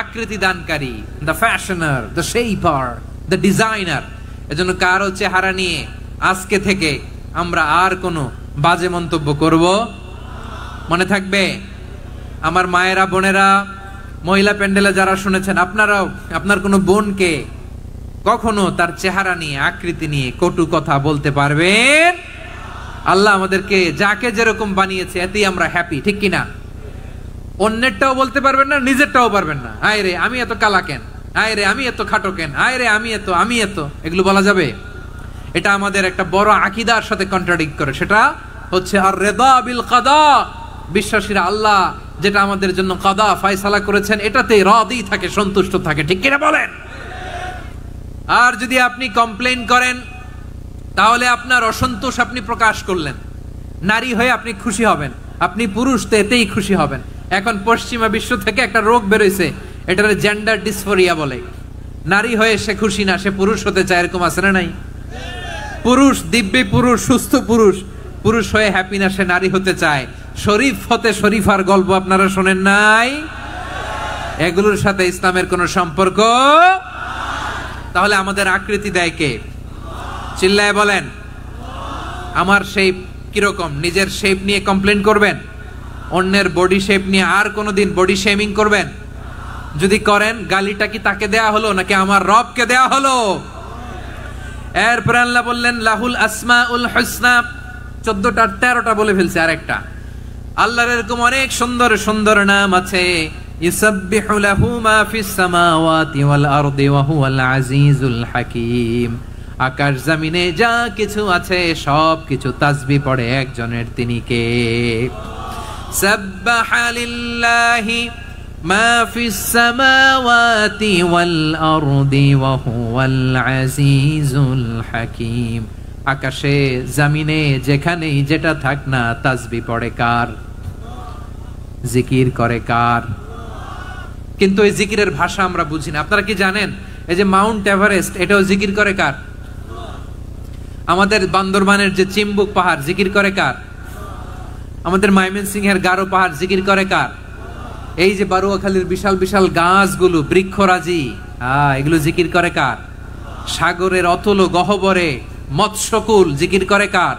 আকৃতি দানকারী, the fashioner, the shaper, the designer. এজন্য কারো চেহারা নিয়ে আজকে থেকে আমরা আর কোনো বাজে মন্তব্য করব মনে থাকবে? আমার মায়েরা, বোনেরা, মহিলা প্যান্ডেলে যারা শুনেছেন, আপনারাও আপনার কোনো বোনকে কখনো তার চেহারা নিয়ে, আকৃতি নিয়ে কটু কথা বলতে পারবেন? আল্লাহ আমাদেরকে যাকে যেরকম বানিয়েছে এতেই আমরা হ্যাপি, ঠিক কিনা? অন্যেরটাও বলতে পারবেন না, নিজেরটাও পারবেন না। আয় রে আমি এত কালা কেন, আয় রে আমি এত খাটো কেন, আয় রে আমি এত, এগুলো বলা যাবে? এটা আমাদের একটা বড় আকীদার সাথে কন্ট্রাডিক্ট করে। সেটা হচ্ছে আর রিদা বিল কাদা। বিশ্বাসীরা আল্লাহ যেটা আমাদের জন্য কাদা ফয়সালা করেছেন এটাতে রাদি থাকে, সন্তুষ্ট থাকে, ঠিক কিনা বলেন? আর যদি আপনি কমপ্লেইন করেন তাহলে আপনার অসন্তোষ আপনি প্রকাশ করলেন। নারী হয়ে আপনি খুশি হবেন, আপনি পুরুষ তো এতেই খুশি হবেন। এখন পশ্চিমা বিশ্ব থেকে একটা রোগ বেরোইছে, এটার জেন্ডার ডিসফোরিয়া বলে। নারী হয়ে সে খুশি না, সে পুরুষ হতে চায়, এরকম আছে না নাই? পুরুষ, দিব্যি পুরুষ, সুস্থ পুরুষ, পুরুষ হয়ে হ্যাপি না, সে নারী হতে চায়। শরীফ হতে শরীফার গল্প আপনারা শোনেন নাই? এগুলোর সাথে ইসলামের কোনো সম্পর্ক? তাহলে আমাদের আকৃতি দেয় কে? চিল্লায় বলেন। আমার শেপ কিরকম, নিজের শেপ নিয়ে কমপ্লেন করবেন? অন্যের বডি শেপ নিয়ে আর কোনোদিন বডি শেমিং করবেন? যদি করেন, গালিটা কি তাকে দেয়া হলো নাকি আমার রবকে দেয়া হলো? এরপর আল্লাহ বললেন লাহুল আসমাউল হুসনা, 14টা 13টা বলে ফেলছে আরেকটা। আল্লাহর এরকম অনেক সুন্দর সুন্দর নাম আছে। ইউসাব্বিহু লাহু মা ফিস সামাওয়াতি ওয়াল আরদি ওয়া হুয়াল আজিজুল হাকীম। আকাশ জমিনে যা কিছু আছে সব কিছু তাসবিহ পড়ে একজনের, তিনি কে? সাব্বাহা লিল্লাহি মা ফিস সামাওয়াতি ওয়াল আরদি ওয়া হুয়াল আজিজুল হাকীম। আকাশে জমিনে যেখানেই যেটা থাক না, তাসবিহ পড়ে কার? জিকির করে কার? কিন্তু এই জিকিরের ভাষা আমরা বুঝি না। আপনারা কি জানেন এই যে মাউন্ট এভারেস্ট, এটাও জিকির করে কার? আমাদের বান্দরবানের যে চিম্বুক পাহাড় জিকির করে কার? আমাদের ময়মনসিংহের গারো পাহাড় জিকির করে কার? এই যে বারুয়াখালীর বিশাল বিশাল গাছগুলো, বৃক্ষরাজি, এগুলো জিকির করে কার? সাগরের অতল গহ্বরে মৎস্যকুল জিকির করে কার?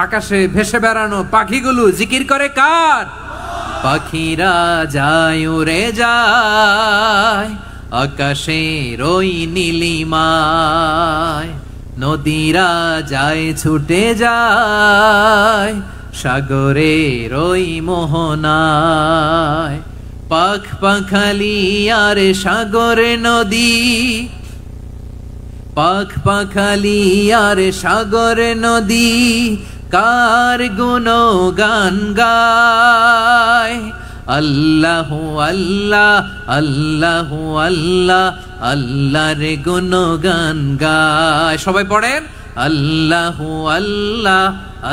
আকাশে ভেসে বেড়ানো পাখিগুলো জিকির করে কার? পাখিরা যায় উড়ে যায় আকাশের ওই নীলিমায়, নদীরা যায় ছুটে যায় সাগরের ওই মোহনায়। পাখ পাখালি আর সাগরে নদী, পাখ পাখালি আর সাগরে নদী, কার গুণগান গায়। আল্লাহু আল্লাহ আল্লাহু আল্লাহ, আল্লাহর গুণগান গায়। সবাই পড়েন আল্লাহু আল্লাহ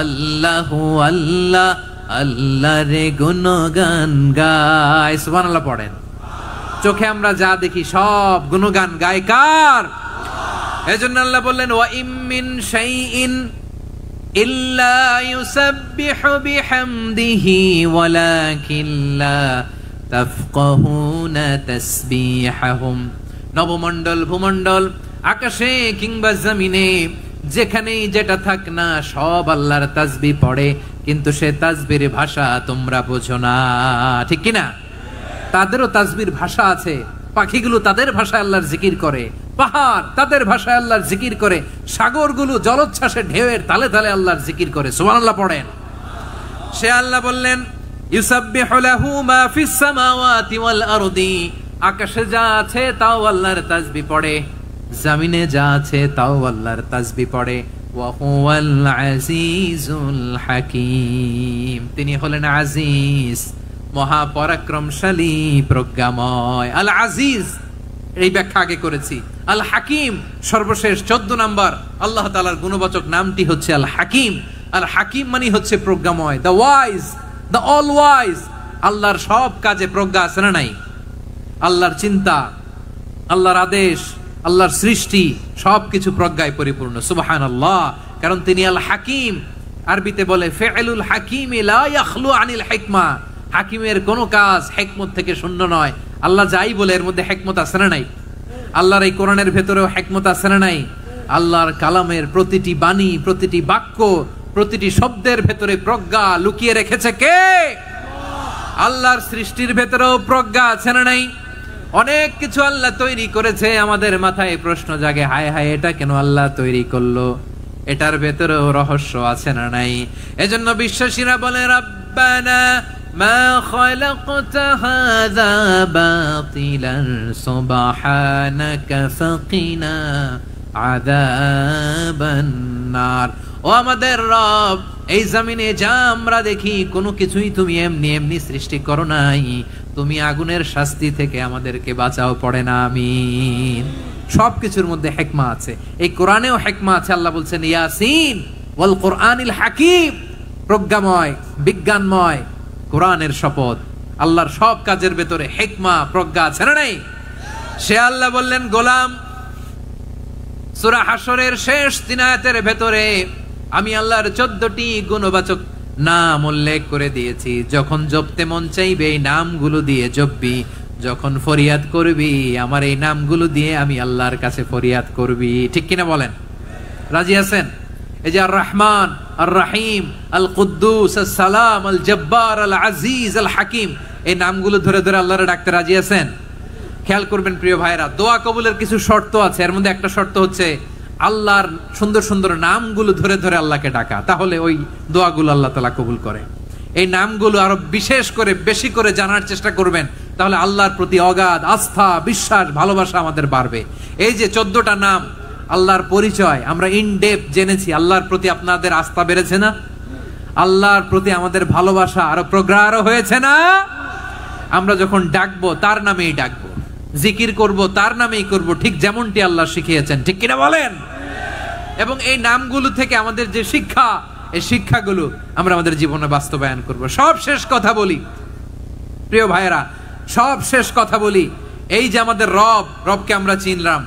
আল্লাহু আল্লাহ, আল্লাহর গুণগান গায়। সুবহানাল্লাহ পড়েন। চোখে আমরা যা দেখি সব গুণগান গায় কার? এজন্য আল্লাহ বললেন ওয়া ইম মিন শাইইন ইল্লা ইউসাব্বিহু বিহামদিহি ওয়ালাকিন লা তাফকাহুনা তাসবিহাহুম। নবমণ্ডল, ভূমণ্ডল, আকাশে কিংবা জমিনে যেখানেই যেটা থাক না সব আল্লাহর তাসবিহ পড়ে, কিন্তু সে তাসবির ভাষা তোমরা বোঝো না, ঠিক কিনা? তাদেরও তাসবির ভাষা আছে। পাখিগুলো তাদের ভাষায় আল্লাহর জিকির করে, পাহাড় তাদের ভাষায় আল্লাহর জিকির করে, সাগরগুলো জলোচ্ছ্বাসে ঢেউয়ের তালে তালে আল্লাহর জিকির করে। সুবহানাল্লাহ পড়েন। সে আল্লাহ বললেন ইউসাব্বিহু লাহু মা ফিস সামাওয়াতি ওয়াল আরদি, আকাশে যা আছে তাও আল্লাহর তাসবিহ পড়ে, জমিনে যা আছে তাও আল্লাহর তাসবিহ পড়ে। ওয়া হুয়াল আজিজুল হাকীম, তিনি হলেন আজিজ, মহাপরাক্রমশালী, প্রজ্ঞাময়। আল আজিজ এই ব্যাখ্যা আগে করেছি। আল হাকিম সর্বশেষ 14 নাম্বার আল্লাহ তাআলার গুণবাচক নামটি হচ্ছে আল হাকিম। আল হাকিম মানে হচ্ছে প্রজ্ঞাময়, the wise, the all wise. আল্লাহর সব কাজে প্রজ্ঞা আছে না নাই? আল্লাহর চিন্তা, আল্লাহর আদেশ, আল্লাহর সৃষ্টি সবকিছু প্রজ্ঞায় পরিপূর্ণ। সুবহানাল্লাহ, কারণ তিনি আল হাকিম। আরবিতে বলে ফি'লুল হাকিমি লা ইয়াখলু আনিল হিকমা, হাকিমের কোন কাজ হিকমত থেকে শূন্য নয়। আল্লাহ যাই বলে এর মধ্যে হিকমত আছে না নাই? আল্লাহর এই কোরআনের ভেতরেও হিকমত আছে না নাই? আল্লাহর কালামের প্রতিটি বাণী, প্রতিটি বাক্য, প্রতিটি শব্দের ভেতরে প্রজ্ঞা লুকিয়ে রেখেছে কে? আল্লাহর সৃষ্টির ভেতরেও প্রজ্ঞা আছে না নাই? অনেক কিছু আল্লাহ তৈরি করেছে, আমাদের মাথায় প্রশ্ন জাগে, হায় হায় এটা কেন আল্লাহ তৈরি করলো? এটার ভেতরেও রহস্য আছে না নাই? এজন্য বিশ্বাসীরা বলে রব্বানা মা খালাকতা হাযা বাতিলান সুবহানাকা ফাকিনা আযাবান নার। ও আমাদের রব, এই জমিনে যা আমরা দেখি কোনো কিছুই তুমি এমনি এমনি সৃষ্টি করো নাই, তুমি আগুনের শাস্তি থেকে আমাদেরকে বাঁচাও, পড়ে না আমিন। সবকিছুর মধ্যে হিকমা আছে, এই কোরআনেও হিকমা আছে। আল্লাহ বলছেন ইয়াসিন ওয়াল কোরআনিল হাকিম, প্রজ্ঞাময়, বিজ্ঞানময় কোরআনের শপথ। আল্লাহর সব কাজের ভেতরে হিকমা, প্রজ্ঞা আছে না নাই? সে আল্লাহ বললেন গোলাম, সূরা হাশরের শেষ 3 আয়াতের ভেতরে আমি আল্লাহর 14টি গুণবাচক নাম উল্লেখ করে দিয়েছি। যখন জপতে মন চাইবে এই নামগুলো দিয়ে জপবি, যখন ফরিয়াদ করবি আমার এই নামগুলো দিয়ে আমি আল্লাহর কাছে ফরিয়াদ করবি। ঠিক কিনা বলেন? রাজি আছেন? এই যে আর রহমান, আর রাহিম, আল কুদ্দুস, আস সালাম, আল জব্বার, আল আজিজ, আল হাকিম, এই নামগুলো ধরে ধরে আল্লাহরে ডাকতে রাজি আছেন? খেয়াল করবেন প্রিয় ভাইরা, দোয়া কবুলের কিছু শর্ত আছে। এর মধ্যে একটা শর্ত হচ্ছে আল্লাহর সুন্দর সুন্দর নামগুলো ধরে ধরে আল্লাহকে ডাকা, তাহলে ওই দোয়াগুলো আল্লাহ তাআলা কবুল করে। এই নামগুলো আরো বিশেষ করে বেশি করে জানার চেষ্টা করবেন, তাহলে আল্লাহর প্রতি অগাধ আস্থা, বিশ্বাস, ভালোবাসা আমাদের বাড়বে। এই যে 14টা নাম আল্লাহর পরিচয় আমরা ইন ডেপথ জেনেছি, আল্লাহর প্রতি আপনাদের আস্থা বেড়েছে না? আল্লাহর প্রতি আমাদের ভালোবাসা আরো প্রগাঢ় হয়েছে না? আমরা যখন ডাকবো তার নামেই ডাকবো, জিকির করব তার নামেই করব, ঠিক যেমনটি আল্লাহ শিখিয়েছেন। ঠিক কিনা বলেন? এবং এই নামগুলো থেকে আমাদের যে শিক্ষা, এই শিক্ষাগুলো আমরা আমাদের জীবনে বাস্তবায়ন করব। সব শেষ কথা বলি প্রিয় ভাইয়েরা, সব শেষ কথা বলি, এই যে আমাদের রবকে আমরা চিনলাম,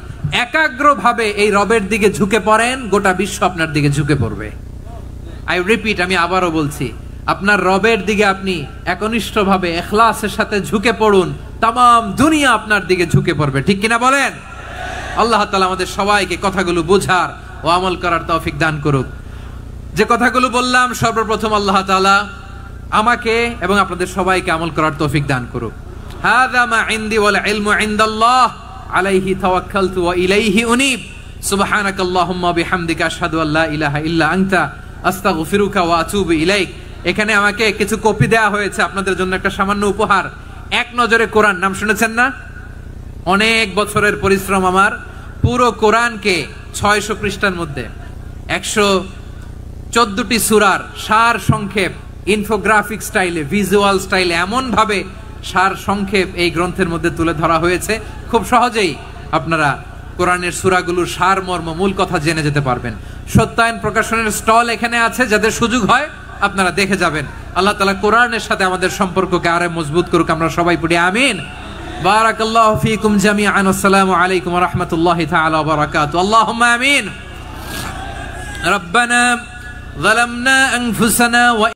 একাগ্রভাবে এই রবের দিকে ঝুঁকে পড়েন, গোটা বিশ্ব আপনার দিকে ঝুঁকে পড়বে। আই রিপিট, আমি আবারও বলছি, আপনার রবের দিকে আপনি একনিষ্ঠভাবে ইখলাসের সাথে ঝুঁকে পড়ুন, তাম দুনিয়া আপনার দিকে ঝুঁকে পড়বে। ঠিক কিনা বলেন? আল্লাহ তাআলা আমাদের সবাইকে কথাগুলো বোঝার ও আমল করার তৌফিক দান করুক। যে কথাগুলো বললাম, সর্বপ্রথম আল্লাহ তাআলা আমাকে এবং আপনাদের সবাইকে আমল করার তৌফিক দান করুক। হাযা মা ইনদি ওয়াল ইলমু ইনদাল্লাহ আলাইহি তাওয়াক্কালতু ওয়া ইলাইহি উনীব। সুবহানাকাল্লাহুম্মা বিহামদিকা আশহাদু আল্লা ইলাহা ইল্লা আনতা আস্তাগফিরুকা ওয়া আতুবু ইলাইক। এখানে আমাকে কিছু কপি দেওয়া হয়েছে আপনাদের জন্য, একটা সামান্য উপহার। এক নজরে কোরআন, নাম শুনেছেন না? অনেক বছরের পরিশ্রম আমার, পুরো কোরআনকে 600 পৃষ্ঠার মধ্যে 114টি সূরার সার সংক্ষেপ, ইনফোগ্রাফিক স্টাইলে, ভিজুয়াল স্টাইলে এমন ভাবে সার সংক্ষেপ এই গ্রন্থের মধ্যে তুলে ধরা হয়েছে, খুব সহজেই আপনারা কোরআনের সূরাগুলোর সার মর্ম, মূল কথা জেনে যেতে পারবেন। সত্যায়ন প্রকাশনের স্টল এখানে আছে, যাদের সুযোগ হয় আপনারা দেখে যাবেন। আল্লাহ তাআলা কোরআনের সাথে আমাদের সম্পর্ককে আরো মজবুত করুক, আমরা সবাই পড়ি আমিন। বারাকাল্লাহু ফীকুম জামিআন। আসসালামু আলাইকুম ওয়া রাহমাতুল্লাহি তাআলা ওয়া বারাকাতুহু। আল্লাহুম্মা আমিন। রব্বানা যালামনা আনফুসানা ওয়া